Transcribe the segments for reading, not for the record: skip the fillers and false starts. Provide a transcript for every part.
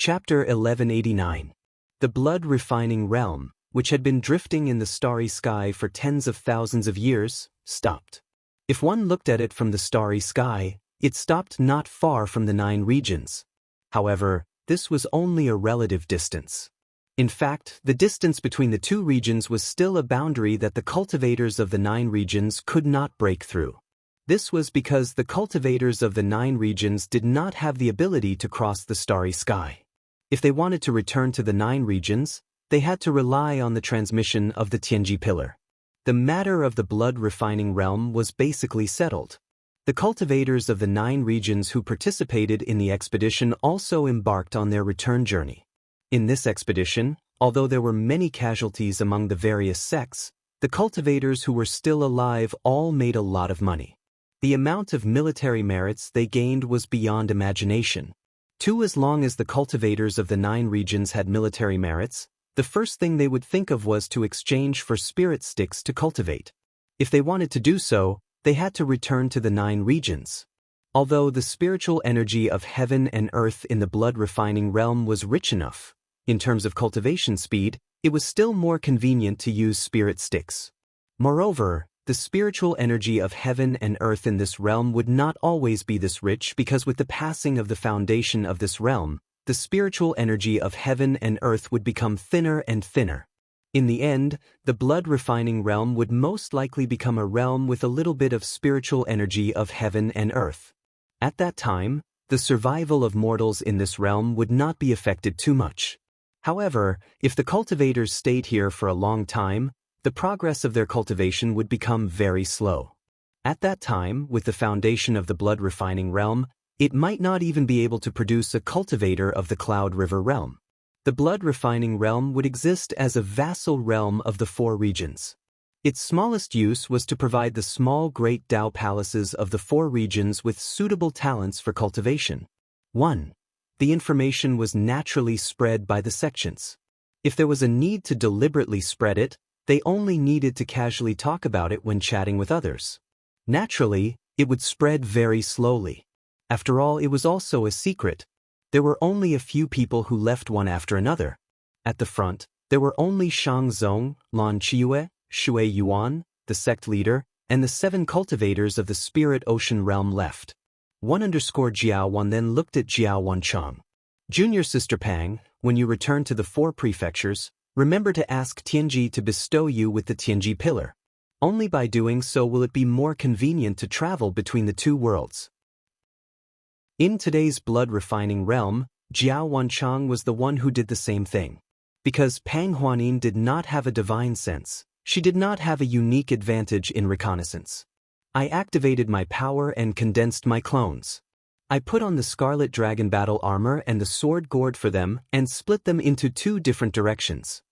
Chapter 1189. The blood-refining realm, which had been drifting in the starry sky for tens of thousands of years, stopped. If one looked at it from the starry sky, it stopped not far from the 9 regions. However, this was only a relative distance. In fact, the distance between the 2 regions was still a boundary that the cultivators of the 9 regions could not break through. This was because the cultivators of the 9 regions did not have the ability to cross the starry sky. If they wanted to return to the 9 regions, they had to rely on the transmission of the Tianji pillar. The matter of the blood-refining realm was basically settled. The cultivators of the 9 regions who participated in the expedition also embarked on their return journey. In this expedition, although there were many casualties among the various sects, the cultivators who were still alive all made a lot of money. The amount of military merits they gained was beyond imagination. As long as the cultivators of the 9 regions had military merits, the first thing they would think of was to exchange for spirit sticks to cultivate. If they wanted to do so, they had to return to the 9 regions. Although the spiritual energy of heaven and earth in the blood-refining realm was rich enough, in terms of cultivation speed, it was still more convenient to use spirit sticks. Moreover, the spiritual energy of heaven and earth in this realm would not always be this rich because with the passing of the foundation of this realm, the spiritual energy of heaven and earth would become thinner and thinner. In the end, the blood-refining realm would most likely become a realm with a little bit of spiritual energy of heaven and earth. At that time, the survival of mortals in this realm would not be affected too much. However, if the cultivators stayed here for a long time, the progress of their cultivation would become very slow. At that time, with the foundation of the blood-refining realm, it might not even be able to produce a cultivator of the Cloud River realm. The blood-refining realm would exist as a vassal realm of the 4 regions. Its smallest use was to provide the small great Tao palaces of the 4 regions with suitable talents for cultivation. 1. The information was naturally spread by the sections. If there was a need to deliberately spread it, they only needed to casually talk about it when chatting with others. Naturally, it would spread very slowly. After all, it was also a secret. There were only a few people who left one after another. At the front, there were only Shang Zong, Lan Qiue, Shui Yuan, the sect leader, and the 7 cultivators of the Spirit Ocean realm left. 1_Jiao1 then looked at Jiao Chang. Junior Sister Pang, when you return to the 4 prefectures, remember to ask Tianji to bestow you with the Tianji pillar. Only by doing so will it be more convenient to travel between the 2 worlds. In today's blood-refining realm, Jiao Wanchang was the one who did the same thing. Because Pang Huanin did not have a divine sense, she did not have a unique advantage in reconnaissance. I activated my power and condensed my clones. I put on the Scarlet Dragon battle armor and the sword gourd for them and split them into 2 different directions.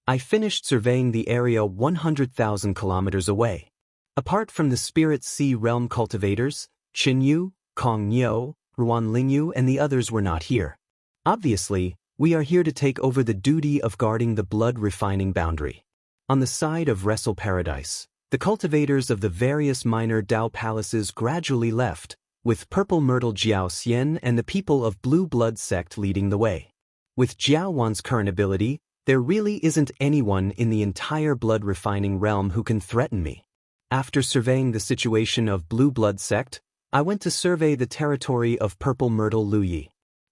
I finished surveying the area 100,000 kilometers away. Apart from the Spirit Sea realm cultivators, Qinyu, Kong Niu, Ruan Lingyu and the others were not here. Obviously, we are here to take over the duty of guarding the blood-refining boundary. On the side of Wrestle Paradise, the cultivators of the various minor Dao palaces gradually left, with Purple Myrtle Jiao Xian and the people of Blue Blood sect leading the way. With Jiao Wan's current ability, there really isn't anyone in the entire blood-refining realm who can threaten me. After surveying the situation of Blue Blood sect, I went to survey the territory of Purple Myrtle Luyi.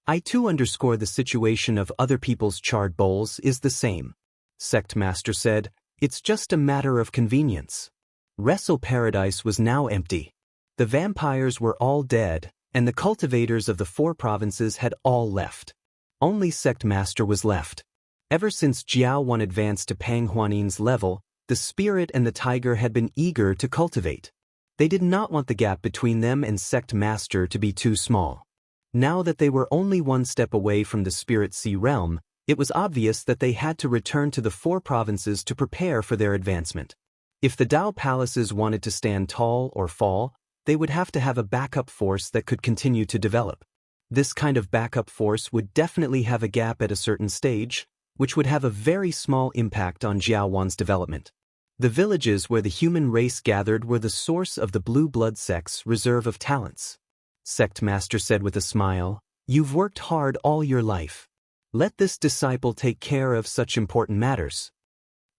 I too underscore the situation of other people's charred bowls is the same. Sect Master said, it's just a matter of convenience. Wrestle Paradise was now empty. The vampires were all dead, and the cultivators of the 4 provinces had all left. Only Sect Master was left. Ever since Jiao Wan advanced to Pang Huanin's level, the spirit and the tiger had been eager to cultivate. They did not want the gap between them and Sect Master to be too small. Now that they were only 1 step away from the Spirit Sea realm, it was obvious that they had to return to the 4 provinces to prepare for their advancement. If the Dao palaces wanted to stand tall or fall, they would have to have a backup force that could continue to develop. This kind of backup force would definitely have a gap at a certain stage, which would have a very small impact on Jiao Wan's development. The villages where the human race gathered were the source of the Blue Blood sect's reserve of talents. Sect Master said with a smile, "You've worked hard all your life. Let this disciple take care of such important matters.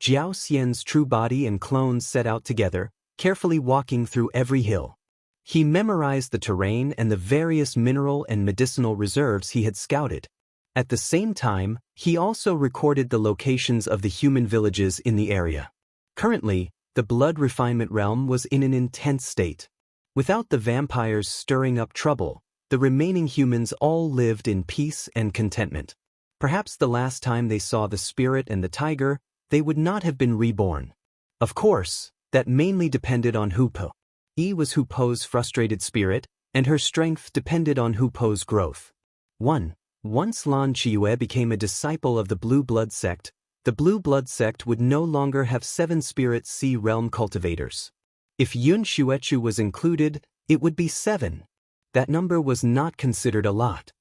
Jiao Xian's true body and clones set out together, carefully walking through every hill. He memorized the terrain and the various mineral and medicinal reserves he had scouted. At the same time, he also recorded the locations of the human villages in the area. Currently, the blood refinement realm was in an intense state. Without the vampires stirring up trouble, the remaining humans all lived in peace and contentment. Perhaps the last time they saw the spirit and the tiger, they would not have been reborn. Of course, that mainly depended on Hu Po. Yi was Hu Po's frustrated spirit, and her strength depended on Hu Po's growth. 1. Once Lan Qiue became a disciple of the Blue Blood sect, the Blue Blood sect would no longer have 7 Spirit Sea Realm cultivators. If Yun Xuechu was included, it would be 7. That number was not considered a lot.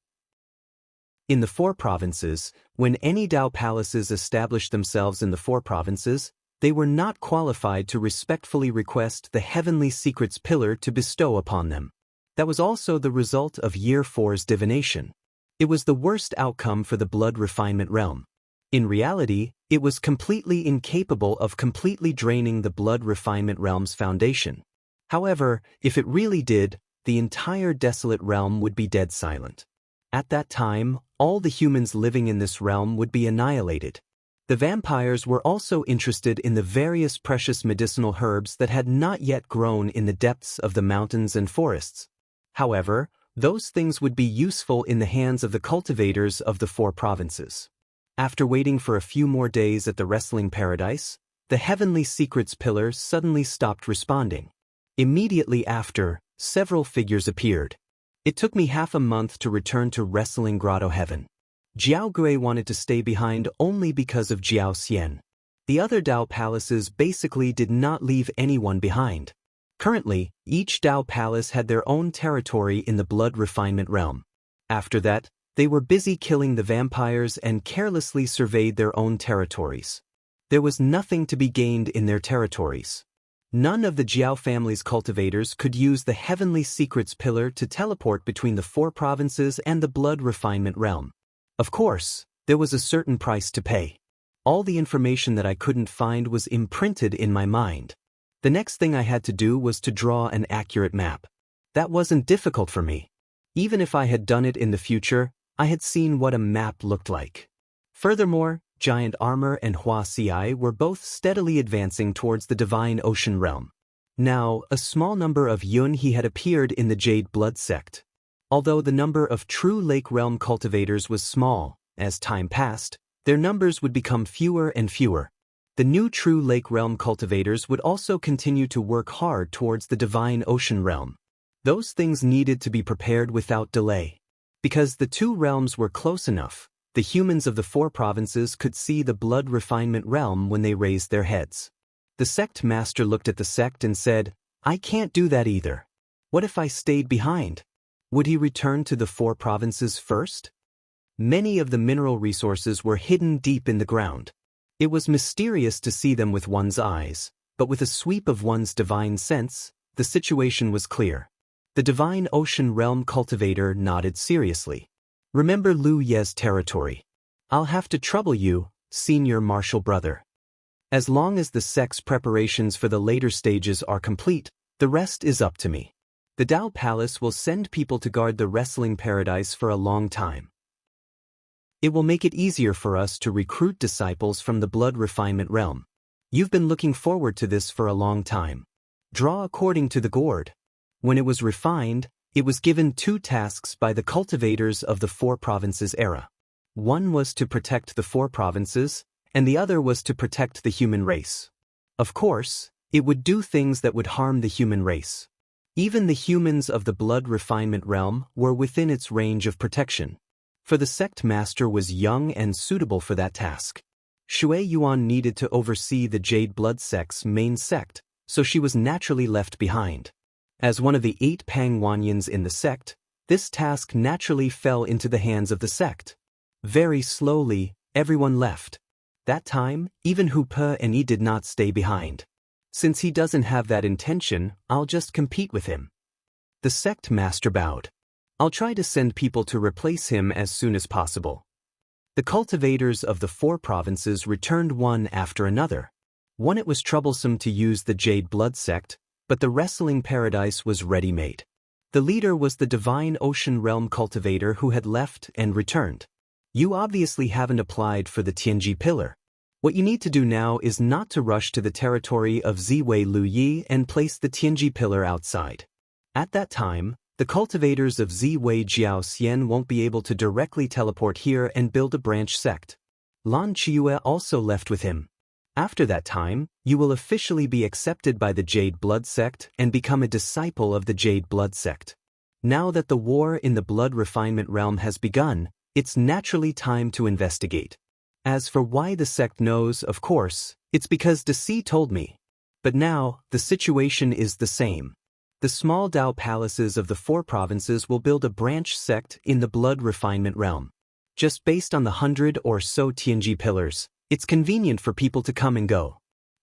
In the 4 provinces, when any Dao palaces established themselves in the 4 provinces, they were not qualified to respectfully request the Heavenly Secrets Pillar to bestow upon them. That was also the result of Year 4's divination. It was the worst outcome for the blood refinement realm. In reality, it was completely incapable of completely draining the blood refinement realm's foundation. However, if it really did, the entire desolate realm would be dead silent. At that time, all the humans living in this realm would be annihilated. The vampires were also interested in the various precious medicinal herbs that had not yet grown in the depths of the mountains and forests. However, those things would be useful in the hands of the cultivators of the 4 provinces. After waiting for a few more days at the wrestling paradise, the Heavenly Secrets Pillar suddenly stopped responding. Immediately after, several figures appeared. It took me half a month to return to Wrestling Grotto Heaven. Jiao Gui wanted to stay behind only because of Jiao Xian. The other Dao palaces basically did not leave anyone behind. Currently, each Dao palace had their own territory in the blood refinement realm. After that, they were busy killing the vampires and carelessly surveyed their own territories. There was nothing to be gained in their territories. None of the Jiao family's cultivators could use the Heavenly Secrets Pillar to teleport between the 4 provinces and the blood refinement realm. Of course, there was a certain price to pay. All the information that I couldn't find was imprinted in my mind. The next thing I had to do was to draw an accurate map. That wasn't difficult for me. Even if I had done it in the future, I had seen what a map looked like. Furthermore, Giant Armor and Hua Ci were both steadily advancing towards the Divine Ocean realm. Now, a small number of Yun He had appeared in the Jade Blood sect. Although the number of true Lake Realm cultivators was small, as time passed, their numbers would become fewer and fewer. The new true Lake Realm cultivators would also continue to work hard towards the Divine Ocean realm. Those things needed to be prepared without delay. Because the 2 realms were close enough, the humans of the 4 provinces could see the blood refinement realm when they raised their heads. The sect master looked at the sect and said, "I can't do that either. What if I stayed behind? Would he return to the 4 provinces first?" Many of the mineral resources were hidden deep in the ground. It was mysterious to see them with one's eyes, but with a sweep of one's divine sense, the situation was clear. The Divine Ocean Realm cultivator nodded seriously. "Remember Lu Ye's territory. I'll have to trouble you, senior martial brother. As long as the sect's preparations for the later stages are complete, the rest is up to me. The Dao Palace will send people to guard the wrestling paradise for a long time. It will make it easier for us to recruit disciples from the blood refinement realm. You've been looking forward to this for a long time. Draw according to the gourd." When it was refined, it was given 2 tasks by the cultivators of the 4 provinces era. One was to protect the 4 provinces, and the other was to protect the human race. Of course, it would do things that would harm the human race. Even the humans of the blood refinement realm were within its range of protection. For the sect master was young and suitable for that task. Shui Yuan needed to oversee the Jade Blood sect's main sect, so she was naturally left behind. As one of the 8 Pangwanyans in the sect, this task naturally fell into the hands of the sect. Very slowly, everyone left. That time, even Hu Pe and Yi did not stay behind. Since he doesn't have that intention, I'll just compete with him. The sect master bowed. I'll try to send people to replace him as soon as possible. The cultivators of the 4 provinces returned one after another. One, it was troublesome to use the Jade Blood sect, but the wrestling paradise was ready-made. The leader was the Divine Ocean Realm cultivator who had left and returned. You obviously haven't applied for the Tianji Pillar. What you need to do now is not to rush to the territory of Ziwei Luyi and place the Tianji Pillar outside. At that time, the cultivators of Ziwei Jiaoxian won't be able to directly teleport here and build a branch sect. Lan Qiue also left with him. After that time, you will officially be accepted by the Jade Blood sect and become a disciple of the Jade Blood sect. Now that the war in the blood refinement realm has begun, it's naturally time to investigate. As for why the sect knows, of course, it's because Deci told me. But now, the situation is the same. The small Dao palaces of the 4 provinces will build a branch sect in the blood refinement realm. Just based on the 100 or so Tianji pillars, it's convenient for people to come and go.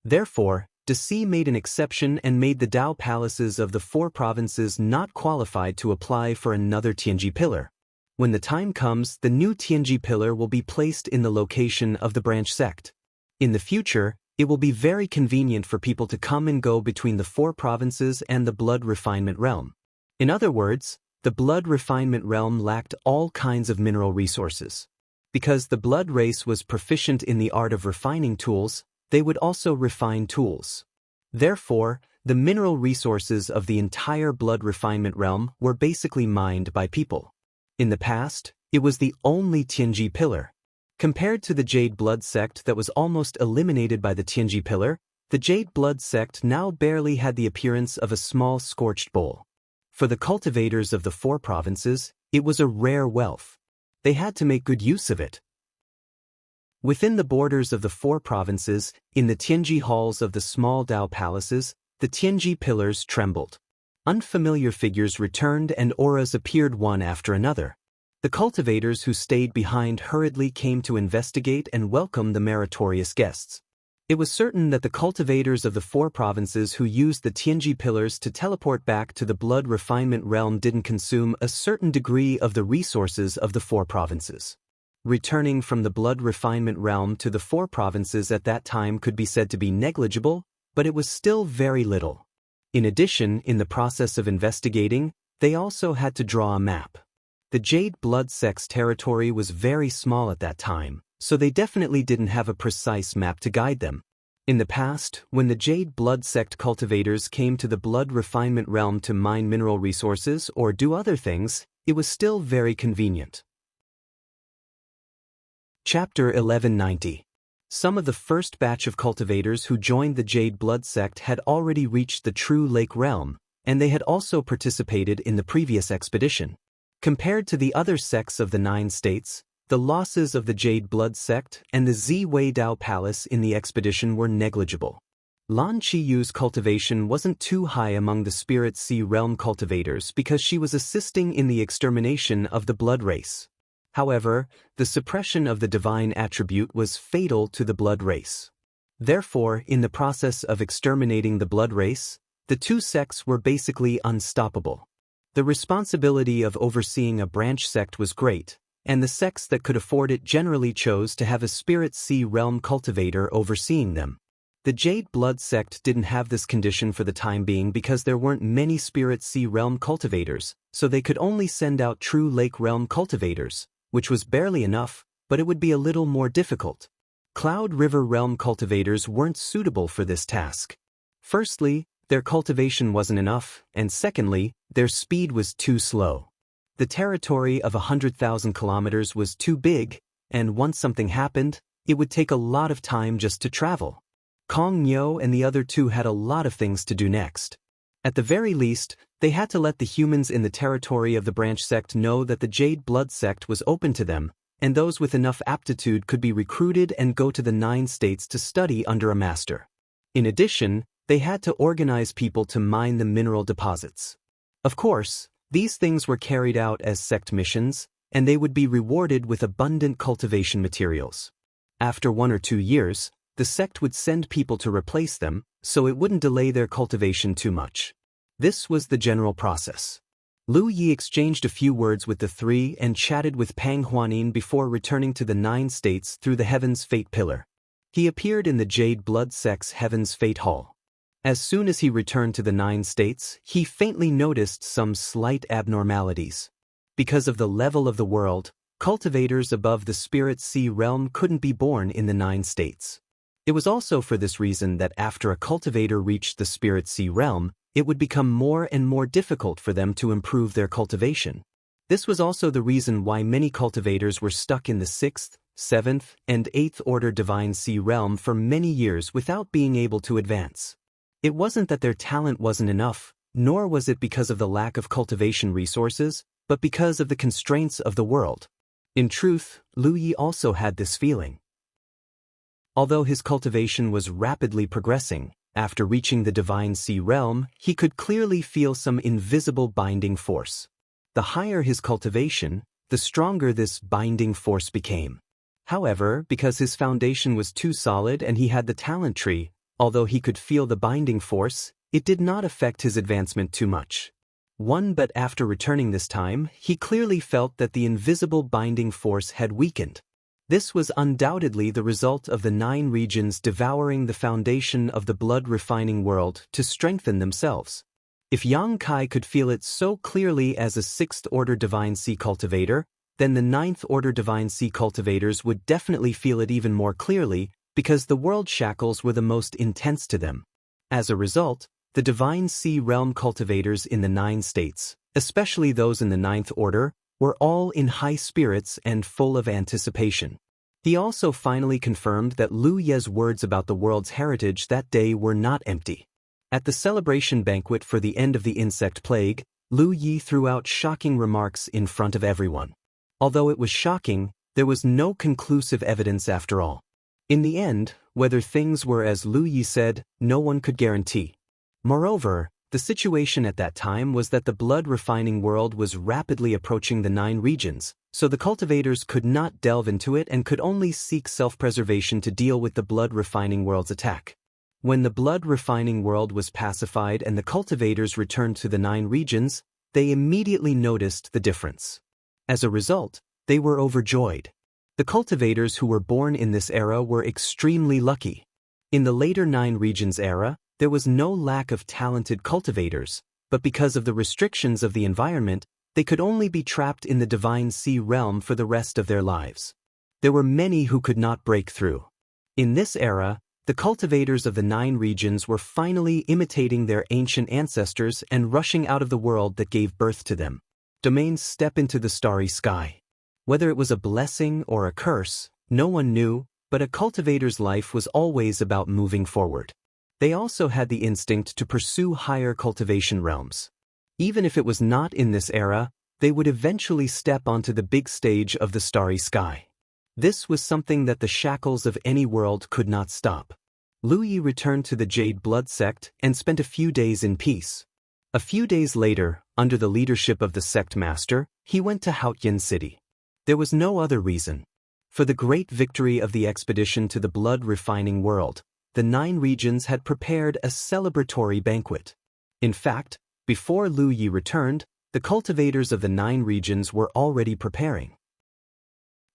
Therefore, Deci made an exception and made the Dao palaces of the 4 provinces not qualified to apply for another Tianji pillar. When the time comes, the new Tianji pillar will be placed in the location of the branch sect. In the future, it will be very convenient for people to come and go between the 4 provinces and the blood refinement realm. In other words, the blood refinement realm lacked all kinds of mineral resources. Because the blood race was proficient in the art of refining tools, they would also refine tools. Therefore, the mineral resources of the entire blood refinement realm were basically mined by people. In the past, it was the only Tianji pillar. Compared to the Jade Blood sect that was almost eliminated by the Tianji pillar, the Jade Blood sect now barely had the appearance of a small scorched bowl. For the cultivators of the 4 provinces, it was a rare wealth. They had to make good use of it. Within the borders of the 4 provinces, in the Tianji halls of the small Dao palaces, the Tianji pillars trembled. Unfamiliar figures returned and auras appeared one after another. The cultivators who stayed behind hurriedly came to investigate and welcome the meritorious guests. It was certain that the cultivators of the 4 provinces who used the Tianji pillars to teleport back to the blood refinement realm didn't consume a certain degree of the resources of the 4 provinces. Returning from the blood refinement realm to the 4 provinces at that time could be said to be negligible, but it was still very little. In addition, in the process of investigating, they also had to draw a map. The Jade Blood sect's territory was very small at that time, so they definitely didn't have a precise map to guide them. In the past, when the Jade Blood sect cultivators came to the blood refinement realm to mine mineral resources or do other things, it was still very convenient. Chapter 1190. Some of the first batch of cultivators who joined the Jade Blood sect had already reached the True Lake realm, and they had also participated in the previous expedition. Compared to the other sects of the 9 states, the losses of the Jade Blood sect and the Ziwei Dao Palace in the expedition were negligible. Lan Qiyu's cultivation wasn't too high among the Spirit Sea Realm cultivators because she was assisting in the extermination of the blood race. However, the suppression of the divine attribute was fatal to the blood race. Therefore, in the process of exterminating the blood race, the 2 sects were basically unstoppable. The responsibility of overseeing a branch sect was great, and the sects that could afford it generally chose to have a Spirit Sea Realm cultivator overseeing them. The Jade Blood sect didn't have this condition for the time being because there weren't many Spirit Sea Realm cultivators, so they could only send out True Lake Realm cultivators, which was barely enough, but it would be a little more difficult. Cloud River Realm cultivators weren't suitable for this task. Firstly, their cultivation wasn't enough, and secondly, their speed was too slow. The territory of 100,000 kilometers was too big, and once something happened, it would take a lot of time just to travel. Kong Niu and the other 2 had a lot of things to do next. At the very least, they had to let the humans in the territory of the branch sect know that the Jade Blood sect was open to them, and those with enough aptitude could be recruited and go to the 9 states to study under a master. In addition, they had to organize people to mine the mineral deposits. Of course, these things were carried out as sect missions, and they would be rewarded with abundant cultivation materials. After 1 or 2 years, the sect would send people to replace them, so it wouldn't delay their cultivation too much. This was the general process. Lu Yi exchanged a few words with the three and chatted with Pang Huanin before returning to the 9 states through the Heaven's Fate Pillar. He appeared in the Jade Blood Sect's Heaven's Fate Hall. As soon as he returned to the 9 states, he faintly noticed some slight abnormalities. Because of the level of the world, cultivators above the Spirit Sea realm couldn't be born in the 9 states. It was also for this reason that after a cultivator reached the Spirit Sea realm, it would become more and more difficult for them to improve their cultivation. This was also the reason why many cultivators were stuck in the 6th, 7th, and 8th order Divine Sea realm for many years without being able to advance. It wasn't that their talent wasn't enough, nor was it because of the lack of cultivation resources, but because of the constraints of the world. In truth, Lu Yi also had this feeling. Although his cultivation was rapidly progressing, after reaching the Divine Sea realm, he could clearly feel some invisible binding force. The higher his cultivation, the stronger this binding force became. However, because his foundation was too solid and he had the talent tree, although he could feel the binding force, it did not affect his advancement too much. But after returning this time, he clearly felt that the invisible binding force had weakened. This was undoubtedly the result of the 9 regions devouring the foundation of the blood-refining world to strengthen themselves. If Yang Kai could feel it so clearly as a 6th-order Divine Sea cultivator, then the 9th-order Divine Sea cultivators would definitely feel it even more clearly, because the world shackles were the most intense to them. As a result, the Divine Sea realm cultivators in the 9 states, especially those in the 9th order, were all in high spirits and full of anticipation. He also finally confirmed that Lu Ye's words about the world's heritage that day were not empty. At the celebration banquet for the end of the insect plague, Lu Yi threw out shocking remarks in front of everyone. Although it was shocking, there was no conclusive evidence after all. In the end, whether things were as Lu Yi said, no one could guarantee. Moreover, the situation at that time was that the blood-refining world was rapidly approaching the 9 regions, so the cultivators could not delve into it and could only seek self-preservation to deal with the blood-refining world's attack. When the blood-refining world was pacified and the cultivators returned to the 9 regions, they immediately noticed the difference. As a result, they were overjoyed. The cultivators who were born in this era were extremely lucky. In the later 9 regions era, there was no lack of talented cultivators, but because of the restrictions of the environment, they could only be trapped in the Divine Sea realm for the rest of their lives. There were many who could not break through. In this era, the cultivators of the 9 regions were finally imitating their ancient ancestors and rushing out of the world that gave birth to them. Domains step into the starry sky. Whether it was a blessing or a curse, no one knew, but a cultivator's life was always about moving forward. They also had the instinct to pursue higher cultivation realms. Even if it was not in this era, they would eventually step onto the big stage of the starry sky. This was something that the shackles of any world could not stop. Lu Yi returned to the Jade Blood Sect and spent a few days in peace. A few days later, under the leadership of the sect master, he went to Haotian City. There was no other reason. For the great victory of the expedition to the blood-refining world, the 9 regions had prepared a celebratory banquet. In fact, before Lu Yi returned, the cultivators of the 9 regions were already preparing.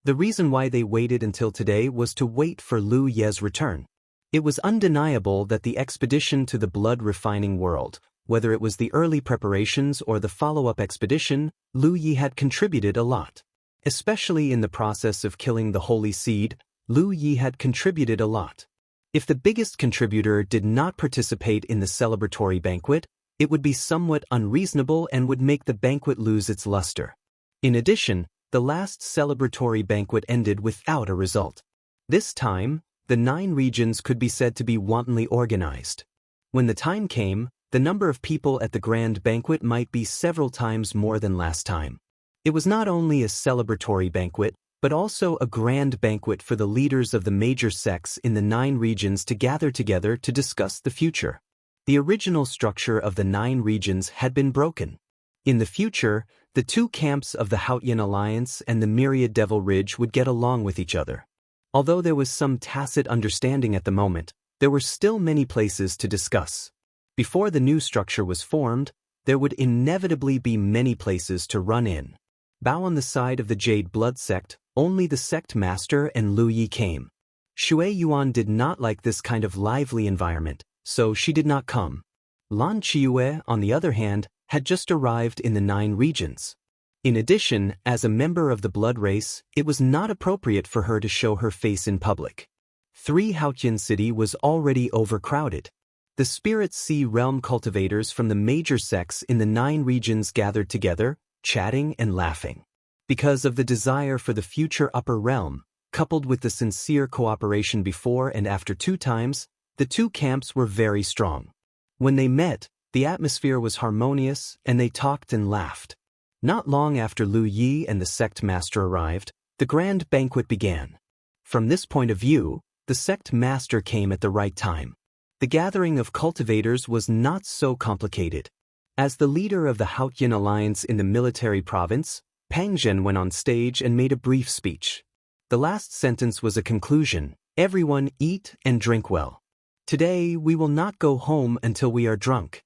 The reason why they waited until today was to wait for Lu Ye's return. It was undeniable that the expedition to the blood-refining world, whether it was the early preparations or the follow-up expedition, Lu Yi had contributed a lot. Especially in the process of killing the holy seed, Lu Yi had contributed a lot. If the biggest contributor did not participate in the celebratory banquet, it would be somewhat unreasonable and would make the banquet lose its luster. In addition, the last celebratory banquet ended without a result. This time, the 9 regions could be said to be wantonly organized. When the time came, the number of people at the grand banquet might be several times more than last time. It was not only a celebratory banquet, but also a grand banquet for the leaders of the major sects in the 9 regions to gather together to discuss the future. The original structure of the 9 regions had been broken. In the future, the 2 camps of the Haotian Alliance and the Myriad Devil Ridge would get along with each other. Although there was some tacit understanding at the moment, there were still many places to discuss. Before the new structure was formed, there would inevitably be many places to run in. Bow on the side of the Jade Blood sect, only the sect master and Lu Yi came. Shui Yuan did not like this kind of lively environment, so she did not come. Lan Qiue, on the other hand, had just arrived in the 9 regions. In addition, as a member of the blood race, it was not appropriate for her to show her face in public. 3 Haotian City was already overcrowded. The Spirit Sea Realm cultivators from the major sects in the 9 regions gathered together, chatting and laughing. Because of the desire for the future upper realm, coupled with the sincere cooperation before and after 2 times, the 2 camps were very strong. When they met, the atmosphere was harmonious and they talked and laughed. Not long after Lu Yi and the sect master arrived, the grand banquet began. From this point of view, the sect master came at the right time. The gathering of cultivators was not so complicated. As the leader of the Haotian alliance in the military province, Pang Zhen went on stage and made a brief speech. The last sentence was a conclusion: everyone eat and drink well. Today we will not go home until we are drunk.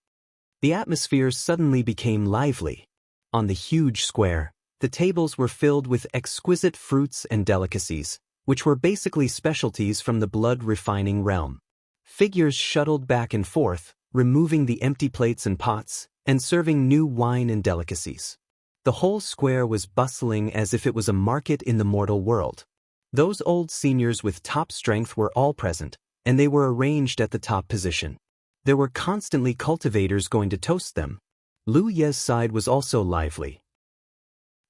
The atmosphere suddenly became lively. On the huge square, the tables were filled with exquisite fruits and delicacies, which were basically specialties from the blood-refining realm. Figures shuttled back and forth, removing the empty plates and pots, and serving new wine and delicacies. The whole square was bustling as if it was a market in the mortal world. Those old seniors with top strength were all present, and they were arranged at the top position. There were constantly cultivators going to toast them. Lu Ye's side was also lively.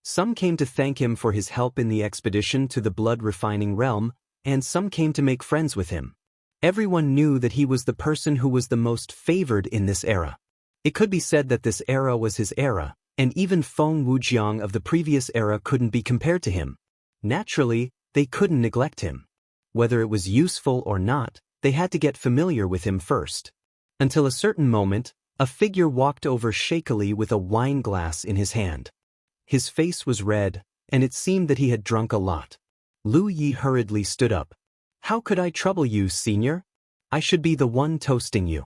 Some came to thank him for his help in the expedition to the blood-refining realm, and some came to make friends with him. Everyone knew that he was the person who was the most favored in this era. It could be said that this era was his era, and even Feng Wujiang of the previous era couldn't be compared to him. Naturally, they couldn't neglect him. Whether it was useful or not, they had to get familiar with him first. Until a certain moment, a figure walked over shakily with a wine glass in his hand. His face was red, and it seemed that he had drunk a lot. Lu Yi hurriedly stood up. "How could I trouble you, senior? I should be the one toasting you."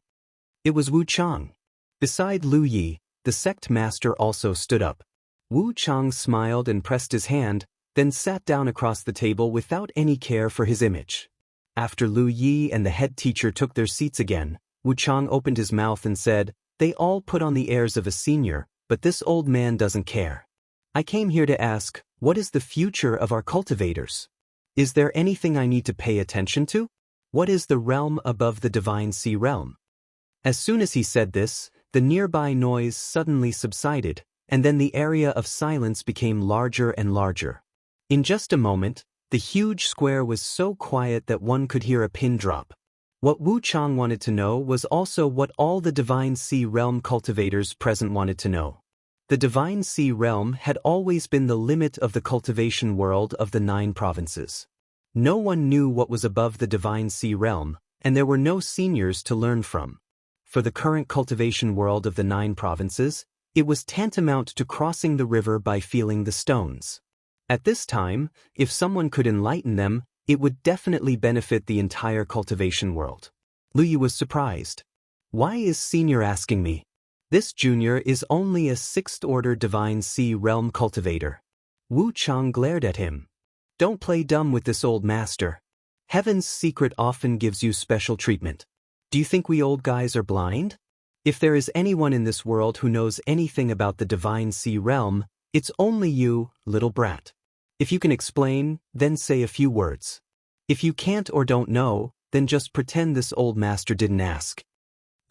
It was Wu Chang. Beside Lu Yi, the sect master also stood up. Wu Chang smiled and pressed his hand, then sat down across the table without any care for his image. After Lu Yi and the head teacher took their seats again, Wu Chang opened his mouth and said, "They all put on the airs of a senior, but this old man doesn't care. I came here to ask, what is the future of our cultivators? Is there anything I need to pay attention to? What is the realm above the Divine Sea realm?" As soon as he said this, the nearby noise suddenly subsided, and then the area of silence became larger and larger. In just a moment, the huge square was so quiet that one could hear a pin drop. What Wu Chang wanted to know was also what all the Divine Sea realm cultivators present wanted to know. The Divine Sea realm had always been the limit of the cultivation world of the 9 provinces. No one knew what was above the Divine Sea realm, and there were no seniors to learn from. For the current cultivation world of the 9 provinces, it was tantamount to crossing the river by feeling the stones. At this time, if someone could enlighten them, it would definitely benefit the entire cultivation world. Lu Yi was surprised. "Why is senior asking me? This junior is only a 6th-order Divine Sea realm cultivator." Wu Chang glared at him. "Don't play dumb with this old master. Heaven's secret often gives you special treatment. Do you think we old guys are blind? If there is anyone in this world who knows anything about the Divine Sea realm, it's only you, little brat. If you can explain, then say a few words. If you can't or don't know, then just pretend this old master didn't ask."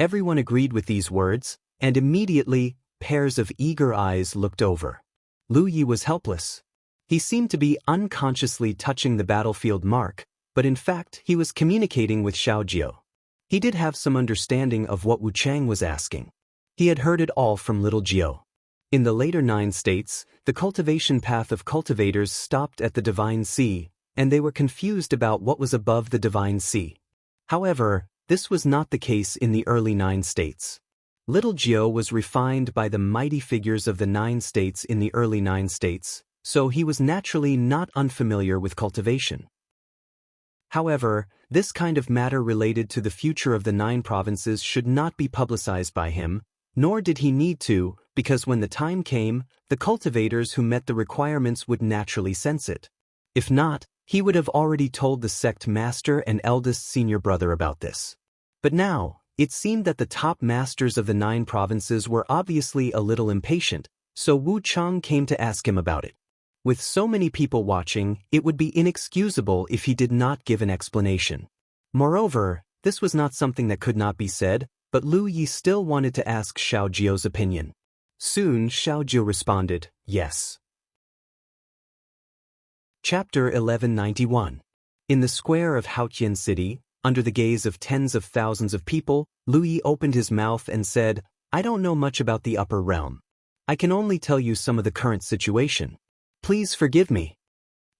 Everyone agreed with these words, and immediately, pairs of eager eyes looked over. Lu Yi was helpless. He seemed to be unconsciously touching the battlefield mark, but in fact he was communicating with Xiaojiu. He did have some understanding of what Wu Chang was asking. He had heard it all from little Jiu. In the later 9 states, the cultivation path of cultivators stopped at the Divine Sea, and they were confused about what was above the Divine Sea. However, this was not the case in the early 9 states. Little Jiu was refined by the mighty figures of the 9 states in the early 9 states, so he was naturally not unfamiliar with cultivation. However, this kind of matter related to the future of the 9 provinces should not be publicized by him, Nor did he need to, because when the time came, the cultivators who met the requirements would naturally sense it. If not, he would have already told the sect master and eldest senior brother about this. But now, it seemed that the top masters of the 9 provinces were obviously a little impatient, so Wu Chang came to ask him about it. With so many people watching, it would be inexcusable if he did not give an explanation. Moreover, this was not something that could not be said, but Lu Yi still wanted to ask Xiao Jiu's opinion. Soon Xiao Jiu responded, yes. Chapter 1191. In the square of Haotian City, under the gaze of tens of thousands of people, Lu Yi opened his mouth and said, I don't know much about the upper realm. I can only tell you some of the current situation. Please forgive me.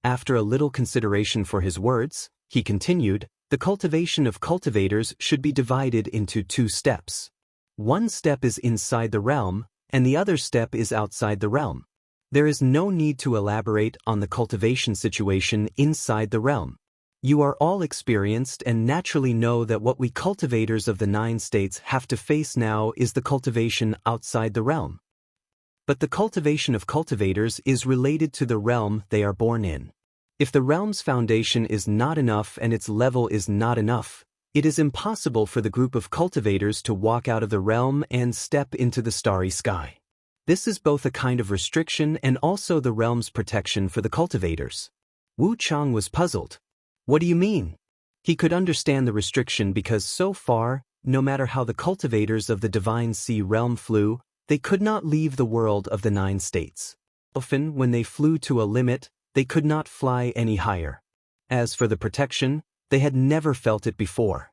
After a little consideration for his words, he continued, the cultivation of cultivators should be divided into 2 steps. One step is inside the realm, and the other step is outside the realm. There is no need to elaborate on the cultivation situation inside the realm. You are all experienced and naturally know that what we cultivators of the 9 states have to face now is the cultivation outside the realm. But the cultivation of cultivators is related to the realm they are born in. If the realm's foundation is not enough and its level is not enough, it is impossible for the group of cultivators to walk out of the realm and step into the starry sky. This is both a kind of restriction and also the realm's protection for the cultivators. Wu Chang was puzzled. What do you mean? He could understand the restriction because so far, no matter how the cultivators of the Divine Sea realm flew, they could not leave the world of the 9 states. Often, when they flew to a limit, they could not fly any higher. As for the protection, they had never felt it before.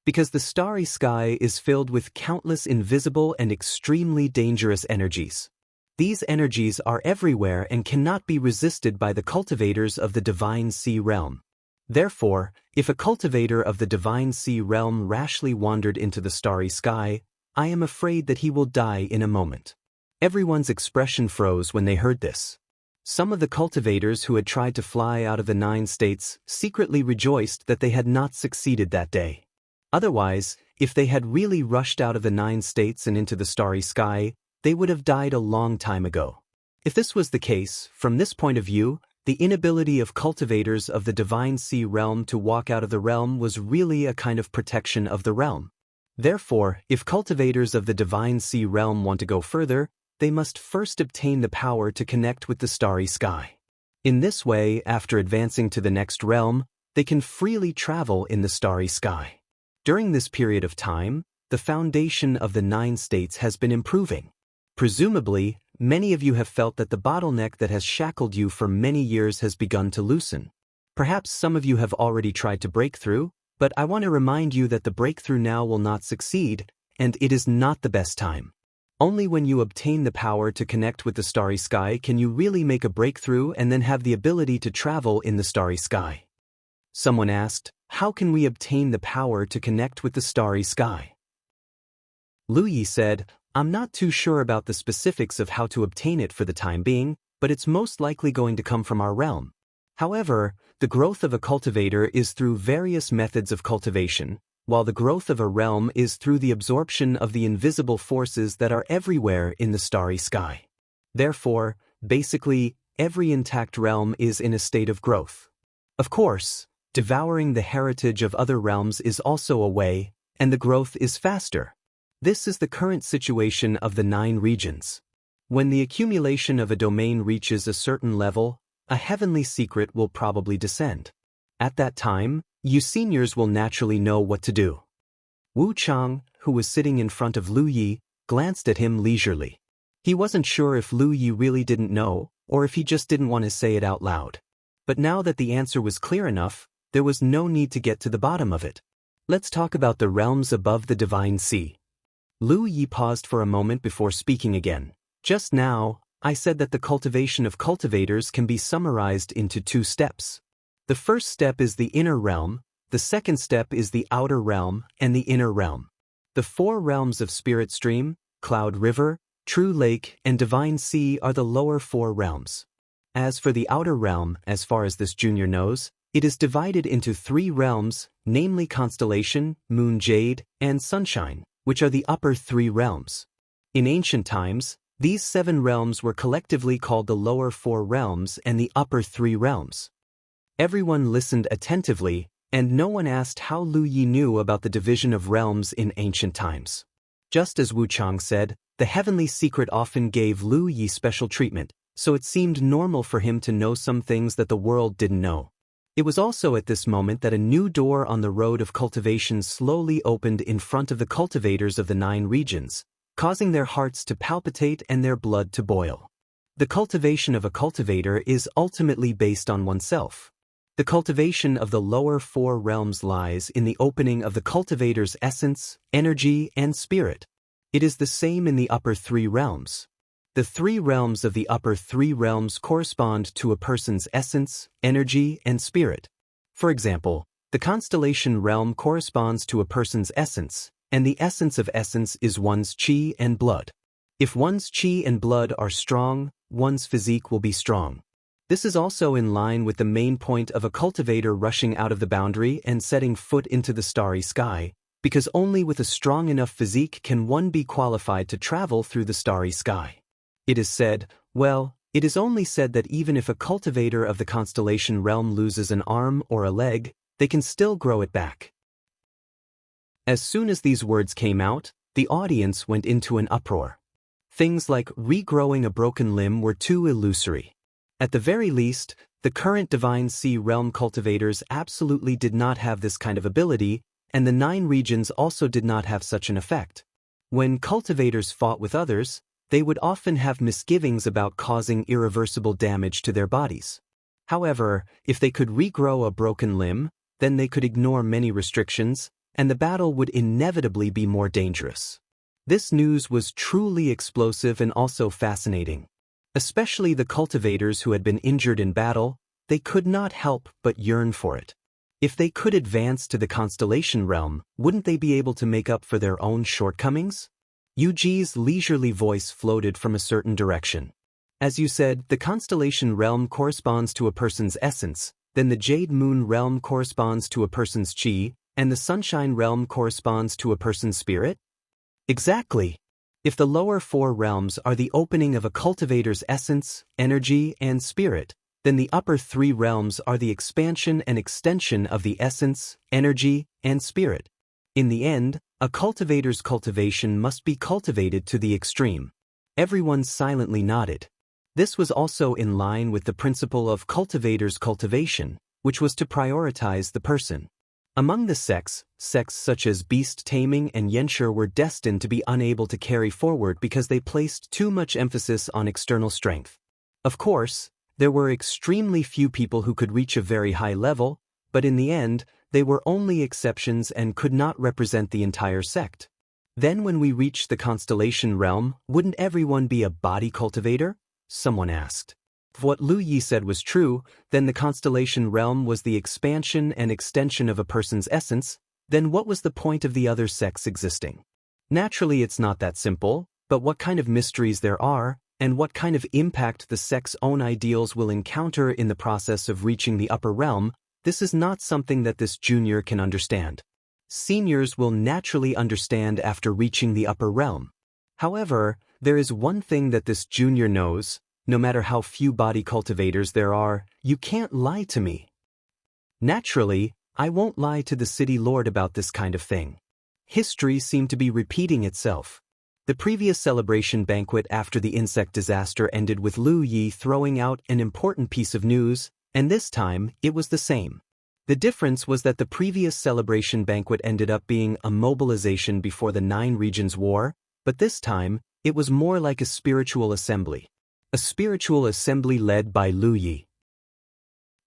Because the starry sky is filled with countless invisible and extremely dangerous energies. These energies are everywhere and cannot be resisted by the cultivators of the Divine Sea realm. Therefore, if a cultivator of the Divine Sea realm rashly wandered into the starry sky, I am afraid that he will die in a moment. Everyone's expression froze when they heard this. Some of the cultivators who had tried to fly out of the 9 states secretly rejoiced that they had not succeeded that day. Otherwise, if they had really rushed out of the 9 states and into the starry sky, they would have died a long time ago. If this was the case, from this point of view, the inability of cultivators of the Divine Sea realm to walk out of the realm was really a kind of protection of the realm. Therefore, if cultivators of the Divine Sea realm want to go further, they must first obtain the power to connect with the starry sky. In this way, after advancing to the next realm, they can freely travel in the starry sky. During this period of time, the foundation of the 9 states has been improving. Presumably, many of you have felt that the bottleneck that has shackled you for many years has begun to loosen. Perhaps some of you have already tried to break through, but I want to remind you that the breakthrough now will not succeed, and it is not the best time. Only when you obtain the power to connect with the starry sky can you really make a breakthrough and then have the ability to travel in the starry sky. Someone asked, how can we obtain the power to connect with the starry sky? Lu Yi said, I'm not too sure about the specifics of how to obtain it for the time being, but it's most likely going to come from our realm. However, the growth of a cultivator is through various methods of cultivation, while the growth of a realm is through the absorption of the invisible forces that are everywhere in the starry sky. Therefore, basically, every intact realm is in a state of growth. Of course, devouring the heritage of other realms is also a way, and the growth is faster. This is the current situation of the 9 regions. When the accumulation of a domain reaches a certain level, a heavenly secret will probably descend. At that time, you seniors will naturally know what to do. Wu Chang, who was sitting in front of Lu Yi, glanced at him leisurely. He wasn't sure if Lu Yi really didn't know, or if he just didn't want to say it out loud. But now that the answer was clear enough, there was no need to get to the bottom of it. Let's talk about the realms above the Divine Sea. Lu Yi paused for a moment before speaking again. Just now, I said that the cultivation of cultivators can be summarized into 2 steps. The first step is the inner realm, the second step is the outer realm and the inner realm. The 4 realms of Spirit Stream, Cloud River, True Lake, and Divine Sea are the lower 4 realms. As for the outer realm, as far as this junior knows, it is divided into 3 realms, namely Constellation, Moon Jade, and Sunshine, which are the upper 3 realms. In ancient times, these 7 realms were collectively called the lower 4 realms and the upper 3 realms. Everyone listened attentively, and no one asked how Lu Yi knew about the division of realms in ancient times. Just as Wu Chang said, the heavenly secret often gave Lu Yi special treatment, so it seemed normal for him to know some things that the world didn't know. It was also at this moment that a new door on the road of cultivation slowly opened in front of the cultivators of the 9 regions, causing their hearts to palpitate and their blood to boil. The cultivation of a cultivator is ultimately based on oneself. The cultivation of the lower 4 realms lies in the opening of the cultivator's essence, energy, and spirit. It is the same in the upper 3 realms. The 3 realms of the upper 3 realms correspond to a person's essence, energy, and spirit. For example, the constellation realm corresponds to a person's essence, and the essence of essence is one's qi and blood. If one's qi and blood are strong, one's physique will be strong. This is also in line with the main point of a cultivator rushing out of the boundary and setting foot into the starry sky, because only with a strong enough physique can one be qualified to travel through the starry sky. It is said, it is only said that even if a cultivator of the constellation realm loses an arm or a leg, they can still grow it back. As soon as these words came out, the audience went into an uproar. Things like regrowing a broken limb were too illusory. At the very least, the current Divine Sea realm cultivators absolutely did not have this kind of ability, and the 9 regions also did not have such an effect. When cultivators fought with others, they would often have misgivings about causing irreversible damage to their bodies. However, if they could regrow a broken limb, then they could ignore many restrictions, and the battle would inevitably be more dangerous. This news was truly explosive and also fascinating. Especially the cultivators who had been injured in battle, they could not help but yearn for it. If they could advance to the constellation realm, wouldn't they be able to make up for their own shortcomings? Yuji's leisurely voice floated from a certain direction. As you said, the constellation realm corresponds to a person's essence, then the Jade Moon realm corresponds to a person's qi, and the Sunshine realm corresponds to a person's spirit? Exactly. If the lower 4 realms are the opening of a cultivator's essence, energy, and spirit, then the upper 3 realms are the expansion and extension of the essence, energy, and spirit. In the end, a cultivator's cultivation must be cultivated to the extreme. Everyone silently nodded. This was also in line with the principle of cultivator's cultivation, which was to prioritize the person. Among the sects such as beast taming and yenshur were destined to be unable to carry forward because they placed too much emphasis on external strength. Of course, there were extremely few people who could reach a very high level, but in the end, they were only exceptions and could not represent the entire sect. Then when we reach the constellation realm, wouldn't everyone be a body cultivator? Someone asked. If what Lu Yi said was true, then the constellation realm was the expansion and extension of a person's essence, then what was the point of the other sects existing? Naturally it's not that simple, but what kind of mysteries there are, and what kind of impact the sect's own ideals will encounter in the process of reaching the upper realm, this is not something that this junior can understand. Seniors will naturally understand after reaching the upper realm. However, there is one thing that this junior knows. No matter how few body cultivators there are, you can't lie to me. Naturally, I won't lie to the city lord about this kind of thing. History seemed to be repeating itself. The previous celebration banquet after the insect disaster ended with Lu Yi throwing out an important piece of news, and this time it was the same. The difference was that the previous celebration banquet ended up being a mobilization before the 9 regions war, but this time it was more like a spiritual assembly. A spiritual assembly led by Lu Yi.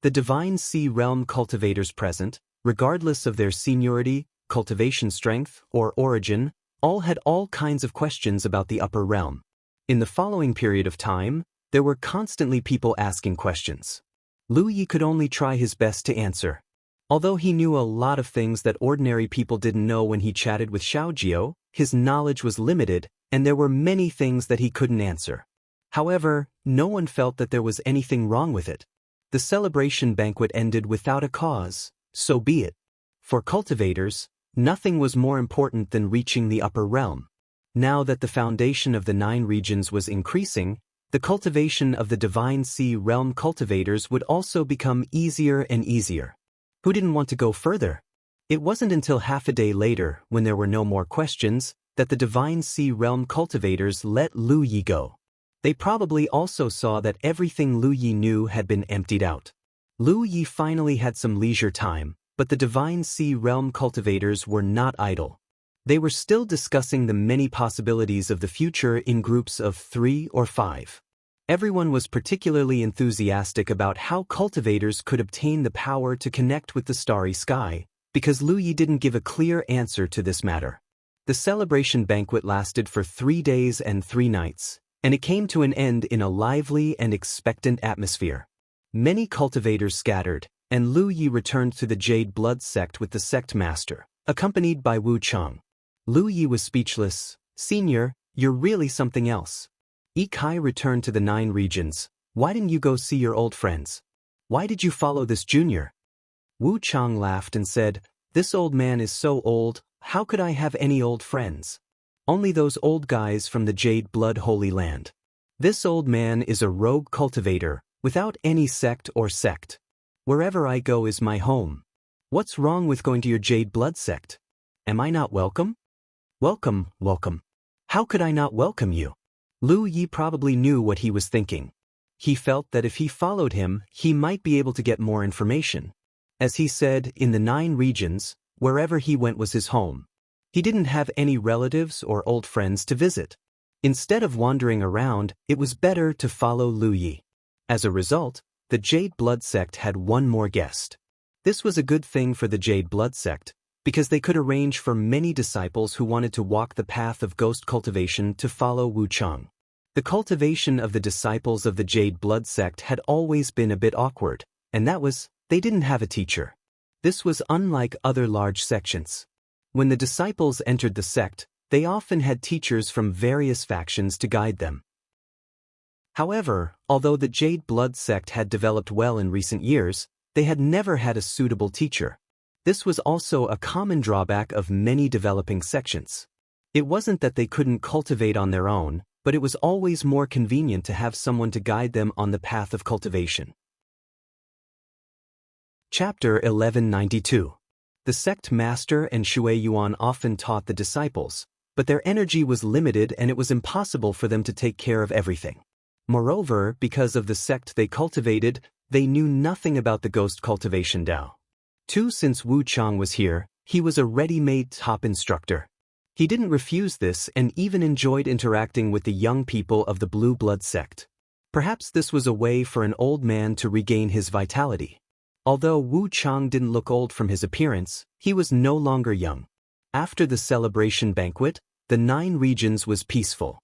The Divine Sea realm cultivators present, regardless of their seniority, cultivation strength, or origin, all had all kinds of questions about the upper realm. In the following period of time, there were constantly people asking questions. Lu Yi could only try his best to answer. Although he knew a lot of things that ordinary people didn't know when he chatted with Xiaojiao, his knowledge was limited, and there were many things that he couldn't answer. However, no one felt that there was anything wrong with it. The celebration banquet ended without a cause, so be it. For cultivators, nothing was more important than reaching the upper realm. Now that the foundation of the 9 regions was increasing, the cultivation of the Divine Sea Realm cultivators would also become easier and easier. Who didn't want to go further? It wasn't until half a day later, when there were no more questions, that the Divine Sea Realm cultivators let Lu Yi go. They probably also saw that everything Lu Yi knew had been emptied out. Lu Yi finally had some leisure time, but the Divine Sea Realm cultivators were not idle. They were still discussing the many possibilities of the future in groups of 3 or 5. Everyone was particularly enthusiastic about how cultivators could obtain the power to connect with the starry sky, because Lu Yi didn't give a clear answer to this matter. The celebration banquet lasted for 3 days and 3 nights, and it came to an end in a lively and expectant atmosphere. Many cultivators scattered, and Lu Yi returned to the Jade Blood sect with the sect master, accompanied by Wu Chang. Lu Yi was speechless. "Senior, you're really something else." Yi Kai returned to the 9 regions. "Why didn't you go see your old friends? Why did you follow this junior?" Wu Chang laughed and said, "This old man is so old, how could I have any old friends? Only those old guys from the Jade Blood Holy Land. This old man is a rogue cultivator, without any sect or sect. Wherever I go is my home. What's wrong with going to your Jade Blood sect? Am I not welcome?" "Welcome, welcome. How could I not welcome you?" Lu Yi probably knew what he was thinking. He felt that if he followed him, he might be able to get more information. As he said, in the 9 regions, wherever he went was his home. He didn't have any relatives or old friends to visit. Instead of wandering around, it was better to follow Lu Yi. As a result, the Jade Blood sect had one more guest. This was a good thing for the Jade Blood sect, because they could arrange for many disciples who wanted to walk the path of ghost cultivation to follow Wu Chang. The cultivation of the disciples of the Jade Blood sect had always been a bit awkward, and that was, they didn't have a teacher. This was unlike other large sections. When the disciples entered the sect, they often had teachers from various factions to guide them. However, although the Jade Blood sect had developed well in recent years, they had never had a suitable teacher. This was also a common drawback of many developing sections. It wasn't that they couldn't cultivate on their own, but it was always more convenient to have someone to guide them on the path of cultivation. Chapter 1192. The sect master and Shui Yuan often taught the disciples, but their energy was limited and it was impossible for them to take care of everything. Moreover, because of the sect they cultivated, they knew nothing about the ghost cultivation Dao. Since Wu Chang was here, he was a ready-made top instructor. He didn't refuse this and even enjoyed interacting with the young people of the Blue Blood sect. Perhaps this was a way for an old man to regain his vitality. Although Wu Chang didn't look old from his appearance, he was no longer young. After the celebration banquet, the 9 regions was peaceful.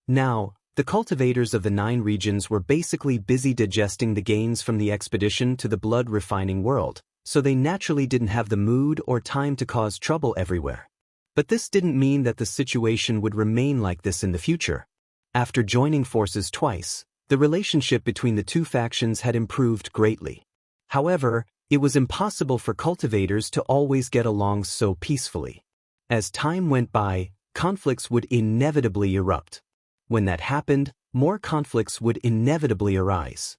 Now, the cultivators of the 9 regions were basically busy digesting the gains from the expedition to the blood-refining world, so they naturally didn't have the mood or time to cause trouble everywhere. But this didn't mean that the situation would remain like this in the future. After joining forces twice, the relationship between the 2 factions had improved greatly. However, it was impossible for cultivators to always get along so peacefully. As time went by, conflicts would inevitably erupt. When that happened, more conflicts would inevitably arise.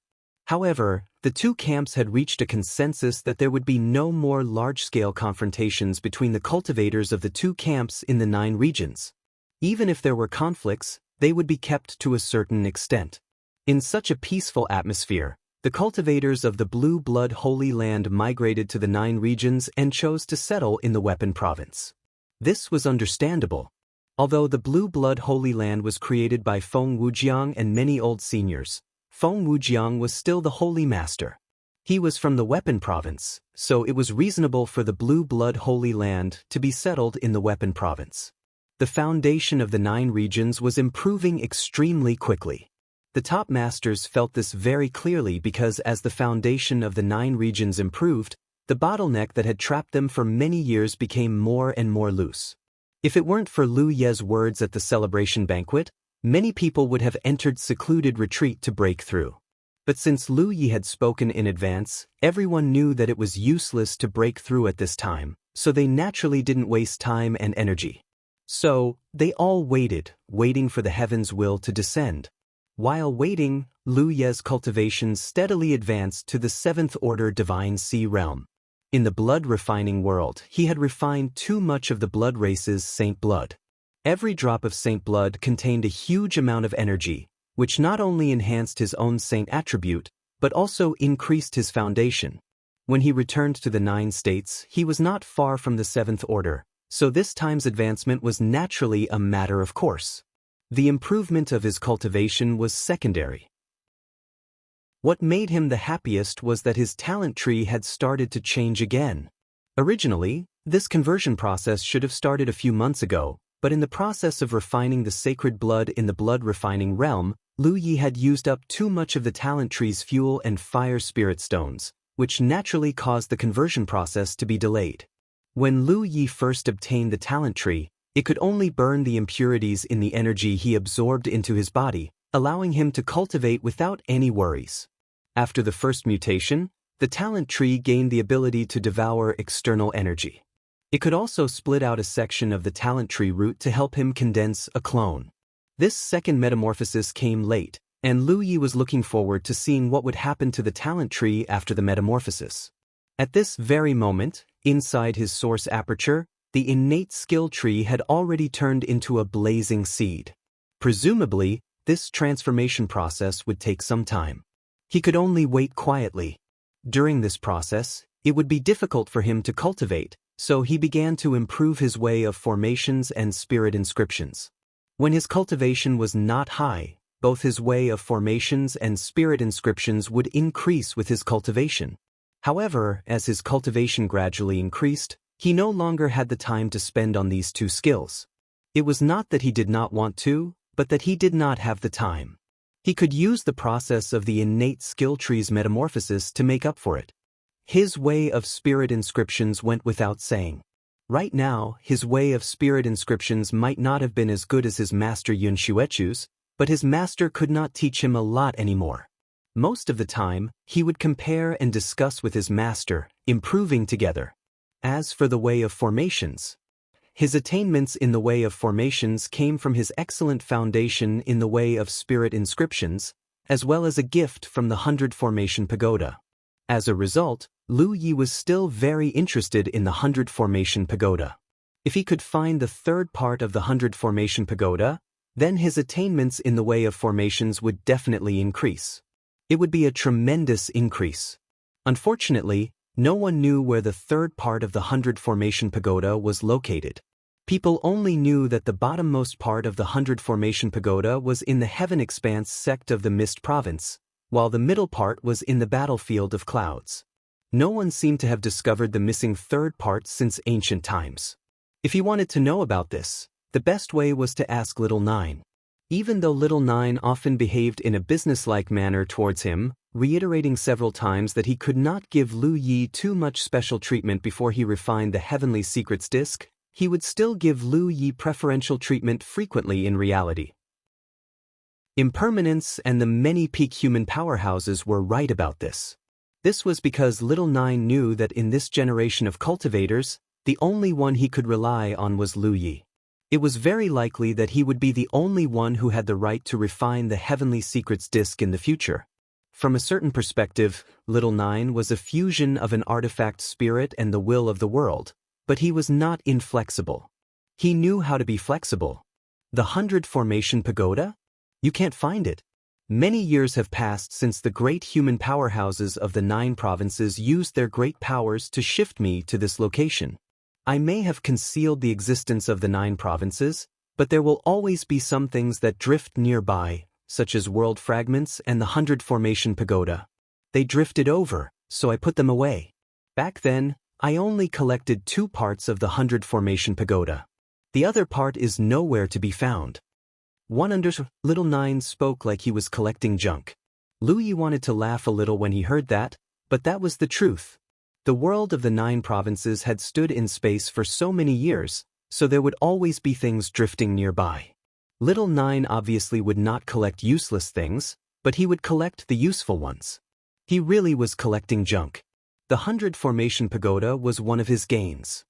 However, the 2 camps had reached a consensus that there would be no more large-scale confrontations between the cultivators of the 2 camps in the 9 regions. Even if there were conflicts, they would be kept to a certain extent. In such a peaceful atmosphere, the cultivators of the Blue Blood Holy Land migrated to the 9 regions and chose to settle in the Weapon Province. This was understandable. Although the Blue Blood Holy Land was created by Feng Wujiang and many old seniors, Feng Wujiang was still the Holy Master. He was from the Weapon Province, so it was reasonable for the Blue Blood Holy Land to be settled in the Weapon Province. The foundation of the 9 regions was improving extremely quickly. The top masters felt this very clearly because as the foundation of the 9 regions improved, the bottleneck that had trapped them for many years became more and more loose. If it weren't for Lu Ye's words at the celebration banquet, many people would have entered secluded retreat to break through. But since Lu Yi had spoken in advance, everyone knew that it was useless to break through at this time, so they naturally didn't waste time and energy. So, they all waiting for the heaven's will to descend. While waiting, Lu Ye's cultivations steadily advanced to the 7th order divine sea realm. In the blood-refining world, he had refined too much of the blood race's saint blood. Every drop of saint blood contained a huge amount of energy, which not only enhanced his own saint attribute, but also increased his foundation. When he returned to the 9 states, he was not far from the 7th order, so this time's advancement was naturally a matter of course. The improvement of his cultivation was secondary. What made him the happiest was that his talent tree had started to change again. Originally, this conversion process should have started a few months ago, but in the process of refining the sacred blood in the blood-refining realm, Lu Yi had used up too much of the talent tree's fuel and fire spirit stones, which naturally caused the conversion process to be delayed. When Lu Yi first obtained the talent tree, it could only burn the impurities in the energy he absorbed into his body, allowing him to cultivate without any worries. After the first mutation, the talent tree gained the ability to devour external energy. It could also split out a section of the talent tree root to help him condense a clone. This second metamorphosis came late, and Lu Yi was looking forward to seeing what would happen to the talent tree after the metamorphosis. At this very moment, inside his source aperture, the innate skill tree had already turned into a blazing seed. Presumably, this transformation process would take some time. He could only wait quietly. During this process, it would be difficult for him to cultivate, so he began to improve his way of formations and spirit inscriptions. When his cultivation was not high, both his way of formations and spirit inscriptions would increase with his cultivation. However, as his cultivation gradually increased, he no longer had the time to spend on these 2 skills. It was not that he did not want to, but that he did not have the time. He could use the process of the innate skill tree's metamorphosis to make up for it. His way of spirit inscriptions went without saying. Right now, his way of spirit inscriptions might not have been as good as his master Yun Xuechu's, but his master could not teach him a lot anymore. Most of the time, he would compare and discuss with his master, improving together. As for the way of formations, his attainments in the way of formations came from his excellent foundation in the way of spirit inscriptions, as well as a gift from the 100 Formation Pagoda. As a result, Lu Yi was still very interested in the 100 Formation Pagoda. If he could find the 3rd part of the 100 Formation Pagoda, then his attainments in the way of formations would definitely increase. It would be a tremendous increase. Unfortunately, no one knew where the 3rd part of the 100 Formation Pagoda was located. People only knew that the bottommost part of the 100 Formation Pagoda was in the Heaven Expanse sect of the Mist Province, while the middle part was in the Battlefield of Clouds. No one seemed to have discovered the missing 3rd part since ancient times. If he wanted to know about this, the best way was to ask Little Nine. Even though Little Nine often behaved in a businesslike manner towards him, reiterating several times that he could not give Lu Yi too much special treatment before he refined the Heavenly Secrets disc, he would still give Lu Yi preferential treatment frequently in reality. Impermanence and the many peak human powerhouses were right about this. This was because Little Nine knew that in this generation of cultivators, the only one he could rely on was Lu Yi. It was very likely that he would be the only one who had the right to refine the Heavenly Secrets disc in the future. From a certain perspective, Little Nine was a fusion of an artifact spirit and the will of the world, but he was not inflexible. He knew how to be flexible. The 100 Formation Pagoda? You can't find it. Many years have passed since the great human powerhouses of the 9 provinces used their great powers to shift me to this location. I may have concealed the existence of the 9 provinces, but there will always be some things that drift nearby, such as world fragments and the 100 Formation Pagoda. They drifted over, so I put them away. Back then, I only collected 2 parts of the 100 Formation Pagoda. The other part is nowhere to be found. Little Nine spoke like he was collecting junk. Lu Yi wanted to laugh a little when he heard that, but that was the truth. The world of the 9 provinces had stood in space for so many years, so there would always be things drifting nearby. Little Nine obviously would not collect useless things, but he would collect the useful ones. He really was collecting junk. The 100 Formation Pagoda was one of his gains.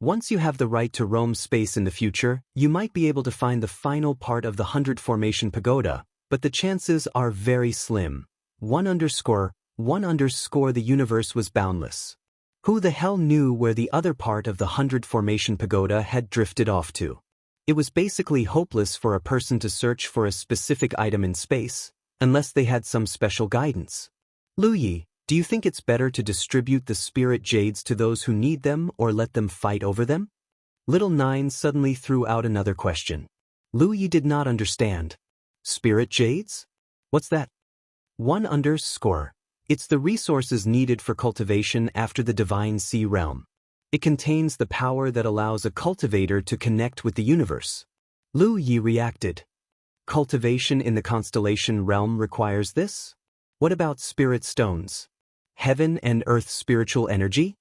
Once you have the right to roam space in the future, you might be able to find the final part of the 100 Formation Pagoda, but the chances are very slim. 1_1_ the universe was boundless. Who the hell knew where the other part of the 100 Formation Pagoda had drifted off to? It was basically hopeless for a person to search for a specific item in space, unless they had some special guidance. Lu Yi, do you think it's better to distribute the spirit jades to those who need them or let them fight over them? Little Nine suddenly threw out another question. Lu Yi did not understand. Spirit jades? What's that? 1_. It's the resources needed for cultivation after the Divine Sea Realm. It contains the power that allows a cultivator to connect with the universe. Lu Yi reacted. Cultivation in the constellation realm requires this? What about spirit stones? Heaven and earth spiritual energy?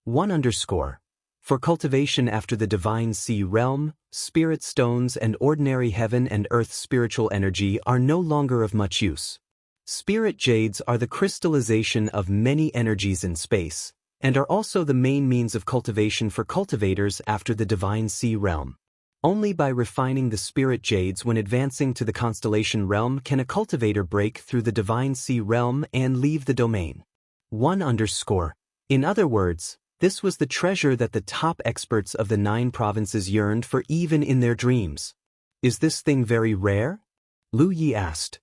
1_. For cultivation after the Divine Sea Realm, spirit stones and ordinary heaven and earth spiritual energy are no longer of much use. Spirit jades are the crystallization of many energies in space, and are also the main means of cultivation for cultivators after the Divine Sea Realm. Only by refining the spirit jades when advancing to the constellation realm can a cultivator break through the Divine Sea Realm and leave the domain. 1_. In other words, this was the treasure that the top experts of the 9 provinces yearned for even in their dreams. Is this thing very rare? Lu Yi asked.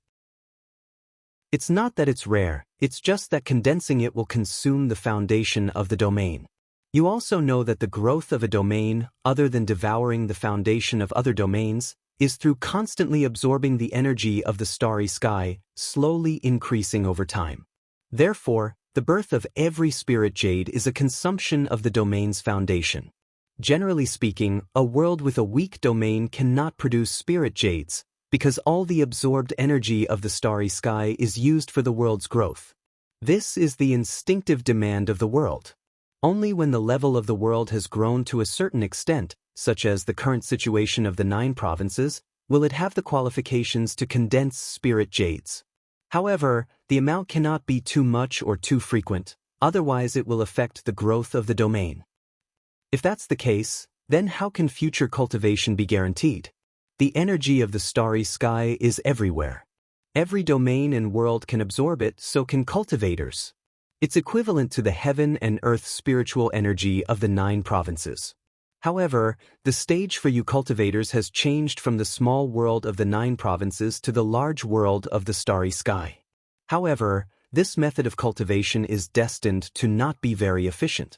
It's not that it's rare, it's just that condensing it will consume the foundation of the domain. You also know that the growth of a domain, other than devouring the foundation of other domains, is through constantly absorbing the energy of the starry sky, slowly increasing over time. Therefore, the birth of every spirit jade is a consumption of the domain's foundation. Generally speaking, a world with a weak domain cannot produce spirit jades, because all the absorbed energy of the starry sky is used for the world's growth. This is the instinctive demand of the world. Only when the level of the world has grown to a certain extent, such as the current situation of the 9 provinces, will it have the qualifications to condense spirit jades. However, the amount cannot be too much or too frequent, otherwise it will affect the growth of the domain. If that's the case, then how can future cultivation be guaranteed? The energy of the starry sky is everywhere. Every domain and world can absorb it, so can cultivators. It's equivalent to the heaven and earth spiritual energy of the 9 provinces. However, the stage for you cultivators has changed from the small world of the 9 provinces to the large world of the starry sky. However, this method of cultivation is destined to not be very efficient.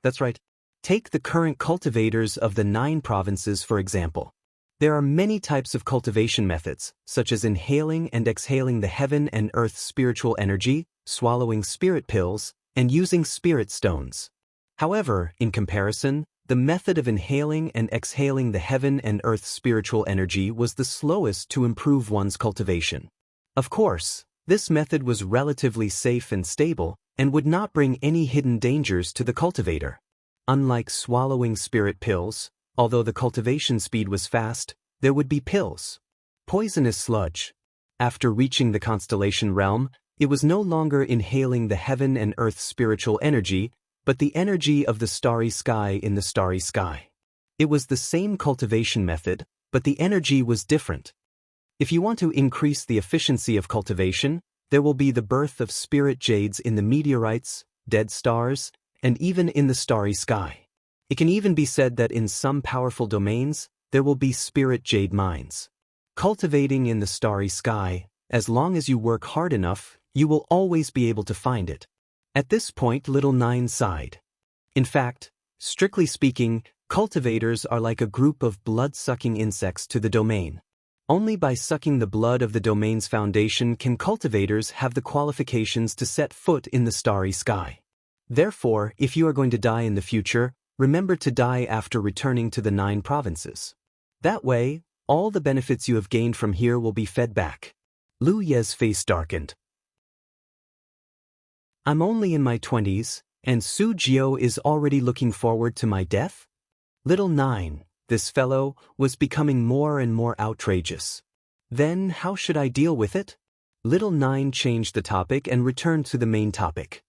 That's right. Take the current cultivators of the 9 provinces for example. There are many types of cultivation methods, such as inhaling and exhaling the heaven and earth spiritual energy, swallowing spirit pills, and using spirit stones. However, in comparison, the method of inhaling and exhaling the heaven and earth spiritual energy was the slowest to improve one's cultivation. Of course, this method was relatively safe and stable, and would not bring any hidden dangers to the cultivator. Unlike swallowing spirit pills, although the cultivation speed was fast, there would be pills. Poisonous sludge. After reaching the constellation realm, it was no longer inhaling the heaven and earth spiritual energy, but the energy of the starry sky in the starry sky. It was the same cultivation method, but the energy was different. If you want to increase the efficiency of cultivation, there will be the birth of spirit jades in the meteorites, dead stars, and even in the starry sky. It can even be said that in some powerful domains, there will be spirit jade mines. Cultivating in the starry sky, as long as you work hard enough, you will always be able to find it. At this point, Little Nine sighed. In fact, strictly speaking, cultivators are like a group of blood-sucking insects to the domain. Only by sucking the blood of the domain's foundation can cultivators have the qualifications to set foot in the starry sky. Therefore, if you are going to die in the future, remember to die after returning to the 9 provinces. That way, all the benefits you have gained from here will be fed back. Lu Ye's face darkened. I'm only in my 20s, and Su Jiao is already looking forward to my death? Little Nine, this fellow, was becoming more and more outrageous. Then how should I deal with it? Little Nine changed the topic and returned to the main topic.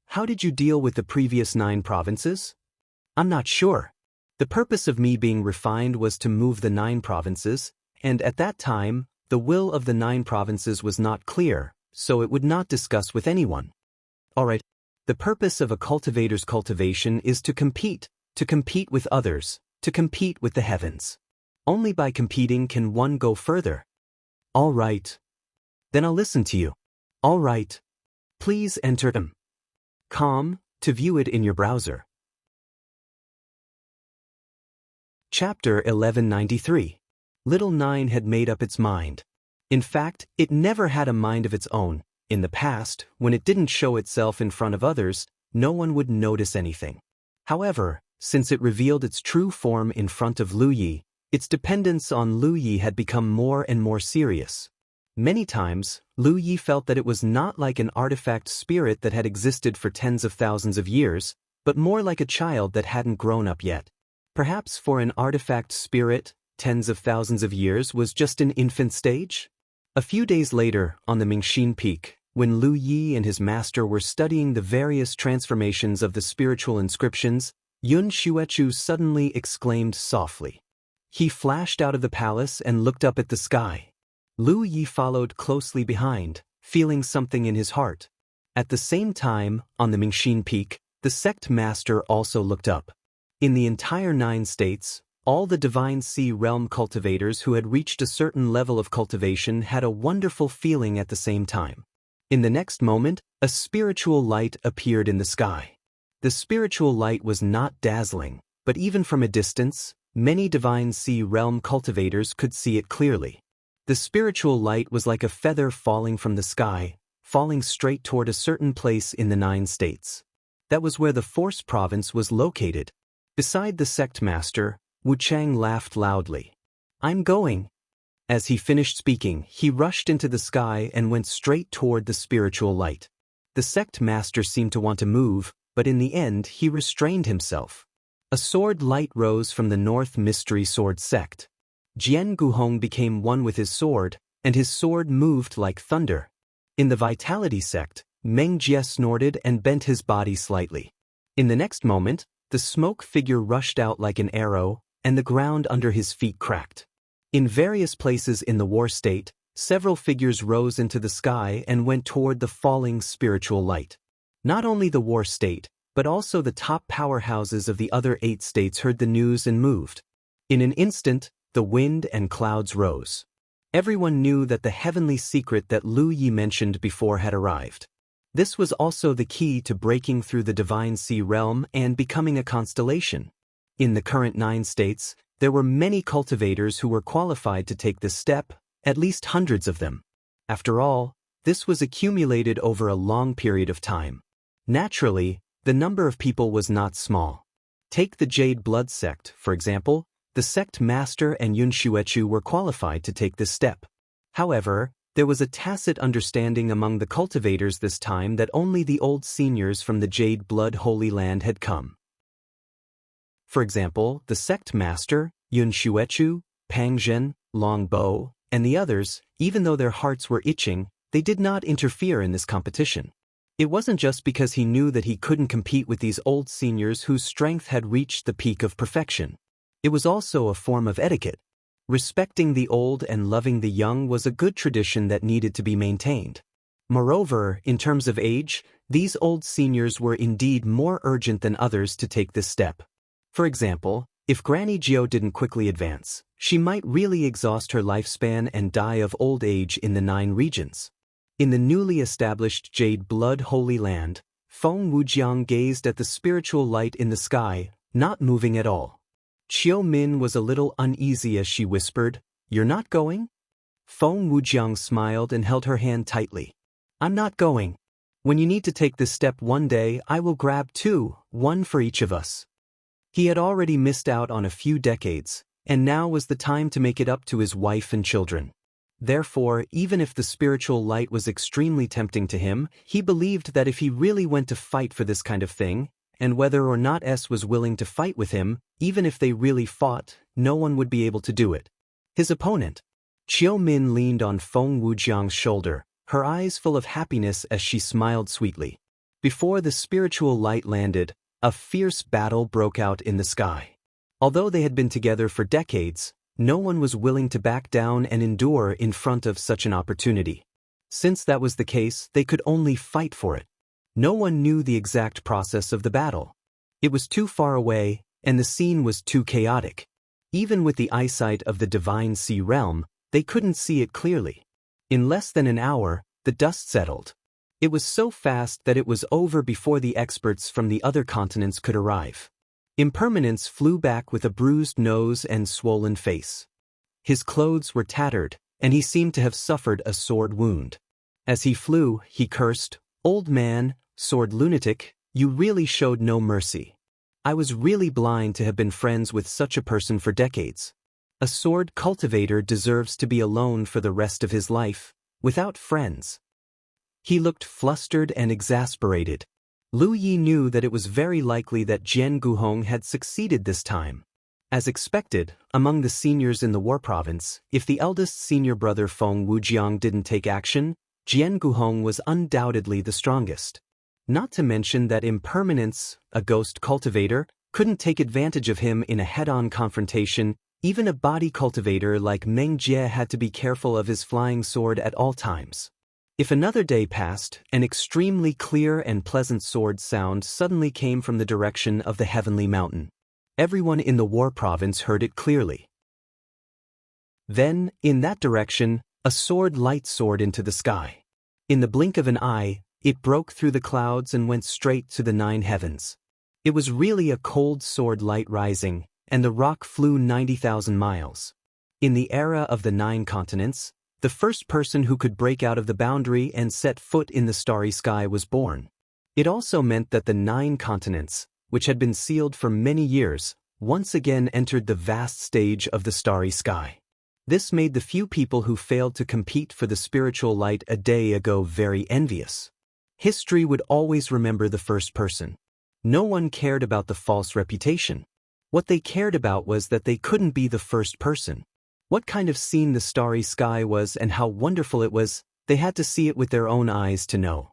How did you deal with the previous 9 provinces? I'm not sure. The purpose of me being refined was to move the 9 provinces, and at that time, the will of the 9 provinces was not clear, so it would not discuss with anyone. Alright, the purpose of a cultivator's cultivation is to compete with others, to compete with the heavens. Only by competing can one go further. Alright. Then I'll listen to you. Alright. Please enter .com to view it in your browser. Chapter 1193. Little 9 had made up its mind. In fact, it never had a mind of its own. In the past, when it didn't show itself in front of others, no one would notice anything. However, since it revealed its true form in front of Lu Yi, its dependence on Lu Yi had become more and more serious. Many times, Lu Yi felt that it was not like an artifact spirit that had existed for tens of thousands of years, but more like a child that hadn't grown up yet. Perhaps for an artifact spirit, tens of thousands of years was just an infant stage? A few days later, on the Mingxin Peak, when Lu Yi and his master were studying the various transformations of the spiritual inscriptions, Yun Xuechu suddenly exclaimed softly. He flashed out of the palace and looked up at the sky. Lu Yi followed closely behind, feeling something in his heart. At the same time, on the Mingxin Peak, the sect master also looked up. In the entire 9 states, all the Divine Sea Realm cultivators who had reached a certain level of cultivation had a wonderful feeling at the same time. In the next moment, a spiritual light appeared in the sky. The spiritual light was not dazzling, but even from a distance, many Divine Sea Realm cultivators could see it clearly. The spiritual light was like a feather falling from the sky, falling straight toward a certain place in the 9 states. That was where the Force province was located. Beside the sect master, Wuchang laughed loudly. I'm going. As he finished speaking, he rushed into the sky and went straight toward the spiritual light. The sect master seemed to want to move, but in the end he restrained himself. A sword light rose from the North Mystery Sword sect. Jianghu became one with his sword, and his sword moved like thunder. In the Vitality sect, Meng Jie snorted and bent his body slightly. In the next moment, the smoke figure rushed out like an arrow, and the ground under his feet cracked. In various places in the war state, several figures rose into the sky and went toward the falling spiritual light. Not only the war state, but also the top powerhouses of the other 8 states heard the news and moved. In an instant, the wind and clouds rose. Everyone knew that the heavenly secret that Lu Yi mentioned before had arrived. This was also the key to breaking through the Divine Sea Realm and becoming a constellation. In the current 9 states, there were many cultivators who were qualified to take this step, at least hundreds of them. After all, this was accumulated over a long period of time. Naturally, the number of people was not small. Take the Jade Blood sect, for example. The sect master and Yun Xuechu were qualified to take this step. However, there was a tacit understanding among the cultivators this time that only the old seniors from the Jade Blood Holy Land had come. For example, the sect master, Yun Xuechu, Pang Zhen, Long Bo, and the others, even though their hearts were itching, they did not interfere in this competition. It wasn't just because he knew that he couldn't compete with these old seniors whose strength had reached the peak of perfection. It was also a form of etiquette. Respecting the old and loving the young was a good tradition that needed to be maintained. Moreover, in terms of age, these old seniors were indeed more urgent than others to take this step. For example, if Granny Jiao didn't quickly advance, she might really exhaust her lifespan and die of old age in the 9 regions. In the newly established Jade Blood Holy Land, Feng Wujiang gazed at the spiritual light in the sky, not moving at all. Qiu Min was a little uneasy as she whispered, "You're not going?" Feng Wujiang smiled and held her hand tightly. "I'm not going. When you need to take this step one day, I will grab 2, 1 for each of us." He had already missed out on a few decades, and now was the time to make it up to his wife and children. Therefore, even if the spiritual light was extremely tempting to him, he believed that if he really went to fight for this kind of thing, and whether or not S was willing to fight with him, even if they really fought, no one would be able to do it. His opponent. Qiu Min leaned on Feng Wujiang's shoulder, her eyes full of happiness as she smiled sweetly. Before the spiritual light landed, a fierce battle broke out in the sky. Although they had been together for decades, no one was willing to back down and endure in front of such an opportunity. Since that was the case, they could only fight for it. No one knew the exact process of the battle. It was too far away, and the scene was too chaotic. Even with the eyesight of the divine sea realm, they couldn't see it clearly. In less than an hour, the dust settled. It was so fast that it was over before the experts from the other continents could arrive. Impermanence flew back with a bruised nose and swollen face. His clothes were tattered, and he seemed to have suffered a sword wound. As he flew, he cursed, "Old man, sword lunatic, you really showed no mercy. I was really blind to have been friends with such a person for decades. A sword cultivator deserves to be alone for the rest of his life, without friends." He looked flustered and exasperated. Lu Yi knew that it was very likely that Jianghu had succeeded this time. As expected, among the seniors in the war province, if the eldest senior brother Feng Wujiang didn't take action, Jianghu was undoubtedly the strongest. Not to mention that Impermanence, a ghost cultivator, couldn't take advantage of him in a head-on confrontation. Even a body cultivator like Meng Jie had to be careful of his flying sword at all times. If another day passed, an extremely clear and pleasant sword sound suddenly came from the direction of the heavenly mountain. Everyone in the war province heard it clearly. Then, in that direction, a sword light soared into the sky. In the blink of an eye, it broke through the clouds and went straight to the 9 heavens. It was really a cold sword light rising, and the rock flew 90,000 miles. In the era of the 9 continents, the first person who could break out of the boundary and set foot in the starry sky was born. It also meant that the 9 continents, which had been sealed for many years, once again entered the vast stage of the starry sky. This made the few people who failed to compete for the spiritual light a day ago very envious. History would always remember the first person. No one cared about the false reputation. What they cared about was that they couldn't be the first person. What kind of scene the starry sky was and how wonderful it was, they had to see it with their own eyes to know.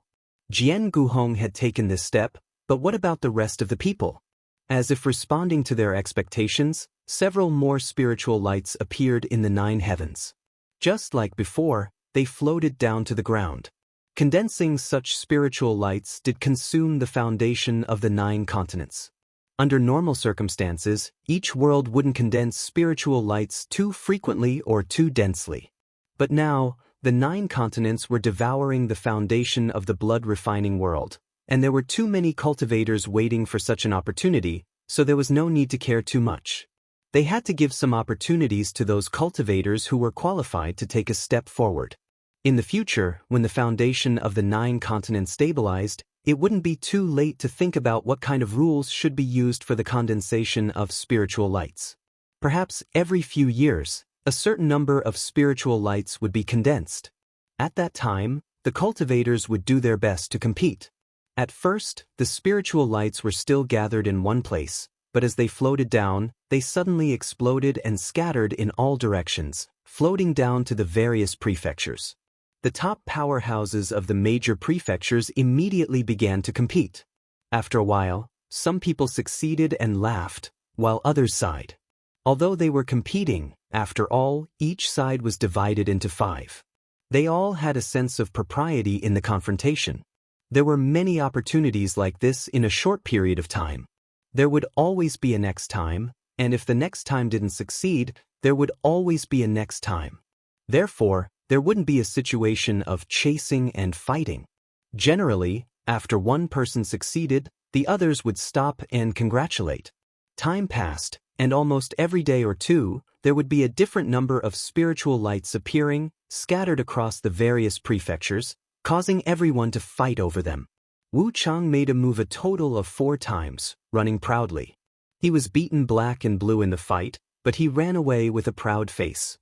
Jianghu had taken this step, but what about the rest of the people? As if responding to their expectations, several more spiritual lights appeared in the 9 heavens. Just like before, they floated down to the ground. Condensing such spiritual lights did consume the foundation of the 9 continents. Under normal circumstances, each world wouldn't condense spiritual lights too frequently or too densely. But now, the 9 continents were devouring the foundation of the blood-refining world, and there were too many cultivators waiting for such an opportunity, so there was no need to care too much. They had to give some opportunities to those cultivators who were qualified to take a step forward. In the future, when the foundation of the 9 continents stabilized, it wouldn't be too late to think about what kind of rules should be used for the condensation of spiritual lights. Perhaps every few years, a certain number of spiritual lights would be condensed. At that time, the cultivators would do their best to compete. At first, the spiritual lights were still gathered in one place, but as they floated down, they suddenly exploded and scattered in all directions, floating down to the various prefectures. The top powerhouses of the major prefectures immediately began to compete. After a while, some people succeeded and laughed, while others sighed. Although they were competing, after all, each side was divided into 5. They all had a sense of propriety in the confrontation. There were many opportunities like this in a short period of time. There would always be a next time, and if the next time didn't succeed, there would always be a next time. Therefore, there wouldn't be a situation of chasing and fighting. Generally, after one person succeeded, the others would stop and congratulate. Time passed, and almost every day or two, there would be a different number of spiritual lights appearing, scattered across the various prefectures, causing everyone to fight over them. Wu Chang made a move a total of 4 times, running proudly. He was beaten black and blue in the fight, but he ran away with a proud face.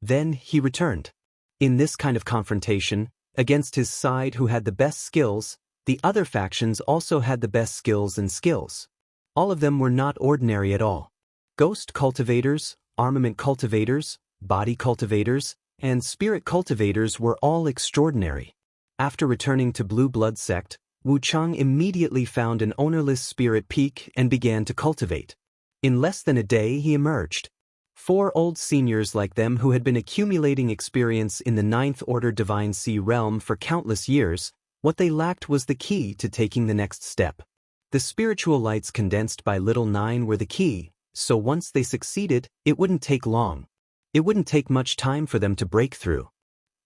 Then he returned. In this kind of confrontation, against his side who had the best skills, the other factions also had the best skills and skills. All of them were not ordinary at all. Ghost cultivators, armament cultivators, body cultivators, and spirit cultivators were all extraordinary. After returning to Blue Blood Sect, Wuchang immediately found an ownerless spirit peak and began to cultivate. In less than a day he emerged. 4 old seniors like them who had been accumulating experience in the 9th Order Divine Sea realm for countless years, what they lacked was the key to taking the next step. The spiritual lights condensed by Little 9 were the key, so once they succeeded, it wouldn't take long. It wouldn't take much time for them to break through.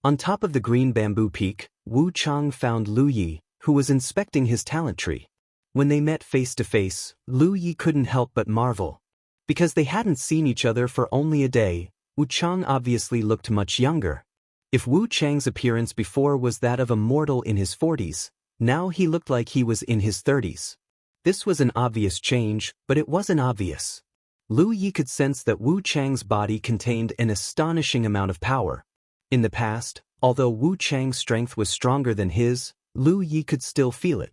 On top of the green bamboo peak, Wu Chang found Lu Yi, who was inspecting his talent tree. When they met face to face, Lu Yi couldn't help but marvel. Because they hadn't seen each other for only a day, Wu Chang obviously looked much younger. If Wu Chang's appearance before was that of a mortal in his 40s, now he looked like he was in his 30s. This was an obvious change, but it wasn't obvious. Lu Yi could sense that Wu Chang's body contained an astonishing amount of power. In the past, although Wu Chang's strength was stronger than his, Lu Yi could still feel it.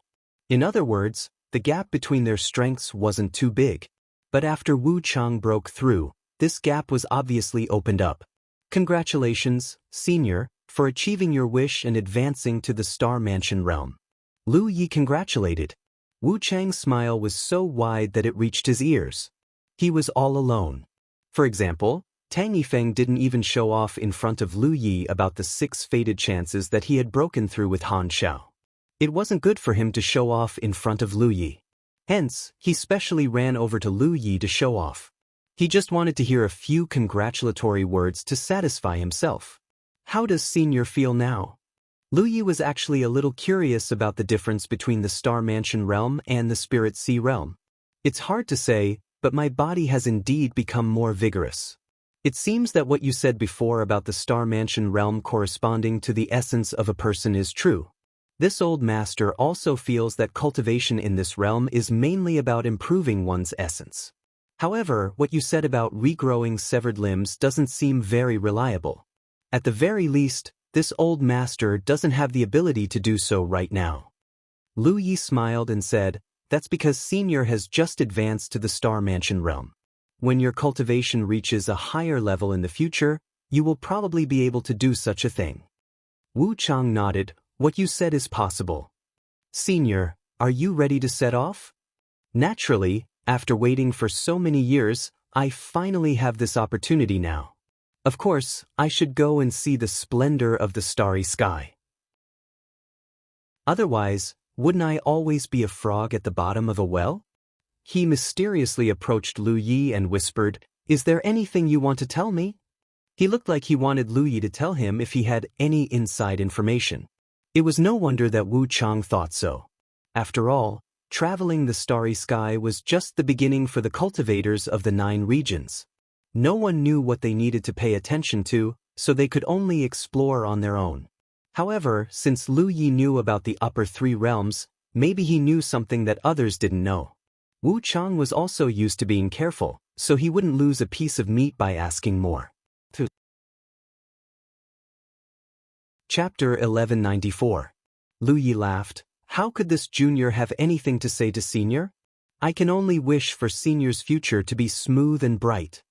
In other words, the gap between their strengths wasn't too big. But after Wu Chang broke through, this gap was obviously opened up. Congratulations, Senior, for achieving your wish and advancing to the Star Mansion realm. Lu Yi congratulated. Wu Chang's smile was so wide that it reached his ears. He was all alone. For example, Tang Yifeng didn't even show off in front of Lu Yi about the 6 fated chances that he had broken through with Han Xiao. It wasn't good for him to show off in front of Lu Yi. Hence, he specially ran over to Lu Yi to show off. He just wanted to hear a few congratulatory words to satisfy himself. How does Senior feel now? Lu Yi was actually a little curious about the difference between the Star Mansion realm and the Spirit Sea realm. It's hard to say, but my body has indeed become more vigorous. It seems that what you said before about the Star Mansion realm corresponding to the essence of a person is true. This old master also feels that cultivation in this realm is mainly about improving one's essence. However, what you said about regrowing severed limbs doesn't seem very reliable. At the very least, this old master doesn't have the ability to do so right now. Lu Yi smiled and said, "That's because Senior has just advanced to the Star Mansion realm. When your cultivation reaches a higher level in the future, you will probably be able to do such a thing." Wu Chang nodded. "What you said is possible. Senior, are you ready to set off?" Naturally, after waiting for so many years, I finally have this opportunity now. Of course, I should go and see the splendor of the starry sky. Otherwise, wouldn't I always be a frog at the bottom of a well? He mysteriously approached Lu Yi and whispered, "Is there anything you want to tell me?" He looked like he wanted Lu Yi to tell him if he had any inside information. It was no wonder that Wu Chang thought so. After all, traveling the starry sky was just the beginning for the cultivators of the 9 regions. No one knew what they needed to pay attention to, so they could only explore on their own. However, since Lu Yi knew about the upper 3 realms, maybe he knew something that others didn't know. Wu Chang was also used to being careful, so he wouldn't lose a piece of meat by asking more. Chapter 1194. Lu Yi laughed. "How could this junior have anything to say to Senior? I can only wish for Senior's future to be smooth and bright."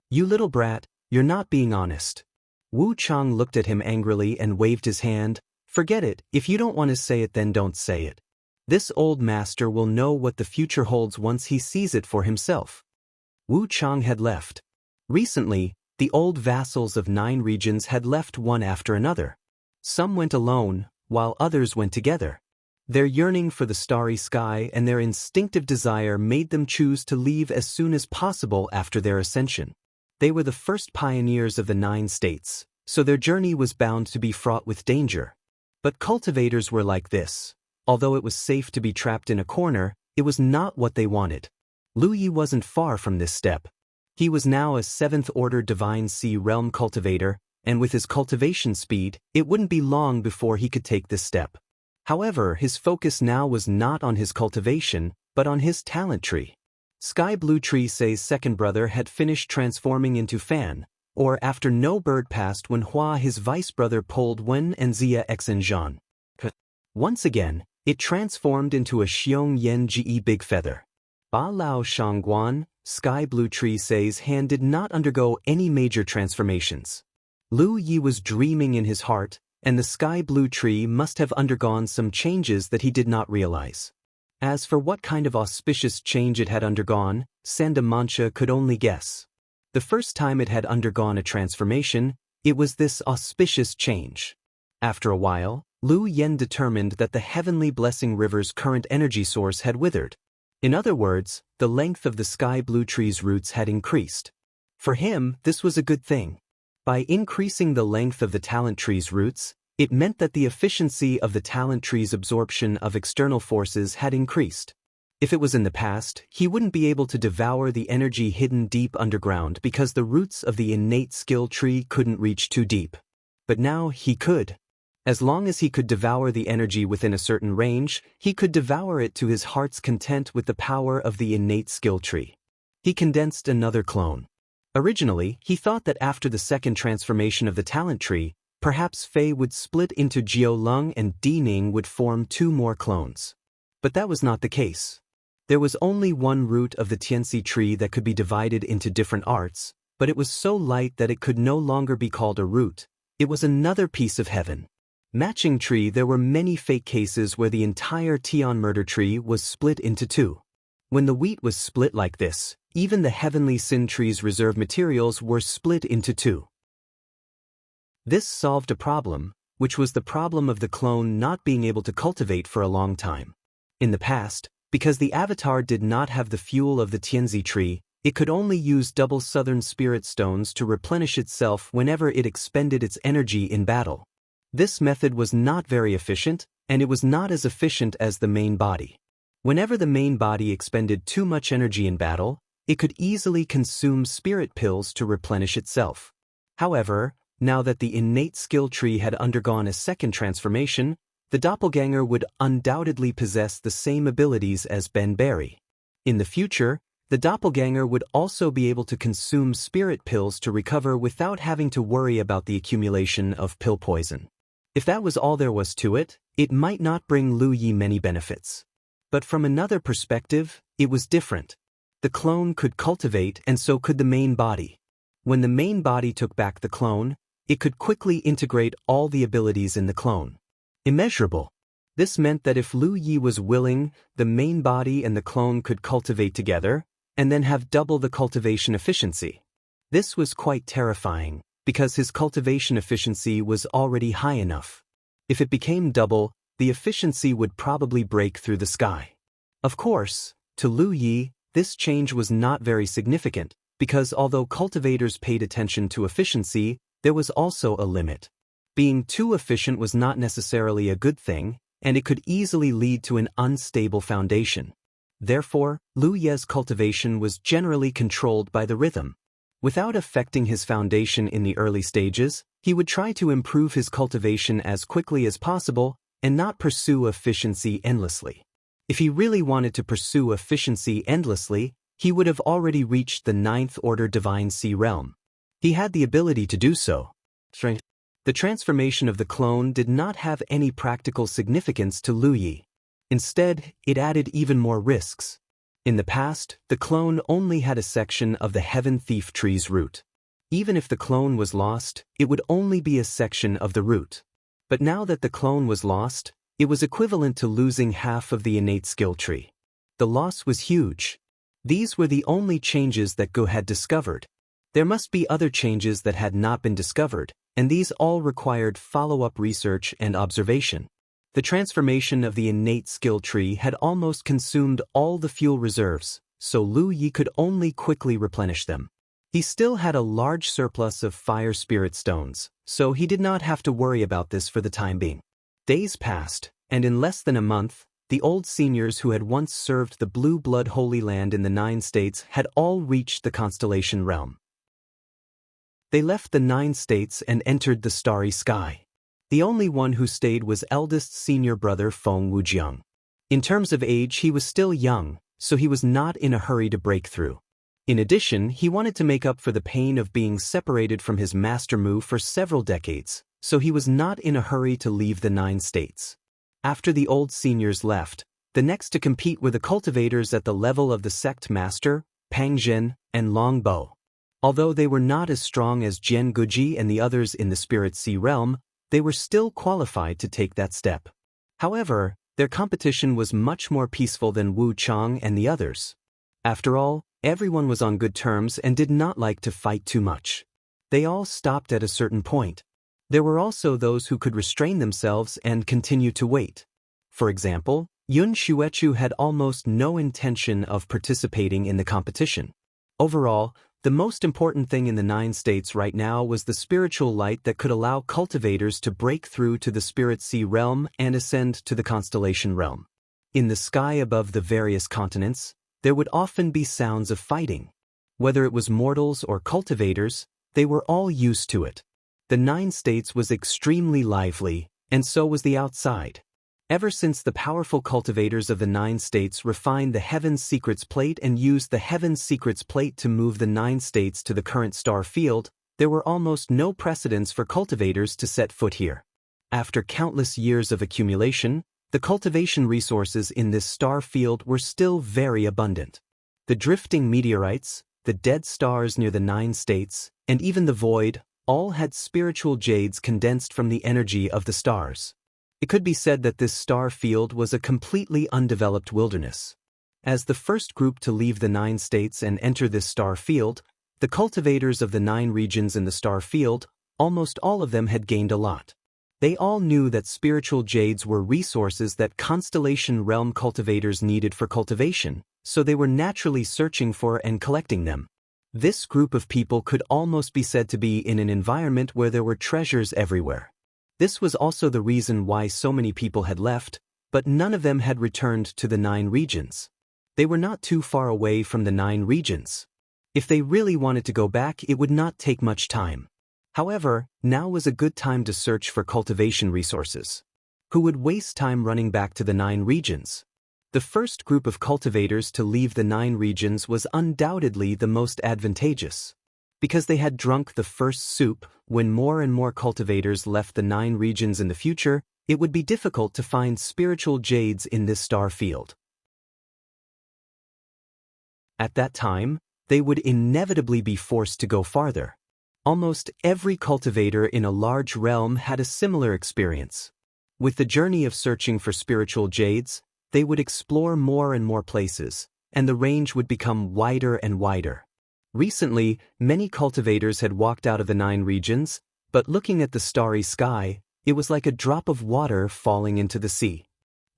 "You little brat, you're not being honest." Wu Chang looked at him angrily and waved his hand. "Forget it, if you don't want to say it then don't say it. This old master will know what the future holds once he sees it for himself." Wu Chang had left. Recently, the old vassals of 9 regions had left one after another. Some went alone, while others went together. Their yearning for the starry sky and their instinctive desire made them choose to leave as soon as possible after their ascension. They were the first pioneers of the 9 states, so their journey was bound to be fraught with danger. But cultivators were like this. Although it was safe to be trapped in a corner, it was not what they wanted. Lu Yi wasn't far from this step. He was now a 7th Order Divine Sea Realm cultivator, and with his cultivation speed, it wouldn't be long before he could take this step. However, his focus now was not on his cultivation, but on his talent tree. Sky Blue Tree Say's second brother had finished transforming into Fan, or after no bird passed when Hua his vice brother pulled Wen and Zia X and Zhan. Once again, it transformed into a Xiong Yen Ge Big Feather. Ba Lao Shangguan, Sky Blue Tree Say's hand did not undergo any major transformations. Lu Yi was dreaming in his heart, and the sky blue tree must have undergone some changes that he did not realize. As for what kind of auspicious change it had undergone, Sanda Mancha could only guess. The first time it had undergone a transformation, it was this auspicious change. After a while, Lu Yen determined that the heavenly blessing river's current energy source had withered. In other words, the length of the sky blue tree's roots had increased. For him, this was a good thing. By increasing the length of the talent tree's roots, it meant that the efficiency of the talent tree's absorption of external forces had increased. If it was in the past, he wouldn't be able to devour the energy hidden deep underground because the roots of the innate skill tree couldn't reach too deep. But now he could. As long as he could devour the energy within a certain range, he could devour it to his heart's content with the power of the innate skill tree. He condensed another clone. Originally, he thought that after the second transformation of the talent tree, perhaps Fei would split into Jiao Lung and Di Ning would form 2 more clones. But that was not the case. There was only one root of the Tianxi tree that could be divided into different arts, but it was so light that it could no longer be called a root. It was another piece of heaven. Matching tree, there were many fake cases where the entire Tian murder tree was split into 2. When the wheat was split like this, even the heavenly sin tree's reserve materials were split into 2. This solved a problem, which was the problem of the clone not being able to cultivate for a long time. In the past, because the avatar did not have the fuel of the Tianzi tree, it could only use double southern spirit stones to replenish itself whenever it expended its energy in battle. This method was not very efficient, and it was not as efficient as the main body. Whenever the main body expended too much energy in battle, it could easily consume spirit pills to replenish itself. However, now that the innate skill tree had undergone a second transformation, the doppelganger would undoubtedly possess the same abilities as Ben Berry. In the future, the doppelganger would also be able to consume spirit pills to recover without having to worry about the accumulation of pill poison. If that was all there was to it, it might not bring Lu Yi many benefits. But from another perspective, it was different. The clone could cultivate, and so could the main body. When the main body took back the clone, it could quickly integrate all the abilities in the clone. Immeasurable. This meant that if Lu Yi was willing, the main body and the clone could cultivate together, and then have double the cultivation efficiency. This was quite terrifying, because his cultivation efficiency was already high enough. If it became double, the efficiency would probably break through the sky. Of course, to Lu Yi, this change was not very significant, because although cultivators paid attention to efficiency, there was also a limit. Being too efficient was not necessarily a good thing, and it could easily lead to an unstable foundation. Therefore, Lu Ye's cultivation was generally controlled by the rhythm. Without affecting his foundation in the early stages, he would try to improve his cultivation as quickly as possible and not pursue efficiency endlessly. If he really wanted to pursue efficiency endlessly, he would have already reached the 9th order Divine Sea Realm. He had the ability to do so. The transformation of the clone did not have any practical significance to Lu Yi. Instead, it added even more risks. In the past, the clone only had a section of the Heaven Thief tree's root. Even if the clone was lost, it would only be a section of the root. But now that the clone was lost, it was equivalent to losing half of the innate skill tree. The loss was huge. These were the only changes that Go had discovered. There must be other changes that had not been discovered, and these all required follow-up research and observation. The transformation of the innate skill tree had almost consumed all the fuel reserves, so Lu Yi could only quickly replenish them. He still had a large surplus of fire spirit stones, so he did not have to worry about this for the time being. Days passed, and in less than a month, the old seniors who had once served the Blue Blood Holy Land in the 9 states had all reached the constellation realm. They left the 9 states and entered the starry sky. The only one who stayed was eldest senior brother Feng Wujiang. In terms of age, he was still young, so he was not in a hurry to break through. In addition, he wanted to make up for the pain of being separated from his master Mu for several decades, so he was not in a hurry to leave the 9 states. After the old seniors left, the next to compete were the cultivators at the level of the sect master, Pang Zhen, and Long Bo. Although they were not as strong as Jian Guji and the others in the Spirit Sea realm, they were still qualified to take that step. However, their competition was much more peaceful than Wu Chang and the others. After all, everyone was on good terms and did not like to fight too much. They all stopped at a certain point. There were also those who could restrain themselves and continue to wait. For example, Yun Xuechu had almost no intention of participating in the competition. Overall, the most important thing in the 9 states right now was the spiritual light that could allow cultivators to break through to the spirit sea realm and ascend to the constellation realm. In the sky above the various continents, there would often be sounds of fighting. Whether it was mortals or cultivators, they were all used to it. The 9 states was extremely lively, and so was the outside. Ever since the powerful cultivators of the 9 states refined the Heaven's Secrets Plate and used the Heaven's Secrets Plate to move the 9 states to the current star field, there were almost no precedents for cultivators to set foot here. After countless years of accumulation, the cultivation resources in this star field were still very abundant. The drifting meteorites, the dead stars near the 9 states, and even the void, all had spiritual jades condensed from the energy of the stars. It could be said that this star field was a completely undeveloped wilderness. As the first group to leave the 9 states and enter this star field, the cultivators of the 9 regions in the star field, almost all of them had gained a lot. They all knew that spiritual jades were resources that constellation realm cultivators needed for cultivation, so they were naturally searching for and collecting them. This group of people could almost be said to be in an environment where there were treasures everywhere. This was also the reason why so many people had left, but none of them had returned to the 9 regions. They were not too far away from the 9 regions. If they really wanted to go back, it would not take much time. However, now was a good time to search for cultivation resources. Who would waste time running back to the 9 regions? The first group of cultivators to leave the 9 regions was undoubtedly the most advantageous. Because they had drunk the first soup, when more and more cultivators left the 9 regions in the future, it would be difficult to find spiritual jades in this star field. At that time, they would inevitably be forced to go farther. Almost every cultivator in a large realm had a similar experience. With the journey of searching for spiritual jades, they would explore more and more places, and the range would become wider and wider. Recently, many cultivators had walked out of the 9 regions, but looking at the starry sky, it was like a drop of water falling into the sea.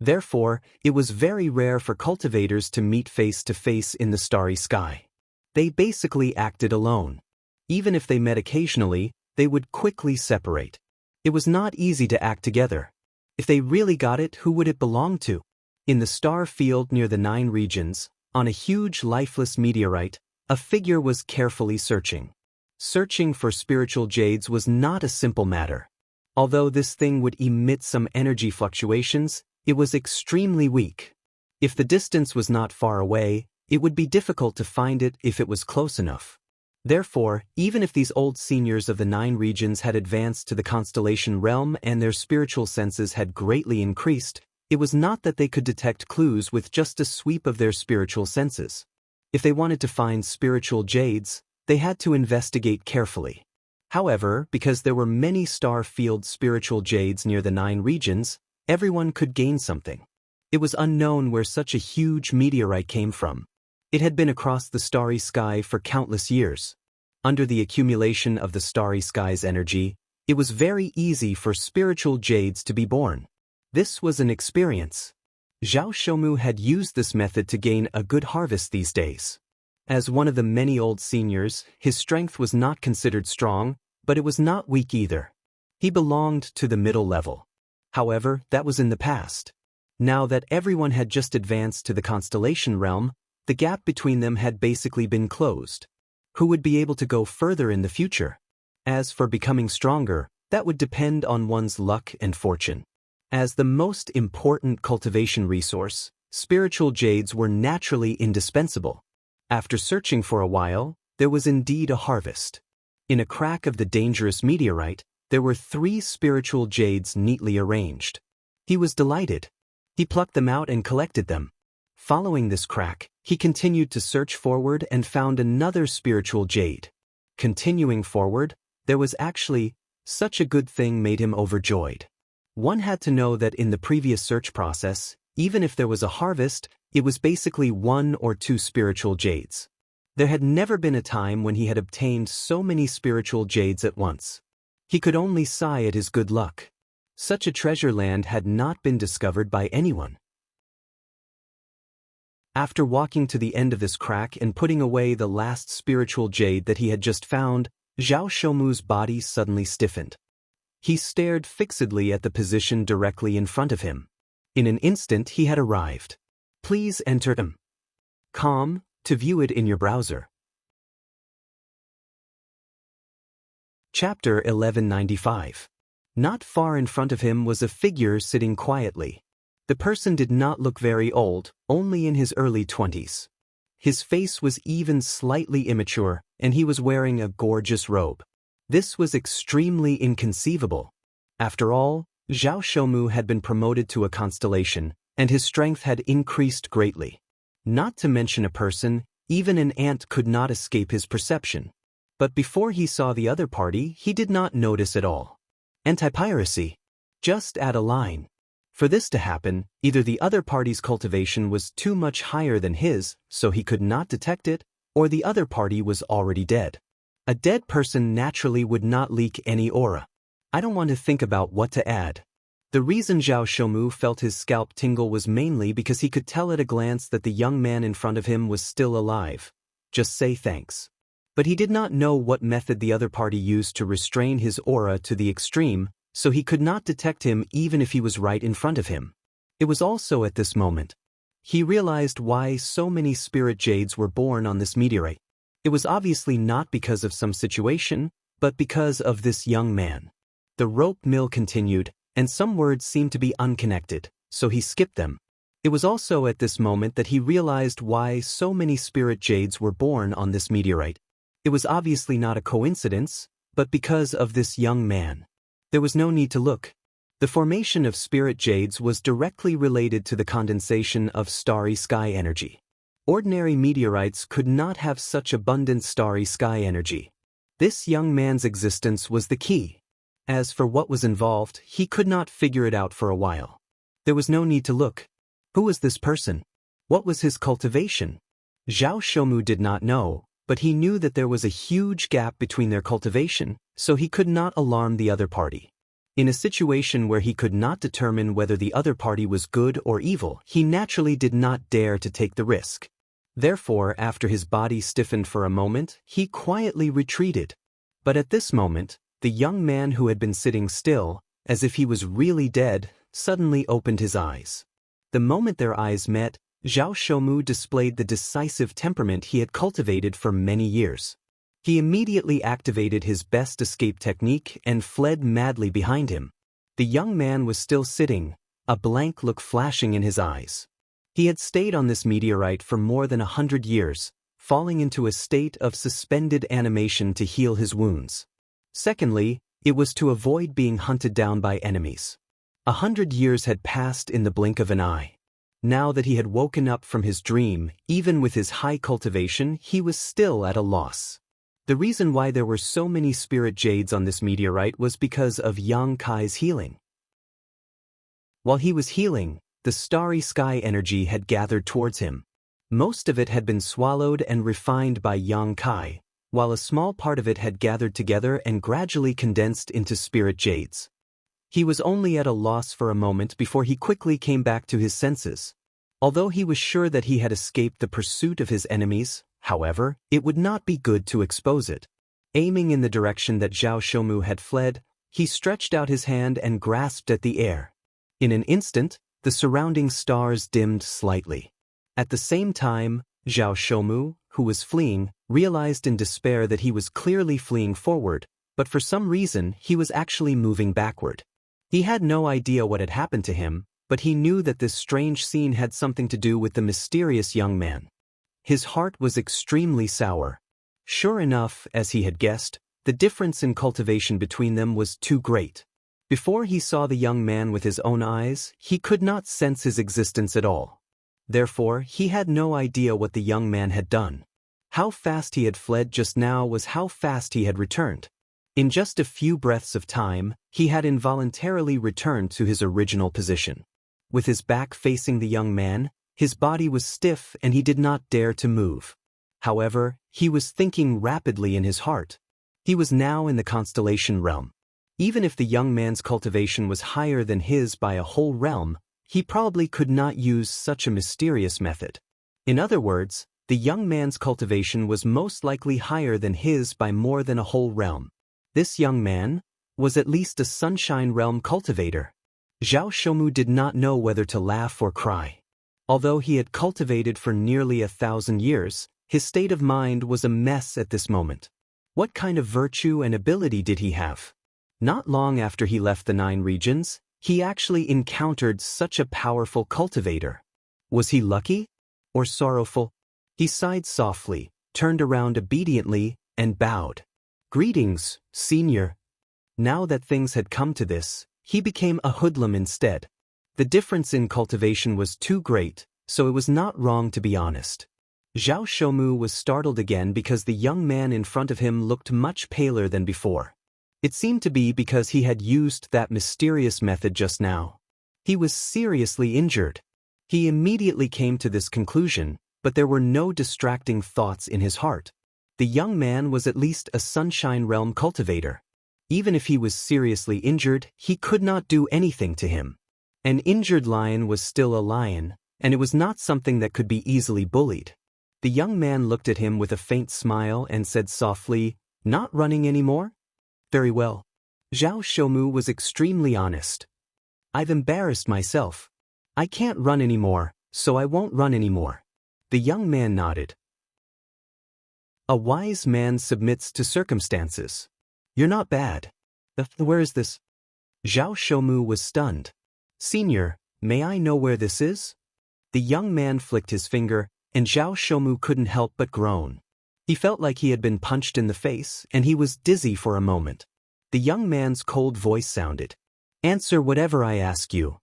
Therefore, it was very rare for cultivators to meet face to face in the starry sky. They basically acted alone. Even if they met occasionally, they would quickly separate. It was not easy to act together. If they really got it, who would it belong to? In the star field near the 9 regions, on a huge lifeless meteorite, a figure was carefully searching. Searching for spiritual jades was not a simple matter. Although this thing would emit some energy fluctuations, it was extremely weak. If the distance was not far away, it would be difficult to find it if it was close enough. Therefore, even if these old seniors of the 9 regions had advanced to the constellation realm and their spiritual senses had greatly increased, it was not that they could detect clues with just a sweep of their spiritual senses. If they wanted to find spiritual jades, they had to investigate carefully. However, because there were many star field spiritual jades near the 9 regions, everyone could gain something. It was unknown where such a huge meteorite came from. It had been across the starry sky for countless years. Under the accumulation of the starry sky's energy, it was very easy for spiritual jades to be born. This was an experience. Zhao Shoumu had used this method to gain a good harvest these days. As one of the many old seniors, his strength was not considered strong, but it was not weak either. He belonged to the middle level. However, that was in the past. Now that everyone had just advanced to the constellation realm, the gap between them had basically been closed. Who would be able to go further in the future? As for becoming stronger, that would depend on one's luck and fortune. As the most important cultivation resource, spiritual jades were naturally indispensable. After searching for a while, there was indeed a harvest. In a crack of the dangerous meteorite, there were 3 spiritual jades neatly arranged. He was delighted. He plucked them out and collected them. Following this crack, he continued to search forward and found another spiritual jade. Continuing forward, there was actually Such a good thing made him overjoyed. One had to know that in the previous search process, even if there was a harvest, it was basically 1 or 2 spiritual jades. There had never been a time when he had obtained so many spiritual jades at once. He could only sigh at his good luck. Such a treasure land had not been discovered by anyone. After walking to the end of this crack and putting away the last spiritual jade that he had just found, Zhao Shoumu's body suddenly stiffened. He stared fixedly at the position directly in front of him. In an instant he had arrived. Please enter .com to view it in your browser. Chapter 1195. Not far in front of him was a figure sitting quietly. The person did not look very old, only in his early 20s. His face was even slightly immature, and he was wearing a gorgeous robe. This was extremely inconceivable. After all, Zhao Shoumu had been promoted to a constellation, and his strength had increased greatly. Not to mention a person, even an ant could not escape his perception. But before he saw the other party, he did not notice at all. Anti-piracy. Just add a line. For this to happen, either the other party's cultivation was too much higher than his, so he could not detect it, or the other party was already dead. A dead person naturally would not leak any aura. I don't want to think about what to add. The reason Zhao Shoumu felt his scalp tingle was mainly because he could tell at a glance that the young man in front of him was still alive. Just say thanks. But he did not know what method the other party used to restrain his aura to the extreme, so he could not detect him even if he was right in front of him. It was also at this moment he realized why so many spirit jades were born on this meteorite. It was obviously not because of some situation, but because of this young man. The rope mill continued, and some words seemed to be unconnected, so he skipped them. It was also at this moment that he realized why so many spirit jades were born on this meteorite. It was obviously not a coincidence, but because of this young man. There was no need to look. The formation of spirit jades was directly related to the condensation of starry sky energy. Ordinary meteorites could not have such abundant starry sky energy. This young man's existence was the key. As for what was involved, he could not figure it out for a while. There was no need to look. Who was this person? What was his cultivation? Zhao Shoumu did not know, but he knew that there was a huge gap between their cultivation, so he could not alarm the other party. In a situation where he could not determine whether the other party was good or evil, he naturally did not dare to take the risk. Therefore, after his body stiffened for a moment, he quietly retreated. But at this moment, the young man who had been sitting still, as if he was really dead, suddenly opened his eyes. The moment their eyes met, Zhao Shoumu displayed the decisive temperament he had cultivated for many years. He immediately activated his best escape technique and fled madly behind him. The young man was still sitting, a blank look flashing in his eyes. He had stayed on this meteorite for more than 100 years, falling into a state of suspended animation to heal his wounds. Secondly, it was to avoid being hunted down by enemies. 100 years had passed in the blink of an eye. Now that he had woken up from his dream, even with his high cultivation, he was still at a loss. The reason why there were so many spirit jades on this meteorite was because of Yang Kai's healing. While he was healing, the starry sky energy had gathered towards him. Most of it had been swallowed and refined by Yang Kai, while a small part of it had gathered together and gradually condensed into spirit jades. He was only at a loss for a moment before he quickly came back to his senses. Although he was sure that he had escaped the pursuit of his enemies, however, it would not be good to expose it. Aiming in the direction that Zhao Shoumu had fled, he stretched out his hand and grasped at the air. In an instant, the surrounding stars dimmed slightly. At the same time, Zhao Shoumu, who was fleeing, realized in despair that he was clearly fleeing forward, but for some reason he was actually moving backward. He had no idea what had happened to him, but he knew that this strange scene had something to do with the mysterious young man. His heart was extremely sour. Sure enough, as he had guessed, the difference in cultivation between them was too great. Before he saw the young man with his own eyes, he could not sense his existence at all. Therefore, he had no idea what the young man had done. How fast he had fled just now was how fast he had returned. In just a few breaths of time, he had involuntarily returned to his original position. With his back facing the young man, his body was stiff and he did not dare to move. However, he was thinking rapidly in his heart. He was now in the constellation realm. Even if the young man's cultivation was higher than his by a whole realm, he probably could not use such a mysterious method. In other words, the young man's cultivation was most likely higher than his by more than a whole realm. This young man was at least a sunshine realm cultivator. Zhao Shoumu did not know whether to laugh or cry. Although he had cultivated for nearly 1,000 years, his state of mind was a mess at this moment. What kind of virtue and ability did he have? Not long after he left the 9 regions, he actually encountered such a powerful cultivator. Was he lucky? Or sorrowful? He sighed softly, turned around obediently, and bowed. "Greetings, senior." Now that things had come to this, he became a hoodlum instead. The difference in cultivation was too great, so it was not wrong to be honest. Zhao Shoumu was startled again because the young man in front of him looked much paler than before. It seemed to be because he had used that mysterious method just now. He was seriously injured. He immediately came to this conclusion, but there were no distracting thoughts in his heart. The young man was at least a sunshine realm cultivator. Even if he was seriously injured, he could not do anything to him. An injured lion was still a lion, and it was not something that could be easily bullied. The young man looked at him with a faint smile and said softly, "Not running anymore?" "Very well." Zhao Shoumu was extremely honest. "I've embarrassed myself. I can't run anymore, so I won't run anymore." The young man nodded. A wise man submits to circumstances. "You're not bad." Where is this?" Zhao Shoumu was stunned. "Senior, may I know where this is?" The young man flicked his finger, and Zhao Shoumu couldn't help but groan. He felt like he had been punched in the face, and he was dizzy for a moment. The young man's cold voice sounded. "Answer whatever I ask you."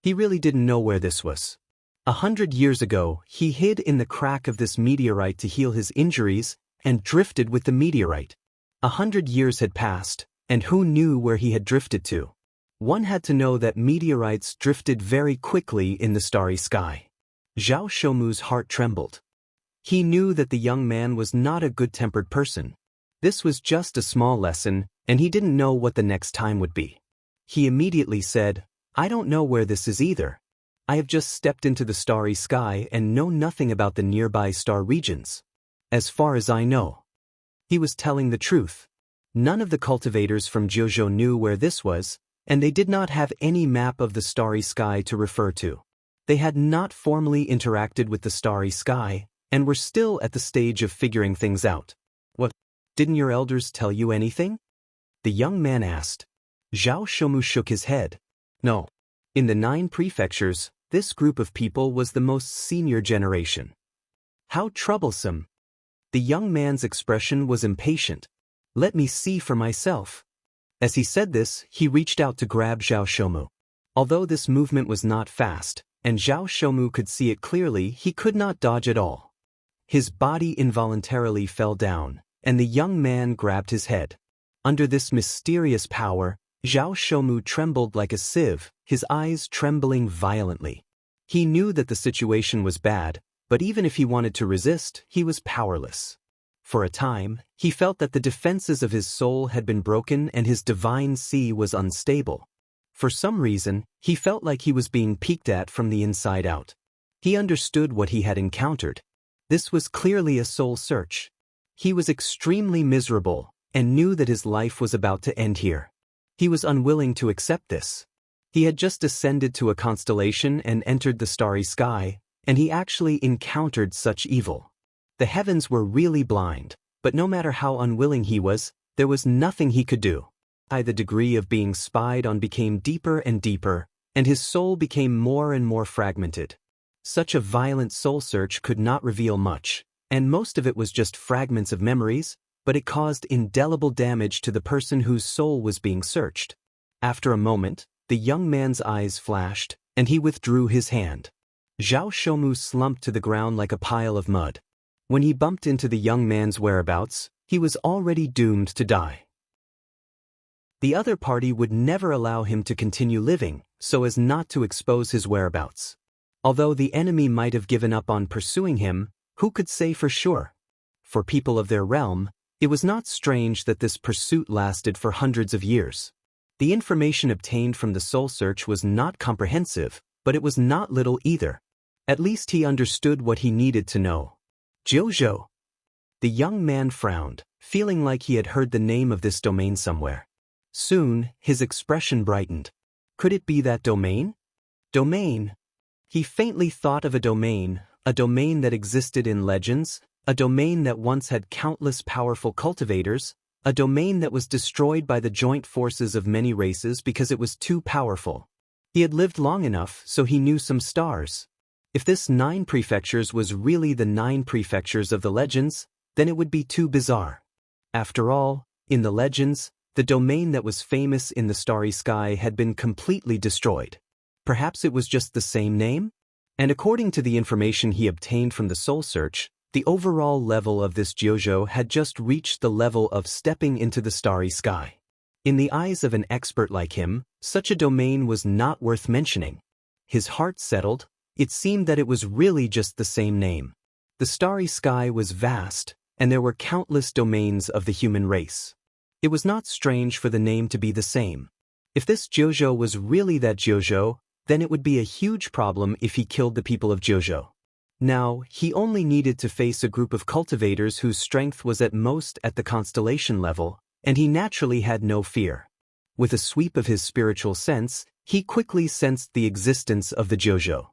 He really didn't know where this was. 100 years ago, he hid in the crack of this meteorite to heal his injuries, and drifted with the meteorite. 100 years had passed, and who knew where he had drifted to? One had to know that meteorites drifted very quickly in the starry sky. Zhao Shoumu's heart trembled. He knew that the young man was not a good-tempered person. This was just a small lesson, and he didn't know what the next time would be. He immediately said, "I don't know where this is either. I have just stepped into the starry sky and know nothing about the nearby star regions. As far as I know." He was telling the truth. None of the cultivators from Jianghu knew where this was, and they did not have any map of the starry sky to refer to. They had not formally interacted with the starry sky, and were still at the stage of figuring things out. "What? Didn't your elders tell you anything?" the young man asked. Zhao Shoumu shook his head. "No. In the 9 prefectures, this group of people was the most senior generation." "How troublesome." The young man's expression was impatient. "Let me see for myself." As he said this, he reached out to grab Zhao Shoumu. Although this movement was not fast, and Zhao Shoumu could see it clearly, he could not dodge at all. His body involuntarily fell down, and the young man grabbed his head. Under this mysterious power, Zhao Shoumu trembled like a sieve, his eyes trembling violently. He knew that the situation was bad, but even if he wanted to resist, he was powerless. For a time, he felt that the defenses of his soul had been broken and his divine sea was unstable. For some reason, he felt like he was being peeked at from the inside out. He understood what he had encountered. This was clearly a soul search. He was extremely miserable, and knew that his life was about to end here. He was unwilling to accept this. He had just ascended to a constellation and entered the starry sky, and he actually encountered such evil. The heavens were really blind, but no matter how unwilling he was, there was nothing he could do. The degree of being spied on became deeper and deeper, and his soul became more and more fragmented. Such a violent soul search could not reveal much, and most of it was just fragments of memories, but it caused indelible damage to the person whose soul was being searched. After a moment, the young man's eyes flashed, and he withdrew his hand. Zhao Shoumu slumped to the ground like a pile of mud. When he bumped into the young man's whereabouts, he was already doomed to die. The other party would never allow him to continue living, so as not to expose his whereabouts. Although the enemy might have given up on pursuing him, who could say for sure? For people of their realm, it was not strange that this pursuit lasted for hundreds of years. The information obtained from the soul search was not comprehensive, but it was not little either. At least he understood what he needed to know. Jianghu. The young man frowned, feeling like he had heard the name of this domain somewhere. Soon, his expression brightened. Could it be that domain? Domain. He faintly thought of a domain that existed in legends, a domain that once had countless powerful cultivators, a domain that was destroyed by the joint forces of many races because it was too powerful. He had lived long enough, so he knew some stars. If this 9 prefectures was really the 9 prefectures of the legends, then it would be too bizarre. After all, in the legends, the domain that was famous in the starry sky had been completely destroyed. Perhaps it was just the same name? And according to the information he obtained from the soul search, the overall level of this Jianghu had just reached the level of stepping into the starry sky. In the eyes of an expert like him, such a domain was not worth mentioning. His heart settled. It seemed that it was really just the same name. The starry sky was vast, and there were countless domains of the human race. It was not strange for the name to be the same. If this Jianghu was really that Jianghu, then it would be a huge problem if he killed the people of Jianghu. Now, he only needed to face a group of cultivators whose strength was at most at the constellation level, and he naturally had no fear. With a sweep of his spiritual sense, he quickly sensed the existence of the Jianghu.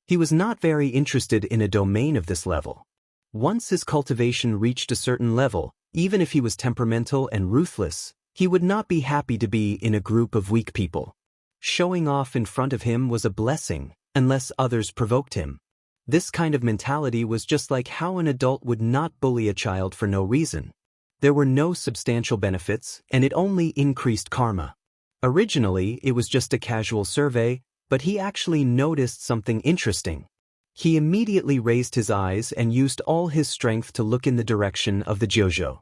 He was not very interested in a domain of this level. Once his cultivation reached a certain level, even if he was temperamental and ruthless, he would not be happy to be in a group of weak people. Showing off in front of him was a blessing, unless others provoked him. This kind of mentality was just like how an adult would not bully a child for no reason. There were no substantial benefits, and it only increased karma. Originally, it was just a casual survey, but he actually noticed something interesting. He immediately raised his eyes and used all his strength to look in the direction of the Jianghu.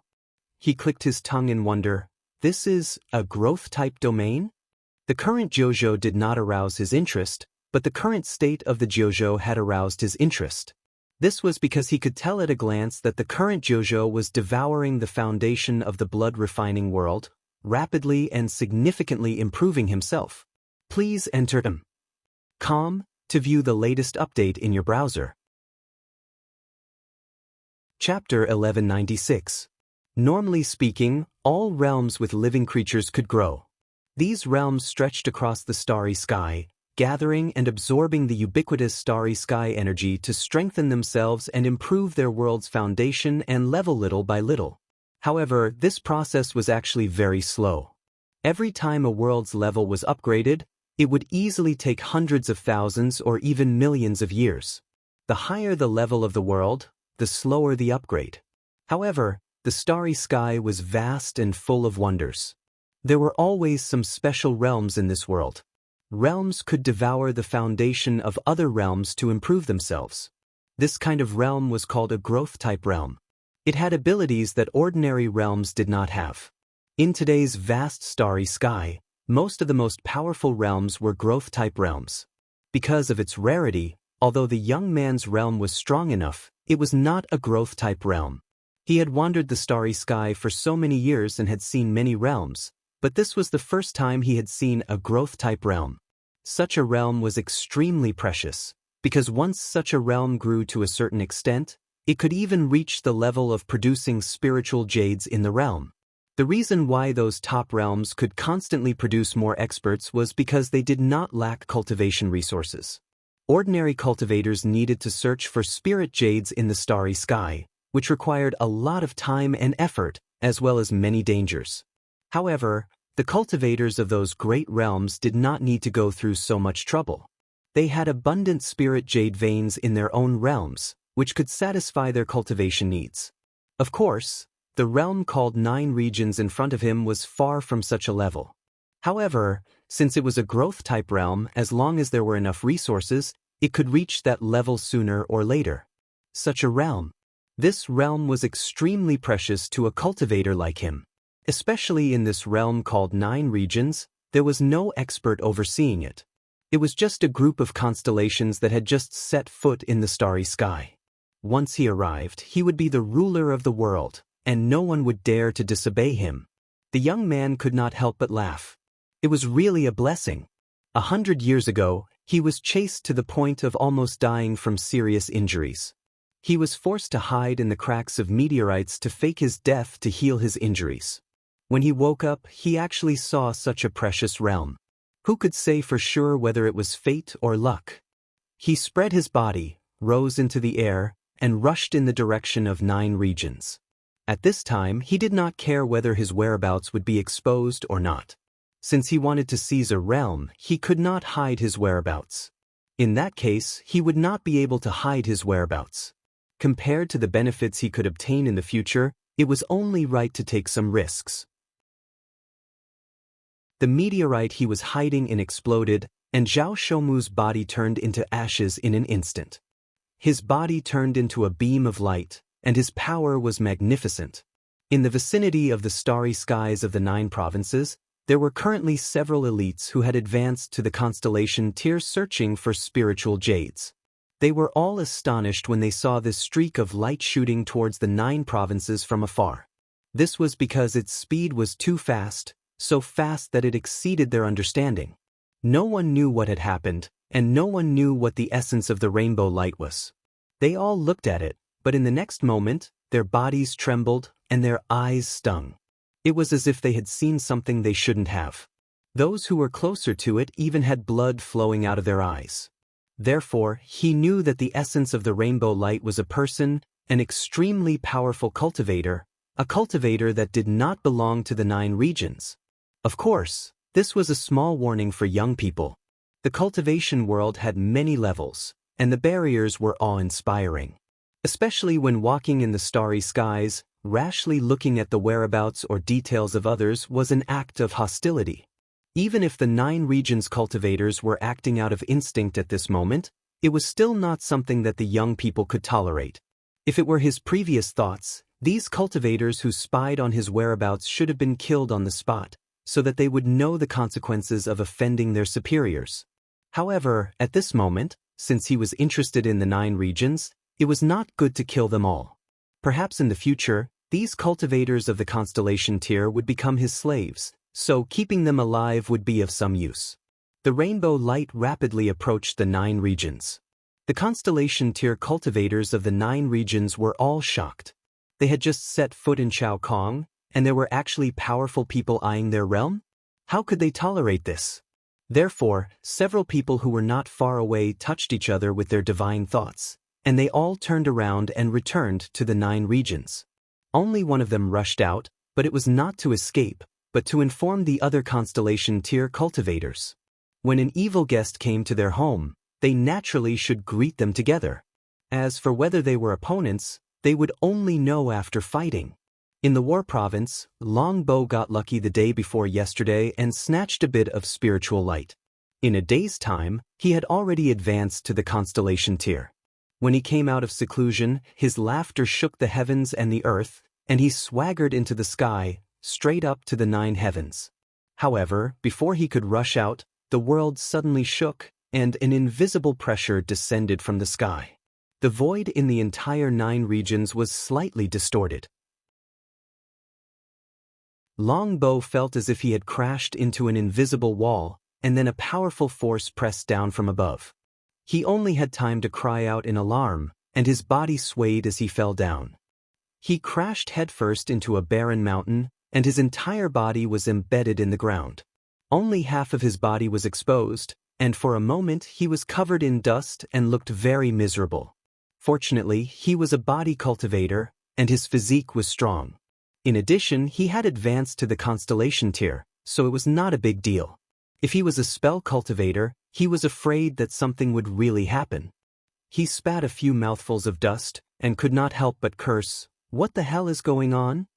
He clicked his tongue in wonder. This is a growth-type domain? The current Jianghu did not arouse his interest, but the current state of the Jianghu had aroused his interest. This was because he could tell at a glance that the current Jianghu was devouring the foundation of the blood-refining world, rapidly and significantly improving himself. Please enter .com to view the latest update in your browser. Chapter 1196. Normally speaking, all realms with living creatures could grow. These realms stretched across the starry sky, gathering and absorbing the ubiquitous starry sky energy to strengthen themselves and improve their world's foundation and level little by little. However, this process was actually very slow. Every time a world's level was upgraded, it would easily take hundreds of thousands or even millions of years. The higher the level of the world, the slower the upgrade. However, the starry sky was vast and full of wonders. There were always some special realms in this world. Realms could devour the foundation of other realms to improve themselves. This kind of realm was called a growth-type realm. It had abilities that ordinary realms did not have. In today's vast starry sky, most of the most powerful realms were growth-type realms. Because of its rarity, although the young man's realm was strong enough, it was not a growth-type realm. He had wandered the starry sky for so many years and had seen many realms, but this was the first time he had seen a growth-type realm. Such a realm was extremely precious, because once such a realm grew to a certain extent, it could even reach the level of producing spiritual jades in the realm. The reason why those top realms could constantly produce more experts was because they did not lack cultivation resources. Ordinary cultivators needed to search for spirit jades in the starry sky, which required a lot of time and effort, as well as many dangers. However, the cultivators of those great realms did not need to go through so much trouble. They had abundant spirit jade veins in their own realms, which could satisfy their cultivation needs. Of course, the realm called 9 regions in front of him was far from such a level. However, since it was a growth-type realm, as long as there were enough resources, it could reach that level sooner or later. Such a realm. This realm was extremely precious to a cultivator like him. Especially in this realm called Nine Regions, there was no expert overseeing it. It was just a group of constellations that had just set foot in the starry sky. Once he arrived, he would be the ruler of the world, and no one would dare to disobey him. The young man could not help but laugh. It was really a blessing. 100 years ago, he was chased to the point of almost dying from serious injuries. He was forced to hide in the cracks of meteorites to fake his death to heal his injuries. When he woke up, he actually saw such a precious realm. Who could say for sure whether it was fate or luck? He spread his body, rose into the air, and rushed in the direction of Nine Regions. At this time, he did not care whether his whereabouts would be exposed or not. Since he wanted to seize a realm, he could not hide his whereabouts. In that case, he would not be able to hide his whereabouts. Compared to the benefits he could obtain in the future, it was only right to take some risks. The meteorite he was hiding in exploded, and Zhao Shoumu's body turned into ashes in an instant. His body turned into a beam of light, and his power was magnificent. In the vicinity of the starry skies of the 9 provinces, there were currently several elites who had advanced to the constellation tier searching for spiritual jades. They were all astonished when they saw this streak of light shooting towards the 9 provinces from afar. This was because its speed was too fast, so fast that it exceeded their understanding. No one knew what had happened, and no one knew what the essence of the rainbow light was. They all looked at it, but in the next moment, their bodies trembled and their eyes stung. It was as if they had seen something they shouldn't have. Those who were closer to it even had blood flowing out of their eyes. Therefore, he knew that the essence of the rainbow light was a person, an extremely powerful cultivator, a cultivator that did not belong to the 9 regions. Of course, this was a small warning for young people. The cultivation world had many levels, and the barriers were awe-inspiring. Especially when walking in the starry skies, rashly looking at the whereabouts or details of others was an act of hostility. Even if the 9 regions cultivators were acting out of instinct at this moment, it was still not something that the young people could tolerate. If it were his previous thoughts, these cultivators who spied on his whereabouts should have been killed on the spot, so that they would know the consequences of offending their superiors. However, at this moment, since he was interested in the 9 regions, it was not good to kill them all. Perhaps in the future, these cultivators of the constellation tier would become his slaves, so keeping them alive would be of some use. The rainbow light rapidly approached the 9 regions. The constellation tier cultivators of the 9 regions were all shocked. They had just set foot in Chao Kong, and there were actually powerful people eyeing their realm? How could they tolerate this? Therefore, several people who were not far away touched each other with their divine thoughts, and they all turned around and returned to the 9 regions. Only one of them rushed out, but it was not to escape, but to inform the other constellation tier cultivators. When an evil guest came to their home, they naturally should greet them together. As for whether they were opponents, they would only know after fighting. In the War Province, Longbow got lucky the day before yesterday and snatched a bit of spiritual light. In a day's time, he had already advanced to the constellation tier. When he came out of seclusion, his laughter shook the heavens and the earth, and he swaggered into the sky, straight up to the 9 heavens. However, before he could rush out, the world suddenly shook, and an invisible pressure descended from the sky. The void in the entire 9 regions was slightly distorted. Longbow felt as if he had crashed into an invisible wall, and then a powerful force pressed down from above. He only had time to cry out in alarm, and his body swayed as he fell down. He crashed headfirst into a barren mountain, and his entire body was embedded in the ground. Only half of his body was exposed, and for a moment he was covered in dust and looked very miserable. Fortunately, he was a body cultivator, and his physique was strong. In addition, he had advanced to the constellation tier, so it was not a big deal. If he was a spell cultivator, he was afraid that something would really happen. He spat a few mouthfuls of dust, and could not help but curse, "What the hell is going on?"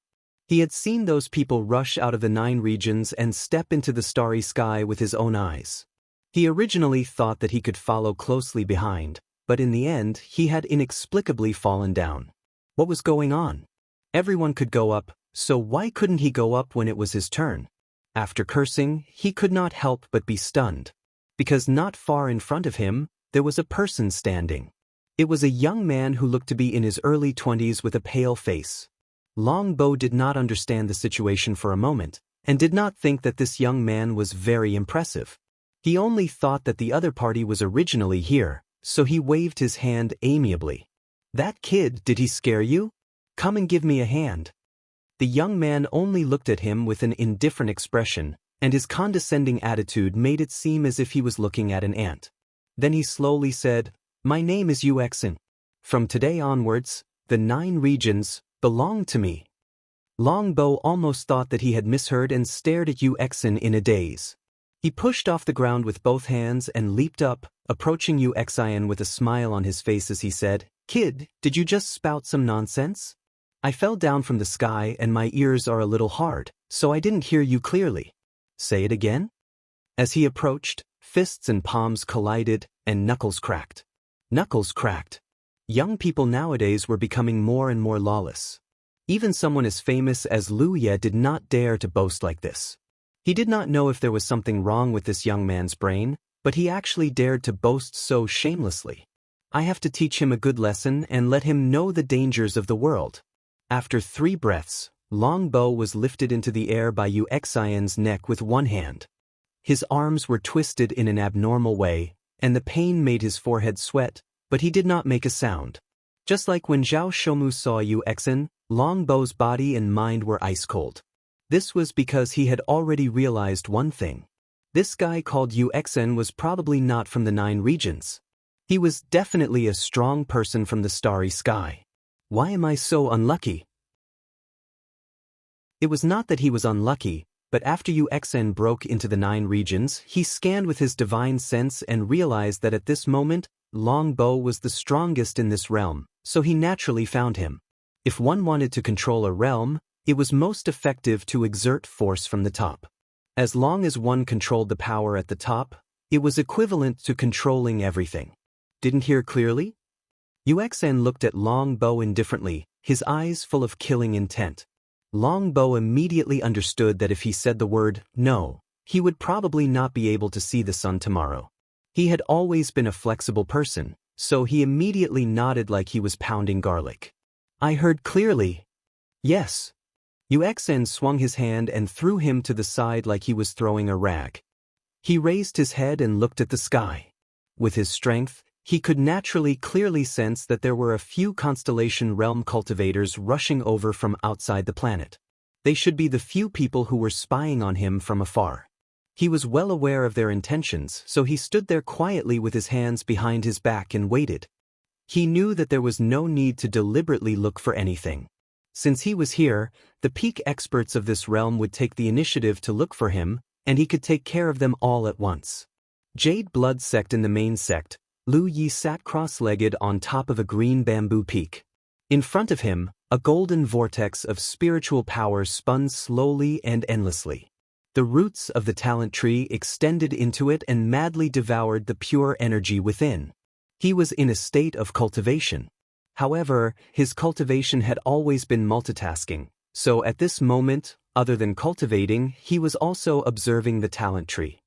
He had seen those people rush out of the 9 regions and step into the starry sky with his own eyes. He originally thought that he could follow closely behind, but in the end, he had inexplicably fallen down. What was going on? Everyone could go up, So why couldn't he go up when it was his turn? After cursing, he could not help but be stunned. Because not far in front of him, there was a person standing. It was a young man who looked to be in his early 20s with a pale face. Longbow did not understand the situation for a moment, and did not think that this young man was very impressive. He only thought that the other party was originally here, so he waved his hand amiably. "That kid, did he scare you? Come and give me a hand." The young man only looked at him with an indifferent expression, and his condescending attitude made it seem as if he was looking at an ant. Then he slowly said, "My name is Wuxia. From today onwards, the 9 regions belong to me." Longbow almost thought that he had misheard and stared at Wuxia in a daze. He pushed off the ground with both hands and leaped up, approaching Wuxia with a smile on his face as he said, "Kid, did you just spout some nonsense? I fell down from the sky and my ears are a little hard, so I didn't hear you clearly. Say it again?" As he approached, fists and palms collided, and knuckles cracked. Knuckles cracked. Young people nowadays were becoming more and more lawless. Even someone as famous as Liu Ye did not dare to boast like this. He did not know if there was something wrong with this young man's brain, but he actually dared to boast so shamelessly. I have to teach him a good lesson and let him know the dangers of the world. After 3 breaths, Longbow was lifted into the air by Wuxian's neck with one hand. His arms were twisted in an abnormal way, and the pain made his forehead sweat, but he did not make a sound. Just like when Zhao Shoumu saw Wuxian, Longbow's body and mind were ice cold. This was because he had already realized one thing. This guy called Wuxian was probably not from the 9 regions. He was definitely a strong person from the starry sky. Why am I so unlucky? It was not that he was unlucky, but after Wuxian broke into the 9 regions, he scanned with his divine sense and realized that at this moment, Longbow was the strongest in this realm, so he naturally found him. If one wanted to control a realm, it was most effective to exert force from the top. As long as one controlled the power at the top, it was equivalent to controlling everything. Didn't hear clearly? Wuxian looked at Longbow indifferently, his eyes full of killing intent. Longbow immediately understood that if he said the word no, he would probably not be able to see the sun tomorrow. He had always been a flexible person, so he immediately nodded like he was pounding garlic. "I heard clearly." "Yes." Wuxian swung his hand and threw him to the side like he was throwing a rag. He raised his head and looked at the sky. With his strength, he could naturally clearly sense that there were a few constellation realm cultivators rushing over from outside the planet. They should be the few people who were spying on him from afar. He was well aware of their intentions, so he stood there quietly with his hands behind his back and waited. He knew that there was no need to deliberately look for anything. Since he was here, the peak experts of this realm would take the initiative to look for him, and he could take care of them all at once. Jade Blood Sect in the main sect, Liu Yi sat cross-legged on top of a green bamboo peak. In front of him, a golden vortex of spiritual power spun slowly and endlessly. The roots of the talent tree extended into it and madly devoured the pure energy within. He was in a state of cultivation. However, his cultivation had always been multitasking, so at this moment, other than cultivating, he was also observing the talent tree.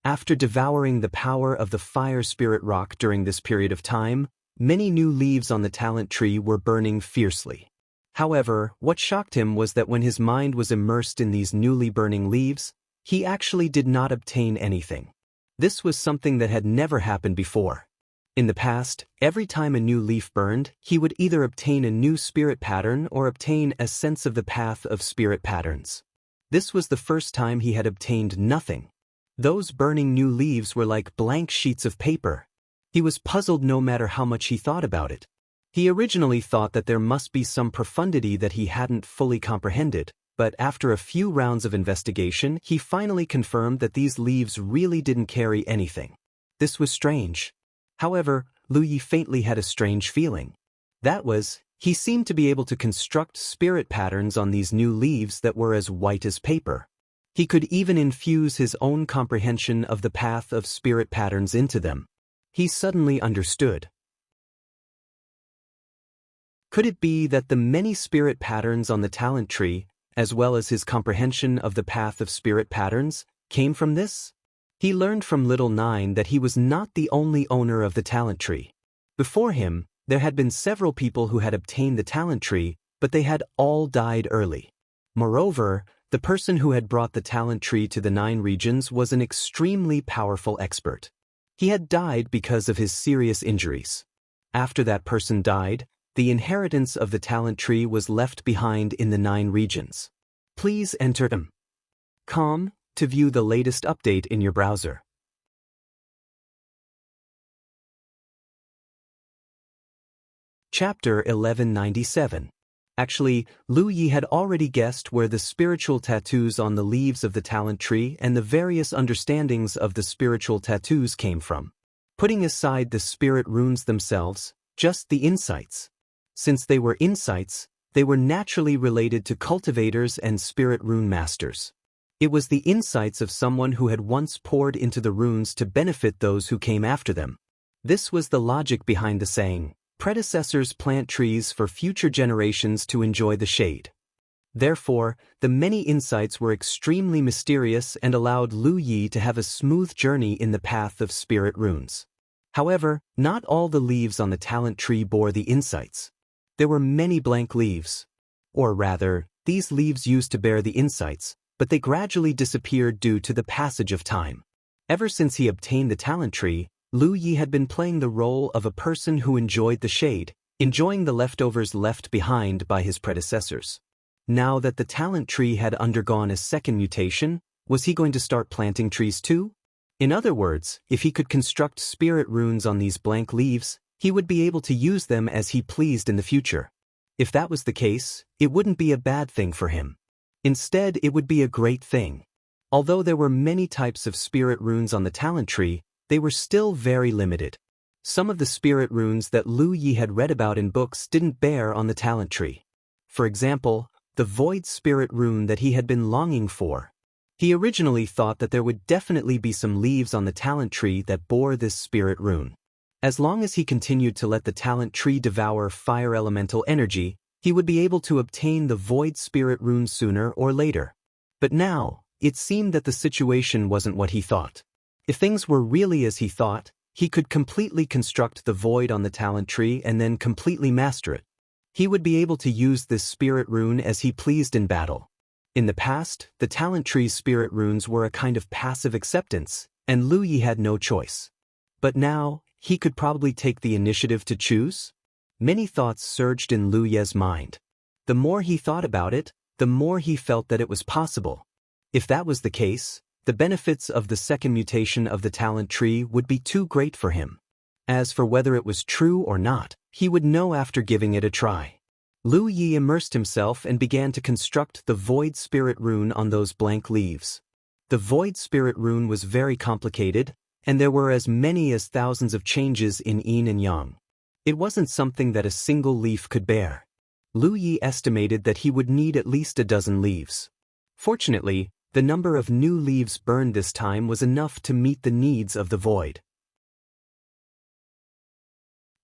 After devouring the power of the fire spirit rock during this period of time, many new leaves on the talent tree were burning fiercely. However, what shocked him was that when his mind was immersed in these newly burning leaves, he actually did not obtain anything. This was something that had never happened before. In the past, every time a new leaf burned, he would either obtain a new spirit pattern or obtain a sense of the path of spirit patterns. This was the first time he had obtained nothing. Those burning new leaves were like blank sheets of paper. He was puzzled no matter how much he thought about it. He originally thought that there must be some profundity that he hadn't fully comprehended, but after a few rounds of investigation, he finally confirmed that these leaves really didn't carry anything. This was strange. However, Liu Yi faintly had a strange feeling. That was, he seemed to be able to construct spirit patterns on these new leaves that were as white as paper. He could even infuse his own comprehension of the path of spirit patterns into them. He suddenly understood. Could it be that the many spirit patterns on the talent tree, as well as his comprehension of the path of spirit patterns, came from this. He learned from Little Nine that he was not the only owner of the talent tree. Before him, there had been several people who had obtained the talent tree, but they had all died early. Moreover, the person who had brought the talent tree to the 9 regions was an extremely powerful expert. He had died because of his serious injuries. After that person died, the inheritance of the talent tree was left behind in the 9 regions. Please enter .com to view the latest update in your browser. Chapter 1197. Actually, Lu Yi had already guessed where the spiritual tattoos on the leaves of the talent tree and the various understandings of the spiritual tattoos came from. Putting aside the spirit runes themselves, just the insights. Since they were insights, they were naturally related to cultivators and spirit rune masters. It was the insights of someone who had once poured into the runes to benefit those who came after them. This was the logic behind the saying, "Predecessors plant trees for future generations to enjoy the shade." Therefore, the many insights were extremely mysterious and allowed Lu Yi to have a smooth journey in the path of spirit runes. However, not all the leaves on the talent tree bore the insights. There were many blank leaves. Or rather, these leaves used to bear the insights, but they gradually disappeared due to the passage of time. Ever since he obtained the talent tree, Lu Yi had been playing the role of a person who enjoyed the shade, enjoying the leftovers left behind by his predecessors. Now that the talent tree had undergone a second mutation, was he going to start planting trees too? In other words, if he could construct spirit runes on these blank leaves, he would be able to use them as he pleased in the future. If that was the case, it wouldn't be a bad thing for him. Instead, it would be a great thing. Although there were many types of spirit runes on the talent tree, they were still very limited. Some of the spirit runes that Lu Yi had read about in books didn't bear on the talent tree. For example, the void spirit rune that he had been longing for. He originally thought that there would definitely be some leaves on the talent tree that bore this spirit rune. As long as he continued to let the talent tree devour fire elemental energy, he would be able to obtain the void spirit rune sooner or later. But now, it seemed that the situation wasn't what he thought. If things were really as he thought, he could completely construct the void on the talent tree and then completely master it. He would be able to use this spirit rune as he pleased in battle. In the past, the talent tree's spirit runes were a kind of passive acceptance, and Lu Yi had no choice. But now, he could probably take the initiative to choose? Many thoughts surged in Lu Ye's mind. The more he thought about it, the more he felt that it was possible. If that was the case, the benefits of the second mutation of the talent tree would be too great for him. As for whether it was true or not, he would know after giving it a try. Lu Yi immersed himself and began to construct the void spirit rune on those blank leaves. The void spirit rune was very complicated, and there were as many as thousands of changes in yin and yang. It wasn't something that a single leaf could bear. Lu Yi estimated that he would need at least a dozen leaves. Fortunately, the number of new leaves burned this time was enough to meet the needs of the void.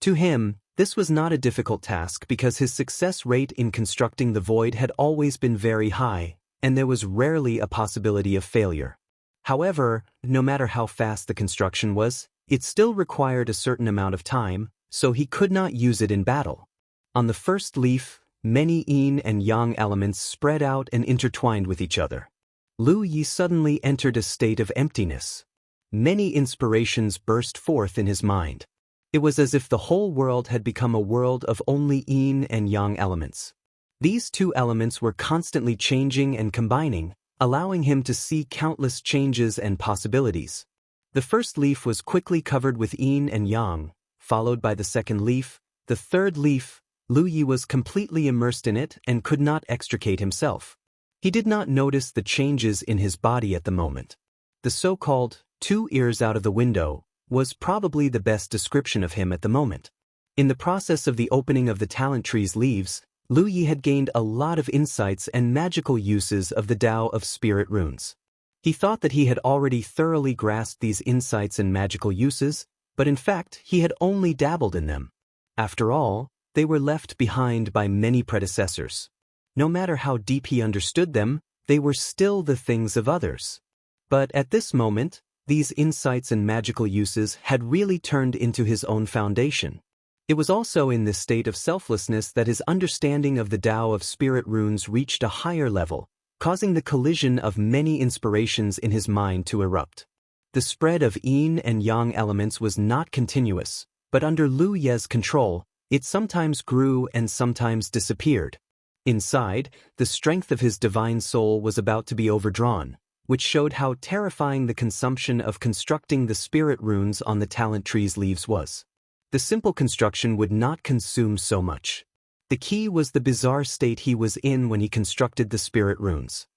To him, this was not a difficult task because his success rate in constructing the void had always been very high, and there was rarely a possibility of failure. However, no matter how fast the construction was, it still required a certain amount of time, so he could not use it in battle. On the first leaf, many yin and yang elements spread out and intertwined with each other. Lu Yi suddenly entered a state of emptiness. Many inspirations burst forth in his mind. It was as if the whole world had become a world of only yin and yang elements. These two elements were constantly changing and combining, allowing him to see countless changes and possibilities. The first leaf was quickly covered with yin and yang, followed by the second leaf. The third leaf, Lu Yi was completely immersed in it and could not extricate himself. He did not notice the changes in his body at the moment. The so-called 2 ears out of the window was probably the best description of him at the moment. In the process of the opening of the talent tree's leaves, Lu Yi had gained a lot of insights and magical uses of the Tao of spirit runes. He thought that he had already thoroughly grasped these insights and magical uses, but in fact he had only dabbled in them. After all, they were left behind by many predecessors. No matter how deep he understood them, they were still the things of others. But at this moment, these insights and magical uses had really turned into his own foundation. It was also in this state of selflessness that his understanding of the Tao of spirit runes reached a higher level, causing the collision of many inspirations in his mind to erupt. The spread of yin and yang elements was not continuous, but under Lu Ye's control, it sometimes grew and sometimes disappeared. Inside, the strength of his divine soul was about to be overdrawn, which showed how terrifying the consumption of constructing the spirit runes on the talent tree's leaves was. The simple construction would not consume so much. The key was the bizarre state he was in when he constructed the spirit runes.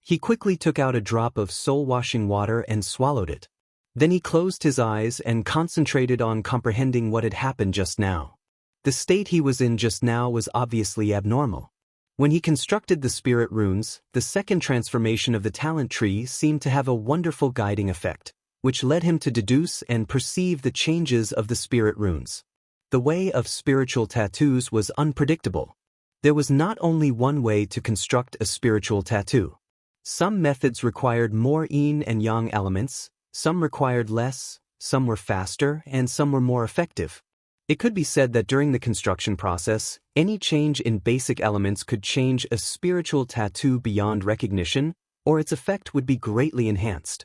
He quickly took out a drop of soul-washing water and swallowed it. Then he closed his eyes and concentrated on comprehending what had happened just now. The state he was in just now was obviously abnormal. When he constructed the spirit runes, the second transformation of the talent tree seemed to have a wonderful guiding effect, which led him to deduce and perceive the changes of the spirit runes. The way of spiritual tattoos was unpredictable. There was not only one way to construct a spiritual tattoo. Some methods required more yin and yang elements, some required less, some were faster, and some were more effective. It could be said that during the construction process, any change in basic elements could change a spiritual tattoo beyond recognition, or its effect would be greatly enhanced.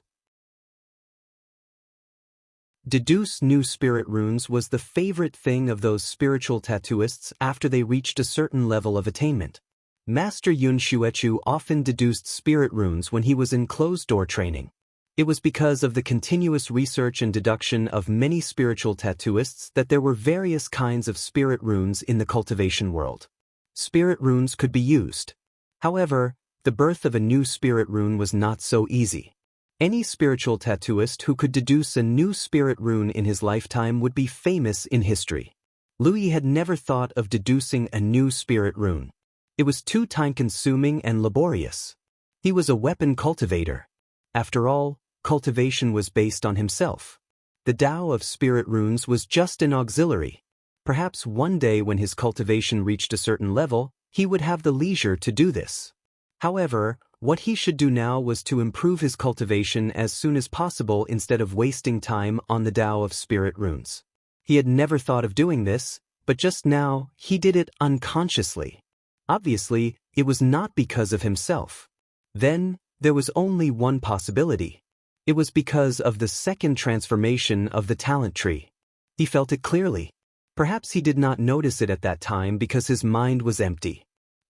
Deduce new spirit runes was the favorite thing of those spiritual tattooists after they reached a certain level of attainment. Master Yun Xuechu often deduced spirit runes when he was in closed-door training. It was because of the continuous research and deduction of many spiritual tattooists that there were various kinds of spirit runes in the cultivation world. Spirit runes could be used. However, the birth of a new spirit rune was not so easy. Any spiritual tattooist who could deduce a new spirit rune in his lifetime would be famous in history. Lu Yi had never thought of deducing a new spirit rune. It was too time-consuming and laborious. He was a weapon cultivator. After all, cultivation was based on himself. The Tao of spirit runes was just an auxiliary. Perhaps one day when his cultivation reached a certain level, he would have the leisure to do this. However, what he should do now was to improve his cultivation as soon as possible instead of wasting time on the Tao of spirit runes. He had never thought of doing this, but just now, he did it unconsciously. Obviously, it was not because of himself. Then, there was only one possibility. It was because of the second transformation of the talent tree. He felt it clearly. Perhaps he did not notice it at that time because his mind was empty.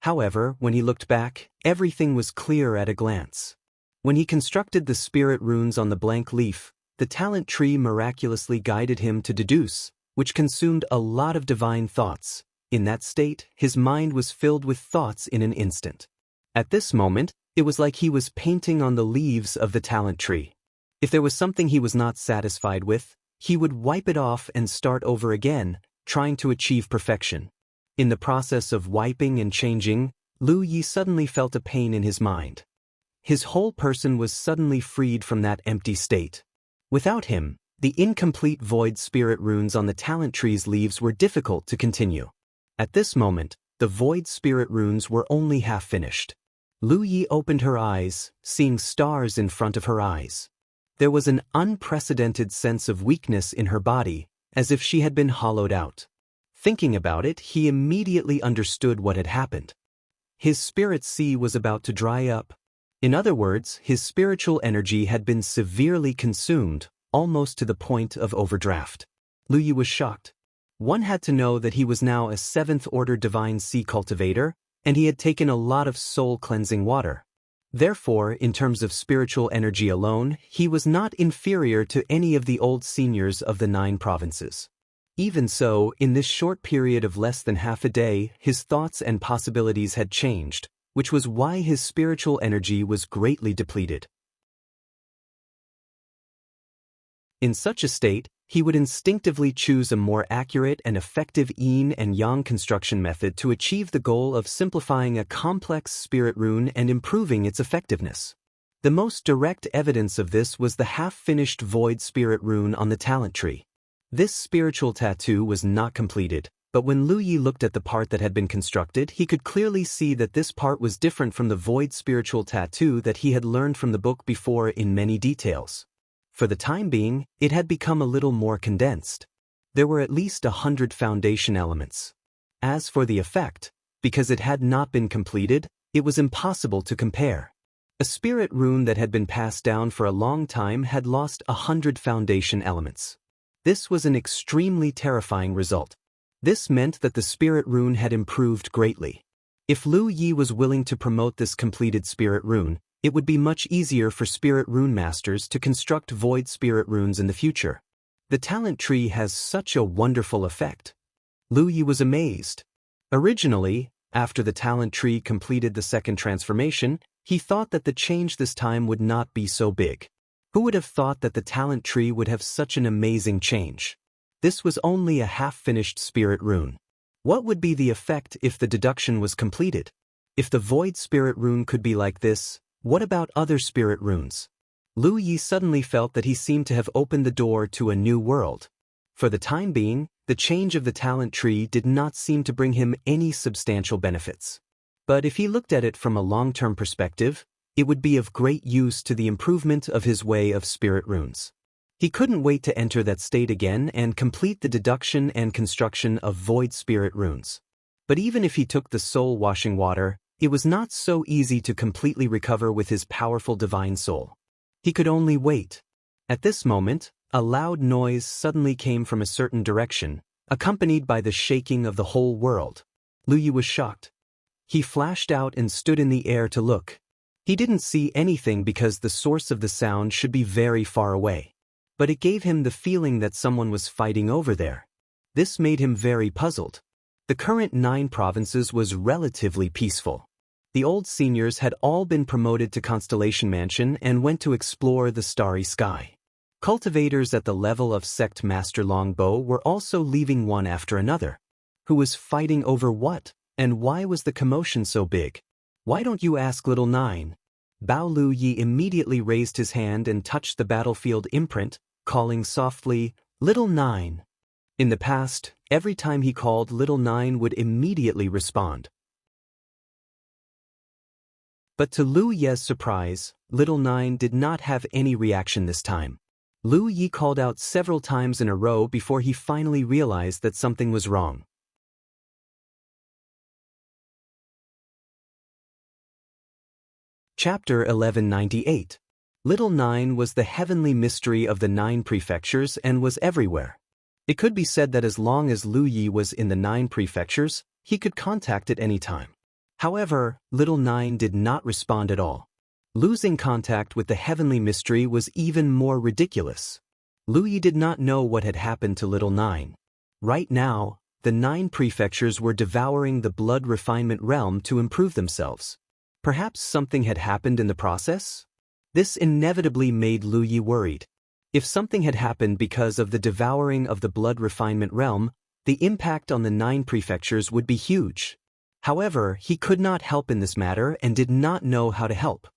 However, when he looked back, everything was clear at a glance. When he constructed the spirit runes on the blank leaf, the talent tree miraculously guided him to deduce, which consumed a lot of divine thoughts. In that state, his mind was filled with thoughts in an instant. At this moment, it was like he was painting on the leaves of the talent tree. If there was something he was not satisfied with, he would wipe it off and start over again, trying to achieve perfection. In the process of wiping and changing, Lu Yi suddenly felt a pain in his mind. His whole person was suddenly freed from that empty state. Without him, the incomplete void spirit runes on the talent tree's leaves were difficult to continue. At this moment, the void spirit runes were only half finished. Lu Yi opened her eyes, seeing stars in front of her eyes. There was an unprecedented sense of weakness in her body, as if she had been hollowed out. Thinking about it, he immediately understood what had happened. His spirit sea was about to dry up. In other words, his spiritual energy had been severely consumed, almost to the point of overdraft. Lu Yi was shocked. One had to know that he was now a seventh-order divine sea cultivator, and he had taken a lot of soul-cleansing water. Therefore, in terms of spiritual energy alone, he was not inferior to any of the old seniors of the 9 provinces. Even so, in this short period of less than half a day, his thoughts and possibilities had changed, which was why his spiritual energy was greatly depleted. In such a state, he would instinctively choose a more accurate and effective yin and yang construction method to achieve the goal of simplifying a complex spirit rune and improving its effectiveness. The most direct evidence of this was the half-finished void spirit rune on the talent tree. This spiritual tattoo was not completed, But when Lu Yi looked at the part that had been constructed, he could clearly see that this part was different from the void spiritual tattoo that he had learned from the book before in many details. For the time being, it had become a little more condensed. There were at least 100 foundation elements. As for the effect, because it had not been completed, it was impossible to compare. A spirit rune that had been passed down for a long time had lost 100 foundation elements. This was an extremely terrifying result. This meant that the spirit rune had improved greatly. If Lu Yi was willing to promote this completed spirit rune, it would be much easier for spirit rune masters to construct void spirit runes in the future. The talent tree has such a wonderful effect. Lu Yi was amazed. Originally, after the talent tree completed the second transformation, he thought that the change this time would not be so big. Who would have thought that the talent tree would have such an amazing change? This was only a half-finished spirit rune. What would be the effect if the deduction was completed? If the void spirit rune could be like this, what about other spirit runes? Lu Yi suddenly felt that he seemed to have opened the door to a new world. For the time being, the change of the talent tree did not seem to bring him any substantial benefits. But if he looked at it from a long-term perspective, it would be of great use to the improvement of his way of spirit runes. He couldn't wait to enter that state again and complete the deduction and construction of void spirit runes. But even if he took the soul-washing water, it was not so easy to completely recover with his powerful divine soul. He could only wait. At this moment, a loud noise suddenly came from a certain direction, accompanied by the shaking of the whole world. Lu Yi was shocked. He flashed out and stood in the air to look. He didn't see anything because the source of the sound should be very far away. But it gave him the feeling that someone was fighting over there. This made him very puzzled. The current 9 provinces was relatively peaceful. The old seniors had all been promoted to Constellation Mansion and went to explore the starry sky. Cultivators at the level of Sect Master Longbow were also leaving one after another. Who was fighting over what, and why was the commotion so big? Why don't you ask Little Nine? Bao Lu Yi immediately raised his hand and touched the battlefield imprint, calling softly, "Little Nine." In the past, every time he called, Little Nine would immediately respond. But to Lu Ye's surprise, Little Nine did not have any reaction this time. Lu Yi called out several times in a row before he finally realized that something was wrong. Chapter 1198. Little Nine was the heavenly mystery of the 9 prefectures and was everywhere. It could be said that as long as Lu Yi was in the 9 prefectures, he could contact at any time. However, Little Nine did not respond at all. Losing contact with the heavenly mystery was even more ridiculous. Lu Yi did not know what had happened to Little Nine. Right now, the 9 prefectures were devouring the blood refinement realm to improve themselves. Perhaps something had happened in the process? This inevitably made Lu Yi worried. If something had happened because of the devouring of the blood refinement realm, the impact on the 9 prefectures would be huge. However, he could not help in this matter and did not know how to help.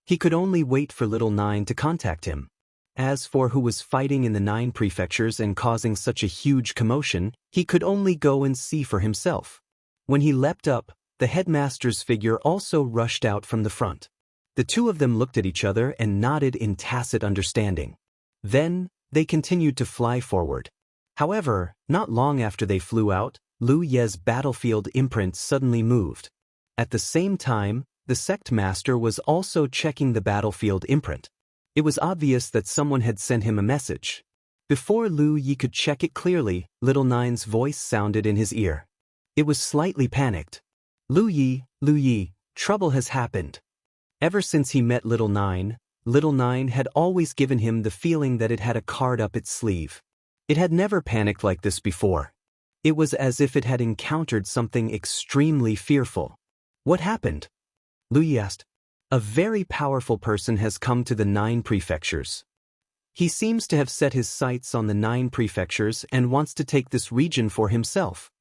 He could only wait for Little Nine to contact him. As for who was fighting in the 9 prefectures and causing such a huge commotion, he could only go and see for himself. When he leapt up, the headmaster's figure also rushed out from the front. The two of them looked at each other and nodded in tacit understanding. Then, they continued to fly forward. However, not long after they flew out, Lu Ye's battlefield imprint suddenly moved. At the same time, the sect master was also checking the battlefield imprint. It was obvious that someone had sent him a message. Before Lu Yi could check it clearly, Little Nine's voice sounded in his ear. It was slightly panicked. Lu Yi, trouble has happened." Ever since he met Little Nine had always given him the feeling that it had a card up its sleeve. It had never panicked like this before. It was as if it had encountered something extremely fearful. "What happened?" Lu Yi asked. "A very powerful person has come to the 9 prefectures. He seems to have set his sights on the 9 prefectures and wants to take this region for himself."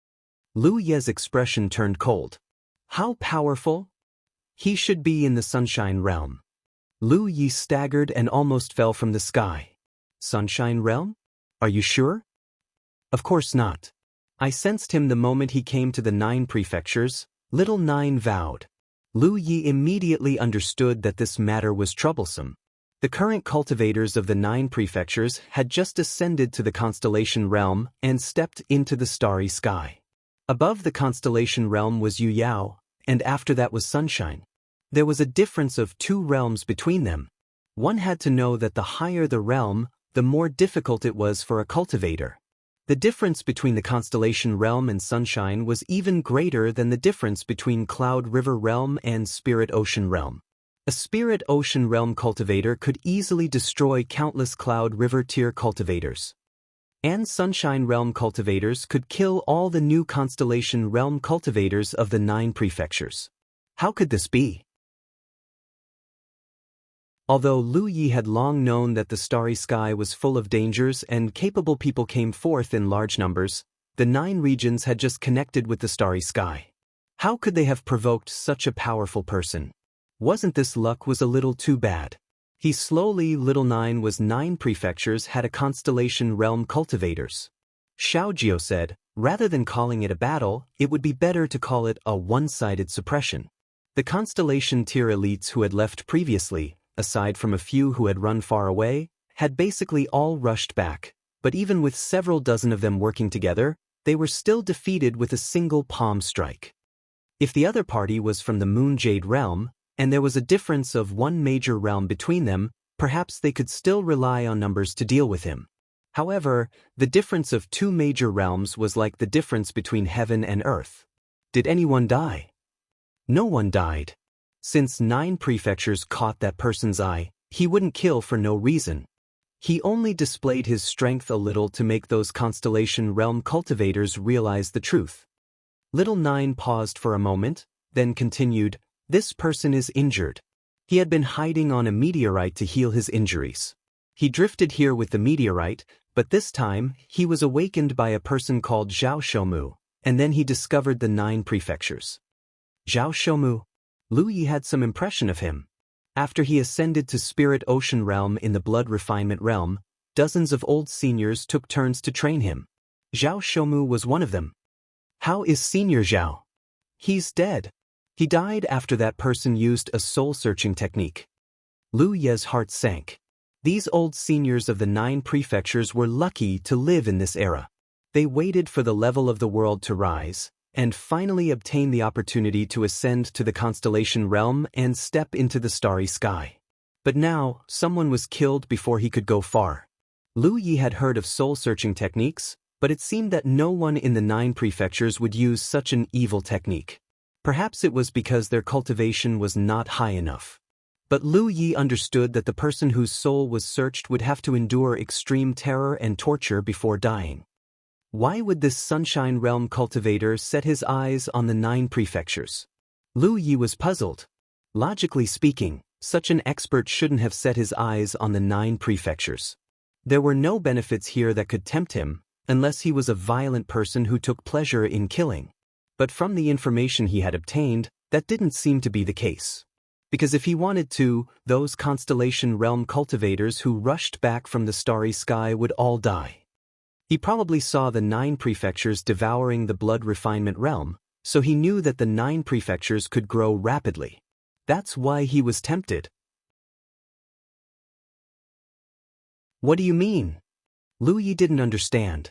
Lu Ye's expression turned cold. "How powerful?" "He should be in the Sunshine Realm." Lu Yi staggered and almost fell from the sky. "Sunshine Realm? Are you sure?" "Of course not. I sensed him the moment he came to the 9 prefectures, Little Nine vowed. Lu Yi immediately understood that this matter was troublesome. The current cultivators of the 9 prefectures had just ascended to the constellation realm and stepped into the starry sky. Above the constellation realm was Yu Yao, and after that was Sunshine. There was a difference of 2 realms between them. One had to know that the higher the realm, the more difficult it was for a cultivator. The difference between the constellation realm and Sunshine was even greater than the difference between Cloud River realm and Spirit Ocean realm. A Spirit Ocean realm cultivator could easily destroy countless Cloud River tier cultivators. And Sunshine realm cultivators could kill all the new Constellation realm cultivators of the 9 prefectures. How could this be? Although Lu Yi had long known that the starry sky was full of dangers and capable people came forth in large numbers, the 9 regions had just connected with the starry sky. How could they have provoked such a powerful person? Wasn't this luck was a little too bad? Little 9 was 9 prefectures had a constellation realm cultivators. Xiao Jiao said, rather than calling it a battle, it would be better to call it a one-sided suppression. The constellation tier elites who had left previously, aside from a few who had run far away, had basically all rushed back, but even with several dozen of them working together, they were still defeated with a single palm strike. If the other party was from the Moon Jade realm, and there was a difference of 1 major realm between them, perhaps they could still rely on numbers to deal with him. However, the difference of 2 major realms was like the difference between heaven and earth. Did anyone die? No one died. Since 9 prefectures caught that person's eye, he wouldn't kill for no reason. He only displayed his strength a little to make those constellation realm cultivators realize the truth. Little 9 paused for a moment, then continued, "This person is injured." He had been hiding on a meteorite to heal his injuries. He drifted here with the meteorite, but this time, he was awakened by a person called Zhao Shoumu, and then he discovered the 9 prefectures. Zhao Shoumu? Lu Yi had some impression of him. After he ascended to Spirit Ocean realm in the Blood Refinement realm, dozens of old seniors took turns to train him. Zhao Shoumu was one of them. How is Senior Zhao? He's dead. He died after that person used a soul-searching technique. Lu Ye's heart sank. These old seniors of the 9 prefectures were lucky to live in this era. They waited for the level of the world to rise, and finally obtain the opportunity to ascend to the constellation realm and step into the starry sky. But now, someone was killed before he could go far. Lu Yi had heard of soul-searching techniques, but it seemed that no one in the 9 prefectures would use such an evil technique. Perhaps it was because their cultivation was not high enough. But Lu Yi understood that the person whose soul was searched would have to endure extreme terror and torture before dying. Why would this Sunshine Realm cultivator set his eyes on the 9 prefectures? Lu Yi was puzzled. Logically speaking, such an expert shouldn't have set his eyes on the 9 prefectures. There were no benefits here that could tempt him, unless he was a violent person who took pleasure in killing. But from the information he had obtained, that didn't seem to be the case. Because if he wanted to, those Constellation Realm cultivators who rushed back from the starry sky would all die. He probably saw the 9 prefectures devouring the Blood Refinement realm, so he knew that the 9 prefectures could grow rapidly. That's why he was tempted. What do you mean? Lu Yi didn't understand.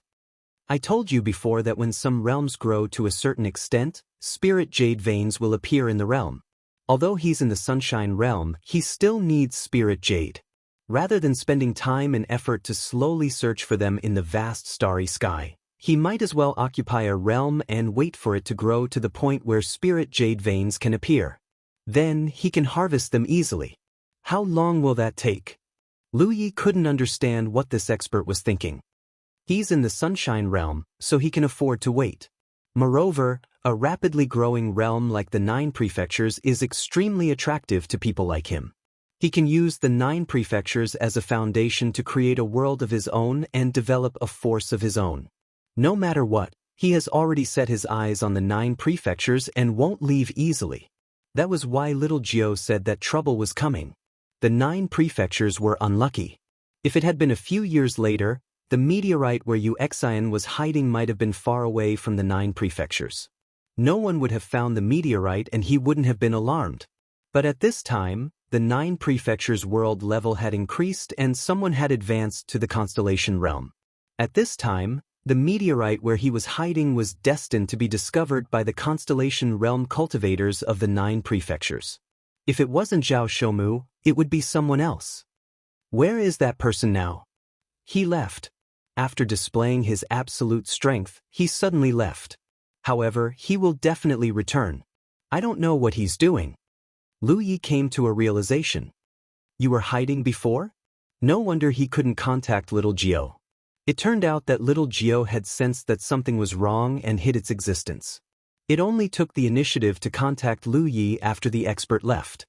I told you before that when some realms grow to a certain extent, spirit jade veins will appear in the realm. Although he's in the Sunshine realm, he still needs spirit jade. Rather than spending time and effort to slowly search for them in the vast starry sky, he might as well occupy a realm and wait for it to grow to the point where spirit jade veins can appear. Then he can harvest them easily. How long will that take? Lu Yi couldn't understand what this expert was thinking. He's in the Sunshine realm, so he can afford to wait. Moreover, a rapidly growing realm like the 9 prefectures is extremely attractive to people like him. He can use the 9 prefectures as a foundation to create a world of his own and develop a force of his own. No matter what, he has already set his eyes on the 9 prefectures and won't leave easily. That was why little Jiao said that trouble was coming. The 9 prefectures were unlucky. If it had been a few years later, The meteorite where Wuxia was hiding might have been far away from the 9 prefectures. No one would have found the meteorite and he wouldn't have been alarmed. But at this time, the 9 prefectures' world level had increased and someone had advanced to the constellation realm. At this time, the meteorite where he was hiding was destined to be discovered by the constellation realm cultivators of the 9 prefectures. If it wasn't Zhao Shoumu, it would be someone else. Where is that person now? He left. After displaying his absolute strength, he suddenly left. However, he will definitely return. I don't know what he's doing. Lu Yi came to a realization. You were hiding before? No wonder he couldn't contact little Jiao. It turned out that little Jiao had sensed that something was wrong and hid its existence. It only took the initiative to contact Lu Yi after the expert left.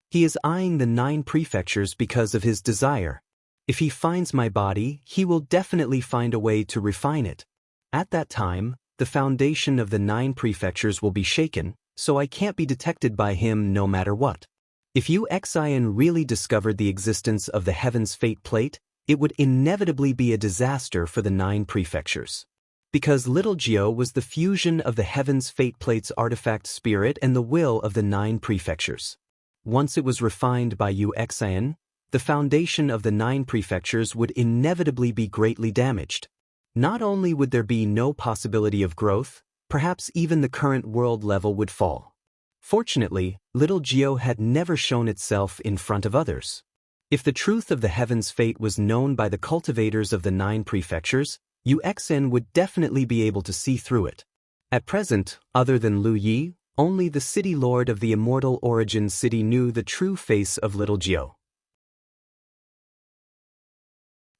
He is eyeing the 9 prefectures because of his desire. If he finds my body, he will definitely find a way to refine it. At that time, the foundation of the 9 prefectures will be shaken, so I can't be detected by him no matter what. If Wuxia really discovered the existence of the Heaven's Fate Plate, it would inevitably be a disaster for the 9 prefectures. Because little Jiao was the fusion of the Heaven's Fate Plate's artifact spirit and the will of the 9 prefectures. Once it was refined by Wuxia, the foundation of the 9 prefectures would inevitably be greatly damaged. Not only would there be no possibility of growth, perhaps even the current world level would fall. Fortunately, little Jiao had never shown itself in front of others. If the truth of the Heaven's Fate was known by the cultivators of the 9 prefectures, Wuxia would definitely be able to see through it. At present, other than Lu Yi, only the city lord of the Immortal Origin City knew the true face of little Jiao.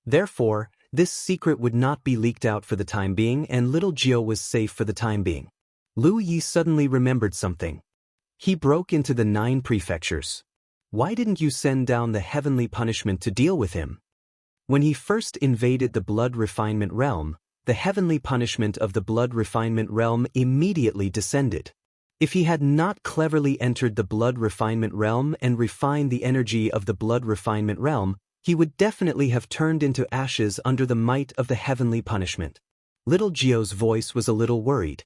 Therefore, this secret would not be leaked out for the time being and little Jiao was safe for the time being. Lu Yi suddenly remembered something. He broke into the 9 prefectures. Why didn't you send down the heavenly punishment to deal with him? When he first invaded the blood refinement realm, the heavenly punishment of the blood refinement realm immediately descended. If he had not cleverly entered the blood refinement realm and refined the energy of the blood refinement realm, he would definitely have turned into ashes under the might of the heavenly punishment. Little Jiao's voice was a little worried.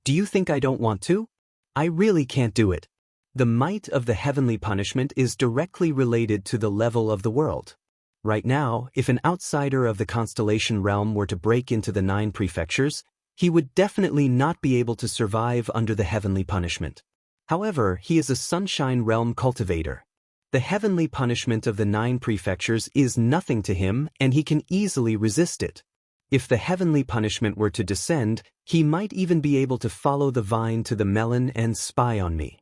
Do you think I don't want to? I really can't do it. The might of the heavenly punishment is directly related to the level of the world. Right now, if an outsider of the constellation realm were to break into the 9 prefectures, he would definitely not be able to survive under the heavenly punishment. However, he is a sunshine realm cultivator. The heavenly punishment of the 9 prefectures is nothing to him and he can easily resist it. If the heavenly punishment were to descend, he might even be able to follow the vine to the melon and spy on me.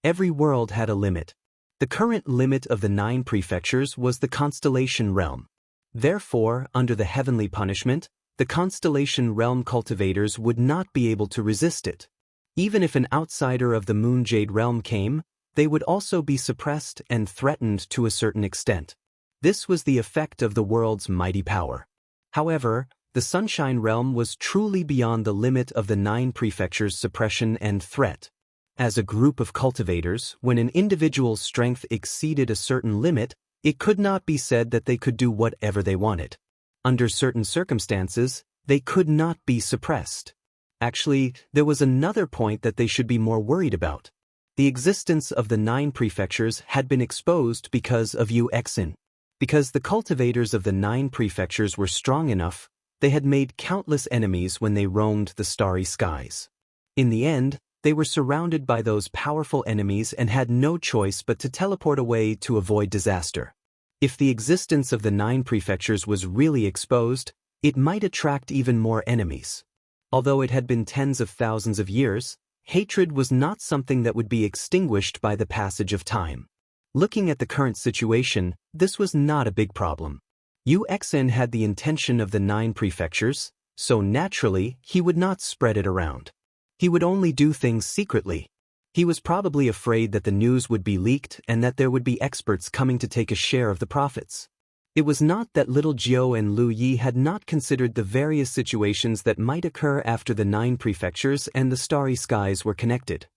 Every world had a limit. The current limit of the 9 prefectures was the constellation realm. Therefore, under the heavenly punishment, the constellation realm cultivators would not be able to resist it. Even if an outsider of the Moonjade realm came, they would also be suppressed and threatened to a certain extent. This was the effect of the world's mighty power. However, the Sunshine realm was truly beyond the limit of the 9 prefectures' suppression and threat. As a group of cultivators, when an individual's strength exceeded a certain limit, it could not be said that they could do whatever they wanted. Under certain circumstances, they could not be suppressed. Actually, there was another point that they should be more worried about. The existence of the 9 prefectures had been exposed because of Wuxia. Because the cultivators of the 9 prefectures were strong enough, they had made countless enemies when they roamed the starry skies. In the end, they were surrounded by those powerful enemies and had no choice but to teleport away to avoid disaster. If the existence of the 9 prefectures was really exposed, it might attract even more enemies. Although it had been tens of thousands of years, hatred was not something that would be extinguished by the passage of time. Looking at the current situation, this was not a big problem. Wuxia had the intention of the 9 prefectures, so naturally, he would not spread it around. He would only do things secretly. He was probably afraid that the news would be leaked and that there would be experts coming to take a share of the profits. It was not that little Jiao and Lu Yi had not considered the various situations that might occur after the 9 prefectures and the starry skies were connected.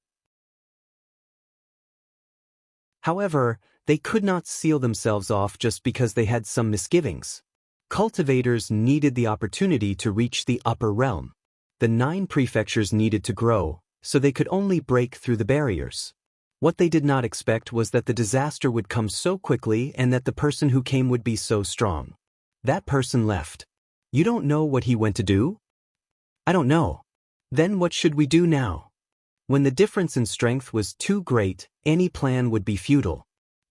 However, they could not seal themselves off just because they had some misgivings. Cultivators needed the opportunity to reach the upper realm. The 9 prefectures needed to grow, so they could only break through the barriers. What they did not expect was that the disaster would come so quickly and that the person who came would be so strong. That person left. You don't know what he went to do? I don't know. Then what should we do now? When the difference in strength was too great, any plan would be futile.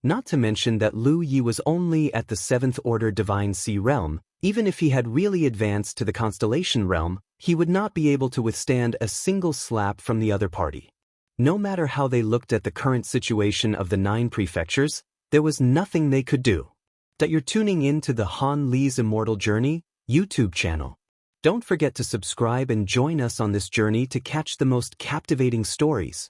Not to mention that Lu Yi was only at the 7th order Divine Sea realm. Even if he had really advanced to the Constellation realm, he would not be able to withstand a single slap from the other party. No matter how they looked at the current situation of the 9 prefectures, there was nothing they could do. That you're tuning in to the Han Li's Immortal Journey YouTube channel. Don't forget to subscribe and join us on this journey to catch the most captivating stories.